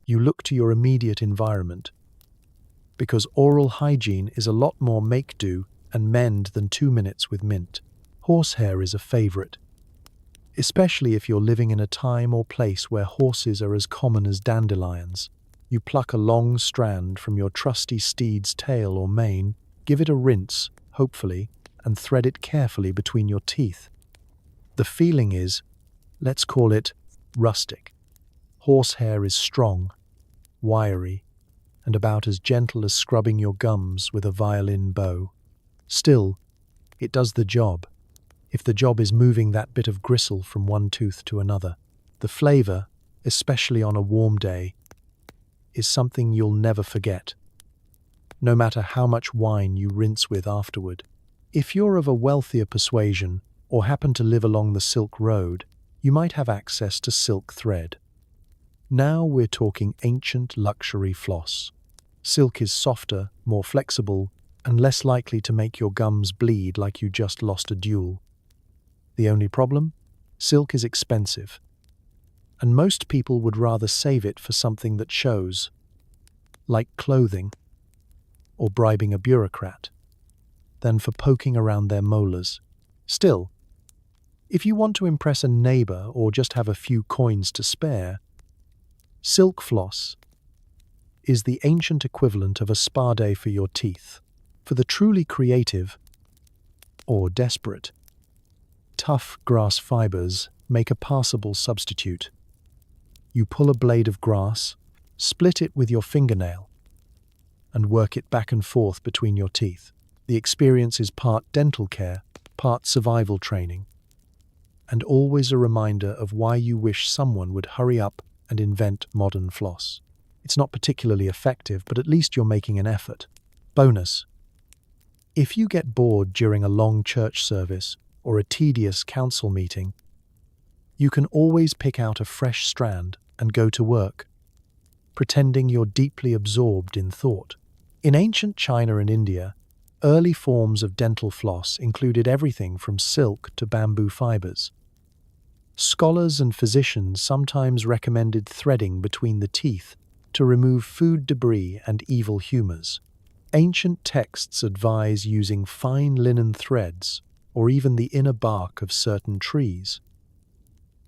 you look to your immediate environment, because oral hygiene is a lot more make do and mend than 2 minutes with mint. Horsehair is a favorite, especially if you're living in a time or place where horses are as common as dandelions. You pluck a long strand from your trusty steed's tail or mane, give it a rinse, hopefully, and thread it carefully between your teeth. The feeling is, let's call it, rustic. Horsehair is strong, wiry, and about as gentle as scrubbing your gums with a violin bow. Still, it does the job. If the job is moving that bit of gristle from one tooth to another, the flavor, especially on a warm day, is something you'll never forget, no matter how much wine you rinse with afterward. If you're of a wealthier persuasion or happen to live along the Silk Road, you might have access to silk thread. Now we're talking ancient luxury floss. Silk is softer, more flexible, and less likely to make your gums bleed like you just lost a duel. The only problem? Silk is expensive, and most people would rather save it for something that shows, like clothing or bribing a bureaucrat, than for poking around their molars. Still, if you want to impress a neighbor or just have a few coins to spare, silk floss is the ancient equivalent of a spa day for your teeth. For the truly creative or desperate, tough grass fibers make a passable substitute. You pull a blade of grass, split it with your fingernail, and work it back and forth between your teeth. The experience is part dental care, part survival training, and always a reminder of why you wish someone would hurry up and invent modern floss. It's not particularly effective, but at least you're making an effort. Bonus: if you get bored during a long church service or a tedious council meeting, you can always pick out a fresh strand and go to work, pretending you're deeply absorbed in thought. In ancient China and India, early forms of dental floss included everything from silk to bamboo fibers. Scholars and physicians sometimes recommended threading between the teeth to remove food debris and evil humors. Ancient texts advise using fine linen threads or even the inner bark of certain trees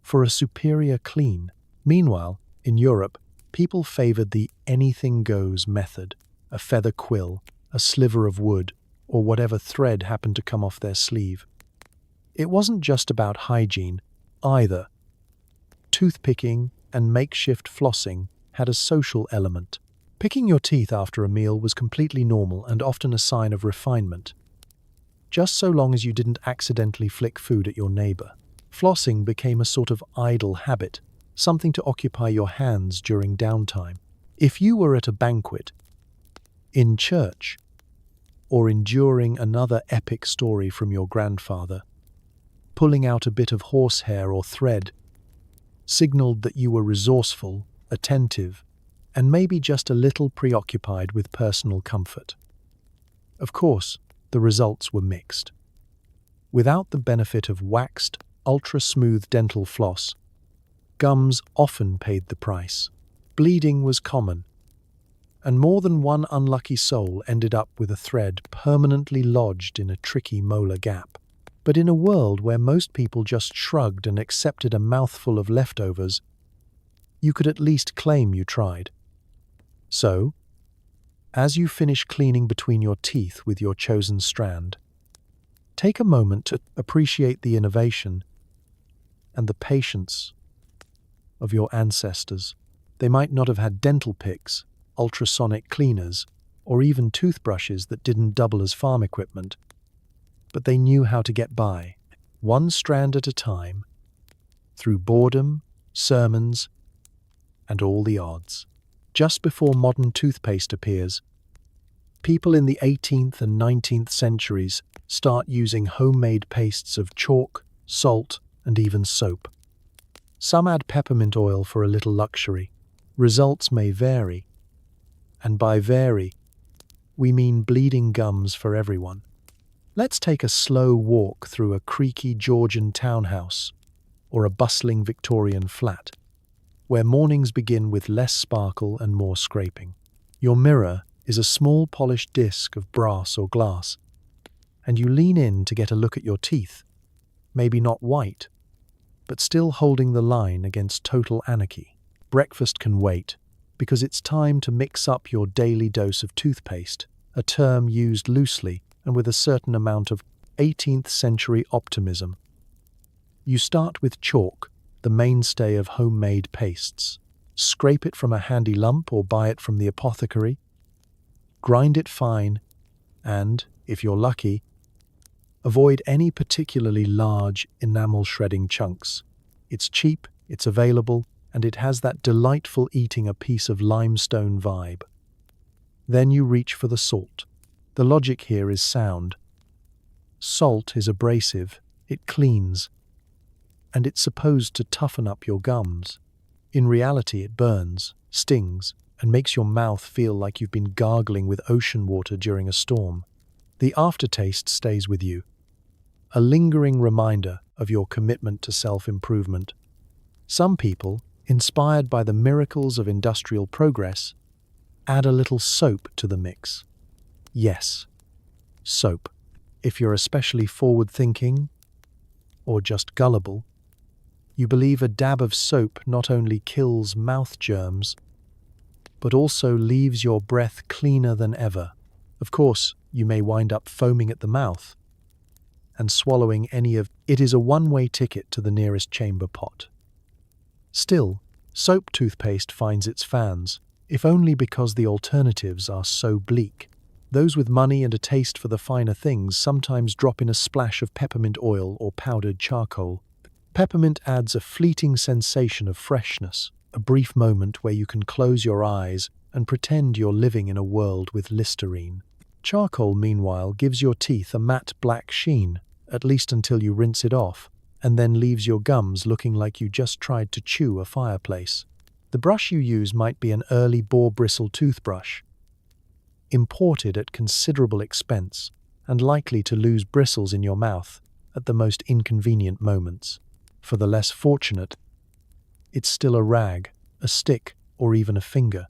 for a superior clean. Meanwhile, in Europe, people favored the anything goes method, a feather quill, a sliver of wood, or whatever thread happened to come off their sleeve. It wasn't just about hygiene either. Toothpicking and makeshift flossing had a social element. Picking your teeth after a meal was completely normal and often a sign of refinement, just so long as you didn't accidentally flick food at your neighbor. Flossing became a sort of idle habit, something to occupy your hands during downtime. If you were at a banquet, in church, or enduring another epic story from your grandfather, pulling out a bit of horsehair or thread signaled that you were resourceful, attentive, and maybe just a little preoccupied with personal comfort. Of course, the results were mixed. Without the benefit of waxed, ultra-smooth dental floss, gums often paid the price. Bleeding was common, and more than one unlucky soul ended up with a thread permanently lodged in a tricky molar gap. But in a world where most people just shrugged and accepted a mouthful of leftovers, you could at least claim you tried. So, as you finish cleaning between your teeth with your chosen strand, take a moment to appreciate the innovation and the patience of your ancestors. They might not have had dental picks, ultrasonic cleaners, or even toothbrushes that didn't double as farm equipment, but they knew how to get by, one strand at a time, through boredom, sermons, and all the odds. Just before modern toothpaste appears, People in the 18th and 19th centuries start using homemade pastes of chalk, salt, and even soap. Some add peppermint oil for a little luxury. Results may vary. And by vary, we mean bleeding gums for everyone. Let's take a slow walk through a creaky Georgian townhouse or a bustling Victorian flat, where mornings begin with less sparkle and more scraping. Your mirror is a small polished disc of brass or glass, and you lean in to get a look at your teeth, maybe not white, but still holding the line against total anarchy. Breakfast can wait, because it's time to mix up your daily dose of toothpaste, a term used loosely and with a certain amount of 18th century optimism. You start with chalk, the mainstay of homemade pastes. Scrape it from a handy lump or buy it from the apothecary. Grind it fine, and, if you're lucky, avoid any particularly large enamel shredding chunks. It's cheap, it's available, and it has that delightful eating a piece of limestone vibe. Then you reach for the salt. The logic here is sound. Salt is abrasive, it cleans, and it's supposed to toughen up your gums. In reality, it burns, stings, and makes your mouth feel like you've been gargling with ocean water during a storm. The aftertaste stays with you, a lingering reminder of your commitment to self-improvement. Some people, inspired by the miracles of industrial progress, add a little soap to the mix. Yes, soap. If you're especially forward-thinking, or just gullible, you believe a dab of soap not only kills mouth germs, but also leaves your breath cleaner than ever. Of course, you may wind up foaming at the mouth and swallowing any of it. Is a one-way ticket to the nearest chamber pot. Still, soap toothpaste finds its fans, if only because the alternatives are so bleak. Those with money and a taste for the finer things sometimes drop in a splash of peppermint oil or powdered charcoal. Peppermint adds a fleeting sensation of freshness, a brief moment where you can close your eyes and pretend you're living in a world with Listerine. Charcoal, meanwhile, gives your teeth a matte black sheen, at least until you rinse it off, and then leaves your gums looking like you just tried to chew a fireplace. The brush you use might be an early boar bristle toothbrush, imported at considerable expense and likely to lose bristles in your mouth at the most inconvenient moments. For the less fortunate, it's still a rag, a stick, or even a finger.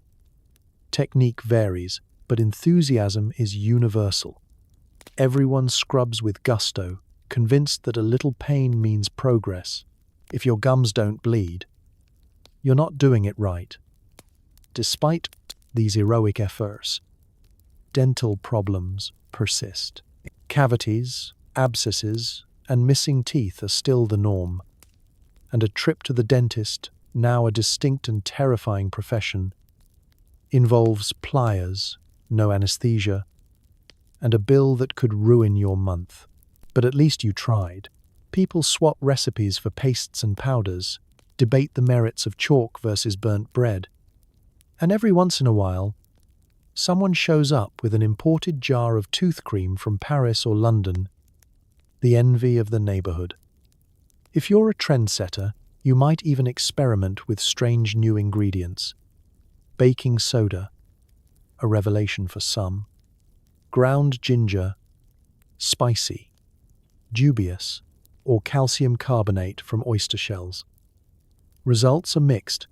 Technique varies, but enthusiasm is universal. Everyone scrubs with gusto, convinced that a little pain means progress. If your gums don't bleed, you're not doing it right. Despite these heroic efforts, dental problems persist. Cavities, abscesses, and missing teeth are still the norm, and a trip to the dentist, now a distinct and terrifying profession, involves pliers, no anesthesia, and a bill that could ruin your month. But at least you tried. People swap recipes for pastes and powders, debate the merits of chalk versus burnt bread, and every once in a while, someone shows up with an imported jar of tooth cream from Paris or London, the envy of the neighborhood. If you're a trendsetter, you might even experiment with strange new ingredients. Baking soda, a revelation for some. Ground ginger, spicy, dubious, or calcium carbonate from oyster shells. Results are mixed,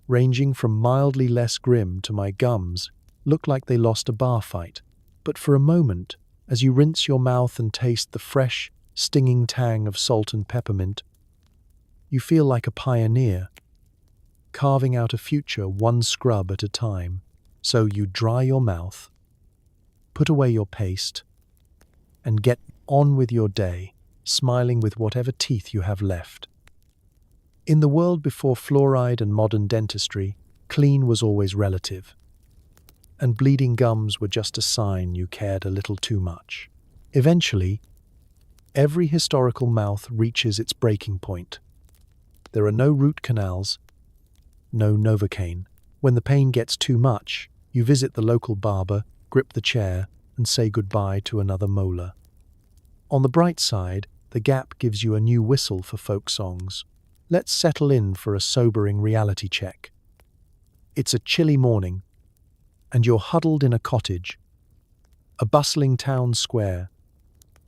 ranging from mildly less grim to my gums look like they lost a bar fight. But for a moment, as you rinse your mouth and taste the fresh, stinging tang of salt and peppermint, you feel like a pioneer, carving out a future one scrub at a time. So you dry your mouth, put away your paste, and get on with your day, smiling with whatever teeth you have left. In the world before fluoride and modern dentistry, clean was always relative, and bleeding gums were just a sign you cared a little too much. Eventually, every historical mouth reaches its breaking point. There are no root canals, no Novocaine. When the pain gets too much, you visit the local barber, grip the chair, and say goodbye to another molar. On the bright side, the gap gives you a new whistle for folk songs. Let's settle in for a sobering reality check. It's a chilly morning, and you're huddled in a cottage, a bustling town square,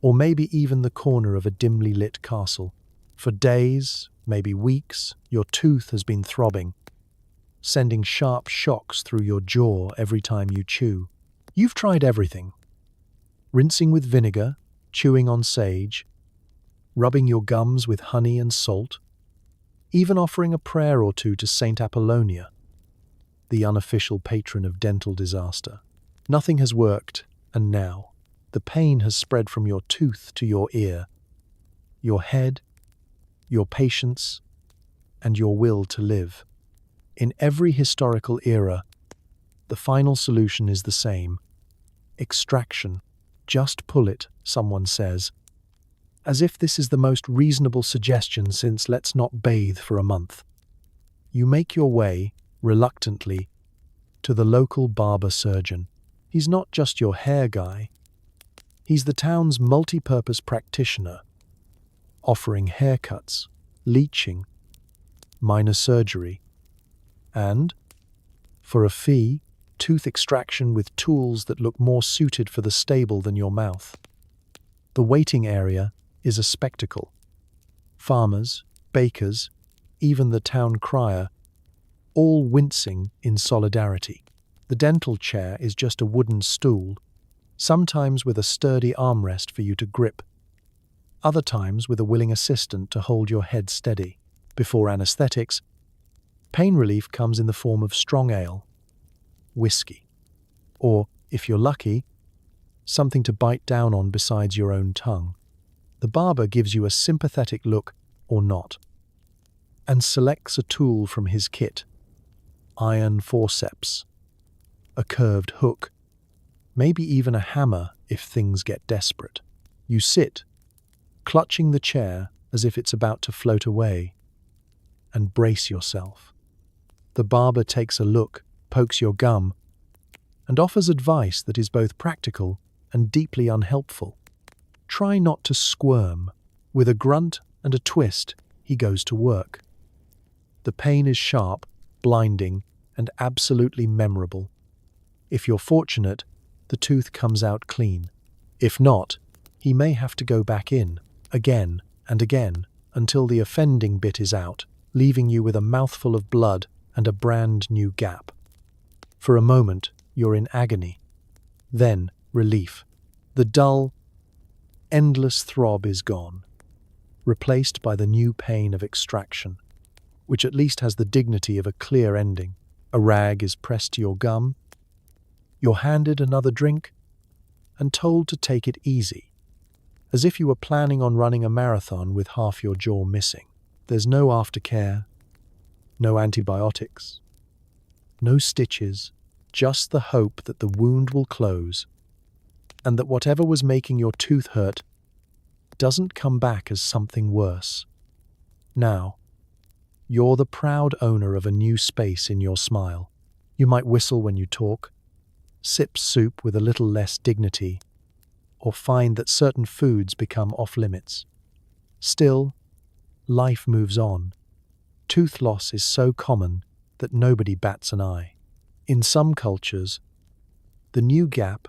or maybe even the corner of a dimly lit castle. For days, maybe weeks, your tooth has been throbbing, sending sharp shocks through your jaw every time you chew. You've tried everything. Rinsing with vinegar, chewing on sage, rubbing your gums with honey and salt, even offering a prayer or two to Saint Apollonia, the unofficial patron of dental disaster. Nothing has worked, and now, the pain has spread from your tooth to your ear, your head, your patience, and your will to live. In every historical era, the final solution is the same: extraction. Just pull it, someone says, as if this is the most reasonable suggestion since let's not bathe for a month. You make your way, reluctantly, to the local barber surgeon. He's not just your hair guy. He's the town's multi-purpose practitioner, offering haircuts, leeching, minor surgery, and, for a fee, tooth extraction with tools that look more suited for the stable than your mouth. The waiting area is a spectacle. Farmers, bakers, even the town crier, all wincing in solidarity. The dental chair is just a wooden stool, sometimes with a sturdy armrest for you to grip, other times with a willing assistant to hold your head steady. Before anesthetics, pain relief comes in the form of strong ale, whiskey, or, if you're lucky, something to bite down on besides your own tongue. The barber gives you a sympathetic look, or not, and selects a tool from his kit: iron forceps, a curved hook, maybe even a hammer if things get desperate. You sit, clutching the chair as if it's about to float away, and brace yourself. The barber takes a look, pokes your gum, and offers advice that is both practical and deeply unhelpful. Try not to squirm. With a grunt and a twist, he goes to work. The pain is sharp, blinding, and absolutely memorable. If you're fortunate, the tooth comes out clean. If not, he may have to go back in, again and again, until the offending bit is out, leaving you with a mouthful of blood and a brand new gap. For a moment, you're in agony. Then, relief. The dull, endless throb is gone, replaced by the new pain of extraction, which at least has the dignity of a clear ending. A rag is pressed to your gum, you're handed another drink, and told to take it easy, as if you were planning on running a marathon with half your jaw missing. There's no aftercare, no antibiotics, no stitches, just the hope that the wound will close, and that whatever was making your tooth hurt doesn't come back as something worse. Now, you're the proud owner of a new space in your smile. You might whistle when you talk, sip soup with a little less dignity, or find that certain foods become off-limits. Still, life moves on. Tooth loss is so common that nobody bats an eye. In some cultures, the new gap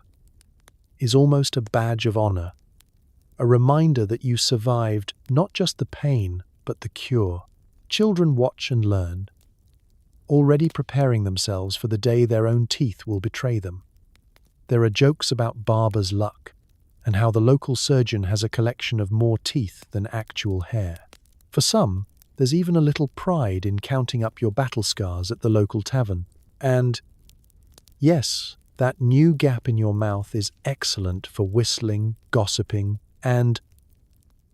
is almost a badge of honor, a reminder that you survived not just the pain, but the cure. Children watch and learn, already preparing themselves for the day their own teeth will betray them. There are jokes about barber's luck and how the local surgeon has a collection of more teeth than actual hair. For some, there's even a little pride in counting up your battle scars at the local tavern. And, yes, that new gap in your mouth is excellent for whistling, gossiping, and,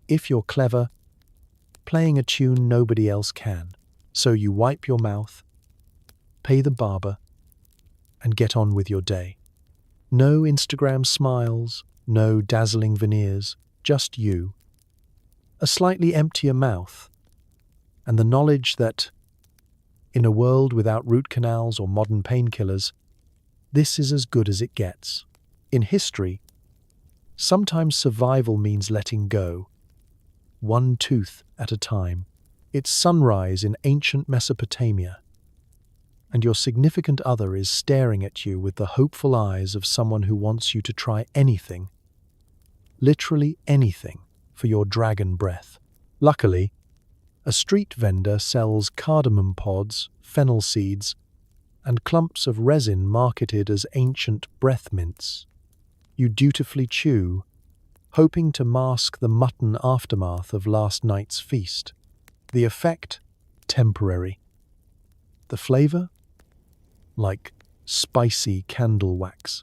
if you're clever, playing a tune nobody else can. So you wipe your mouth, pay the barber, and get on with your day. No Instagram smiles, no dazzling veneers, just you. A slightly emptier mouth, and the knowledge that, in a world without root canals or modern painkillers, This is as good as it gets. In history, sometimes survival means letting go, one tooth at a time. It's sunrise in ancient Mesopotamia, and your significant other is staring at you with the hopeful eyes of someone who wants you to try anything, literally anything, for your dragon breath. Luckily, a street vendor sells cardamom pods, fennel seeds, and clumps of resin marketed as ancient breath mints. You dutifully chew, hoping to mask the mutton aftermath of last night's feast. The effect? Temporary. The flavor? Like spicy candle wax.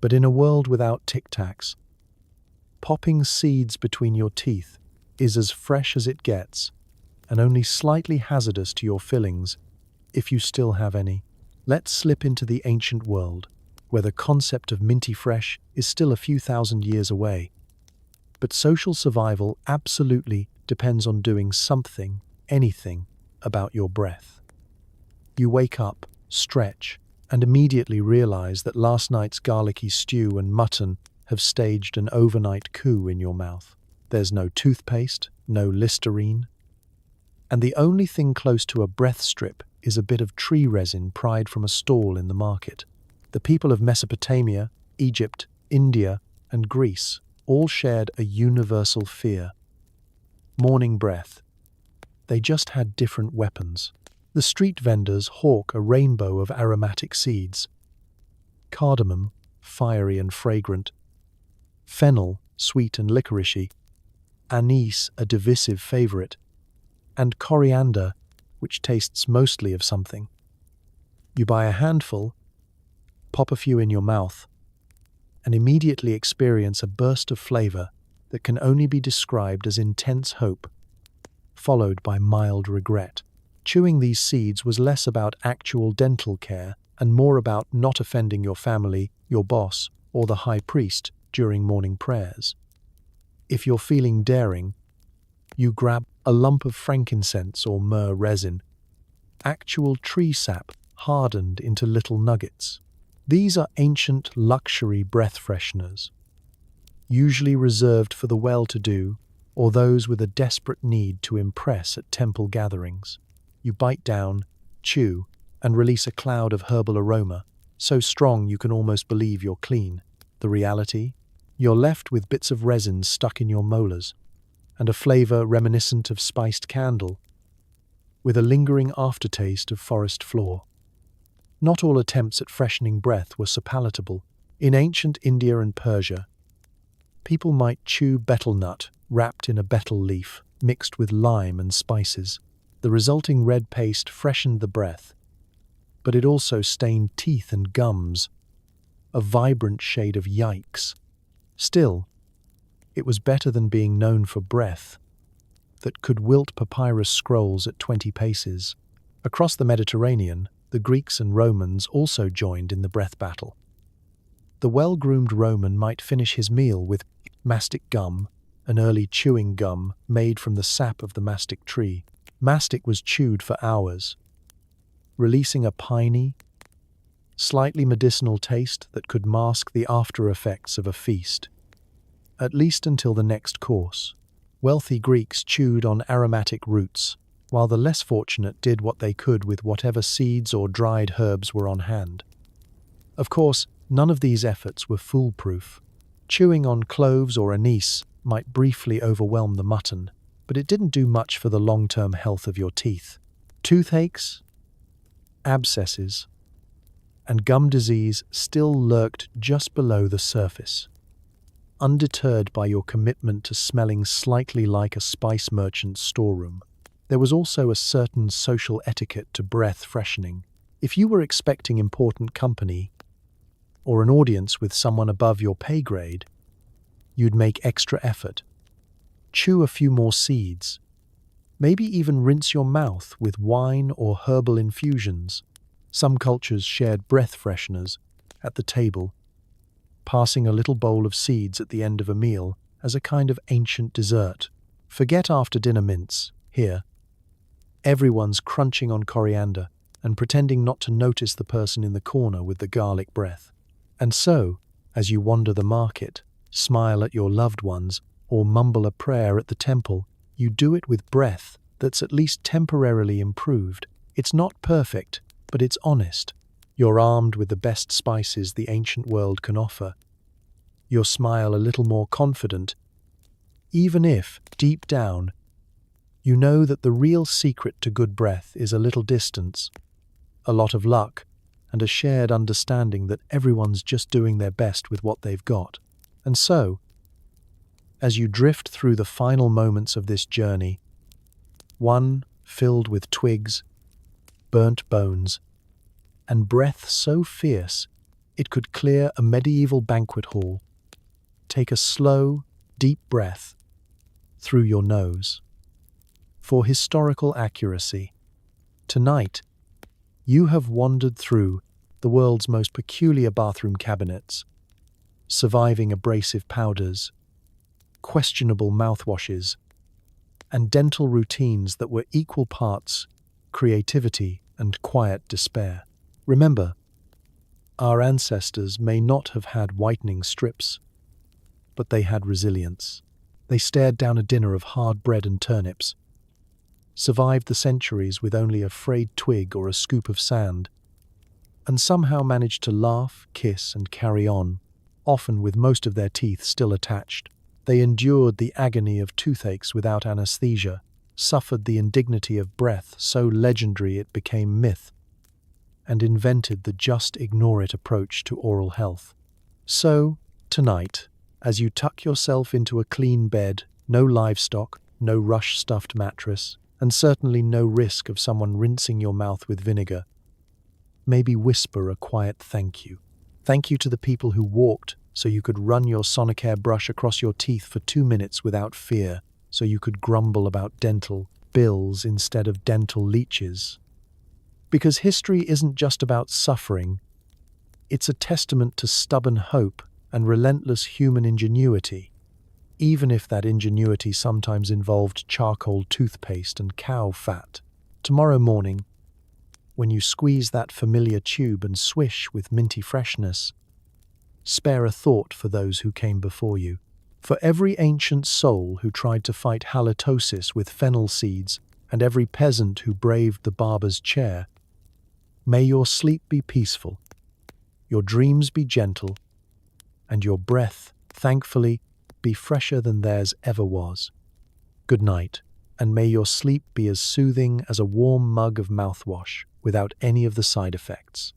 But in a world without Tic Tacs, popping seeds between your teeth is as fresh as it gets, and only slightly hazardous to your fillings, if you still have any. Let's slip into the ancient world, where the concept of minty fresh is still a few thousand years away. But social survival absolutely depends on doing something, anything, about your breath. You wake up, stretch, and immediately realize that last night's garlicky stew and mutton have staged an overnight coup in your mouth. There's no toothpaste, no Listerine, and the only thing close to a breath strip is a bit of tree resin pried from a stall in the market. The people of Mesopotamia, Egypt, India, and Greece all shared a universal fear: morning breath. They just had different weapons. The street vendors hawk a rainbow of aromatic seeds: cardamom, fiery and fragrant; fennel, sweet and licoricey; anise, a divisive favorite; and coriander, which tastes mostly of something. You buy a handful, pop a few in your mouth, and immediately experience a burst of flavor that can only be described as intense hope, followed by mild regret. Chewing these seeds was less about actual dental care and more about not offending your family, your boss, or the high priest during morning prayers. If you're feeling daring, you grab a lump of frankincense or myrrh resin, actual tree sap hardened into little nuggets. These are ancient luxury breath fresheners, usually reserved for the well-to-do or those with a desperate need to impress at temple gatherings. You bite down, chew, and release a cloud of herbal aroma, so strong you can almost believe you're clean. The reality? You're left with bits of resin stuck in your molars, and a flavor reminiscent of spiced candle, with a lingering aftertaste of forest floor. Not all attempts at freshening breath were so palatable. In ancient India and Persia, people might chew betel nut wrapped in a betel leaf mixed with lime and spices. The resulting red paste freshened the breath, but it also stained teeth and gums, a vibrant shade of yikes. Still, it was better than being known for breath that could wilt papyrus scrolls at 20 paces. Across the Mediterranean, the Greeks and Romans also joined in the breath battle. The well-groomed Roman might finish his meal with mastic gum, an early chewing gum made from the sap of the mastic tree. Mastic was chewed for hours, releasing a piney, slightly medicinal taste that could mask the after-effects of a feast, at least until the next course. Wealthy Greeks chewed on aromatic roots, while the less fortunate did what they could with whatever seeds or dried herbs were on hand. Of course, none of these efforts were foolproof. Chewing on cloves or anise might briefly overwhelm the mutton, but it didn't do much for the long-term health of your teeth. Toothaches, abscesses, and gum disease still lurked just below the surface. Undeterred by your commitment to smelling slightly like a spice merchant's storeroom, there was also a certain social etiquette to breath freshening. If you were expecting important company or an audience with someone above your pay grade, you'd make extra effort. Chew a few more seeds. Maybe even rinse your mouth with wine or herbal infusions. Some cultures shared breath fresheners at the table, passing a little bowl of seeds at the end of a meal as a kind of ancient dessert. Forget after-dinner mints. Here, everyone's crunching on coriander and pretending not to notice the person in the corner with the garlic breath. And so, as you wander the market, smile at your loved ones, or mumble a prayer at the temple, you do it with breath that's at least temporarily improved. It's not perfect, but it's honest. You're armed with the best spices the ancient world can offer. Your smile a little more confident, even if, deep down, you know that the real secret to good breath is a little distance, a lot of luck, and a shared understanding that everyone's just doing their best with what they've got. And so, as you drift through the final moments of this journey, one filled with twigs, burnt bones, and breath so fierce it could clear a medieval banquet hall, take a slow, deep breath through your nose. For historical accuracy, tonight, you have wandered through the world's most peculiar bathroom cabinets, surviving abrasive powders, questionable mouthwashes, and dental routines that were equal parts creativity and quiet despair. Remember, our ancestors may not have had whitening strips, but they had resilience. They stared down a dinner of hard bread and turnips, survived the centuries with only a frayed twig or a scoop of sand, and somehow managed to laugh, kiss, and carry on, often with most of their teeth still attached. They endured the agony of toothaches without anesthesia, suffered the indignity of breath so legendary it became myth, and invented the just ignore it approach to oral health. So, tonight, as you tuck yourself into a clean bed, no livestock, no rush-stuffed mattress, and certainly no risk of someone rinsing your mouth with vinegar, maybe whisper a quiet thank you. Thank you to the people who walked so you could run your Sonicare brush across your teeth for 2 minutes without fear, so you could grumble about dental bills instead of dental leeches. Because history isn't just about suffering, it's a testament to stubborn hope and relentless human ingenuity, even if that ingenuity sometimes involved charcoal toothpaste and cow fat. Tomorrow morning, when you squeeze that familiar tube and swish with minty freshness, spare a thought for those who came before you. For every ancient soul who tried to fight halitosis with fennel seeds, and every peasant who braved the barber's chair, may your sleep be peaceful, your dreams be gentle, and your breath, thankfully, be fresher than theirs ever was. Good night, and may your sleep be as soothing as a warm mug of mouthwash without any of the side effects.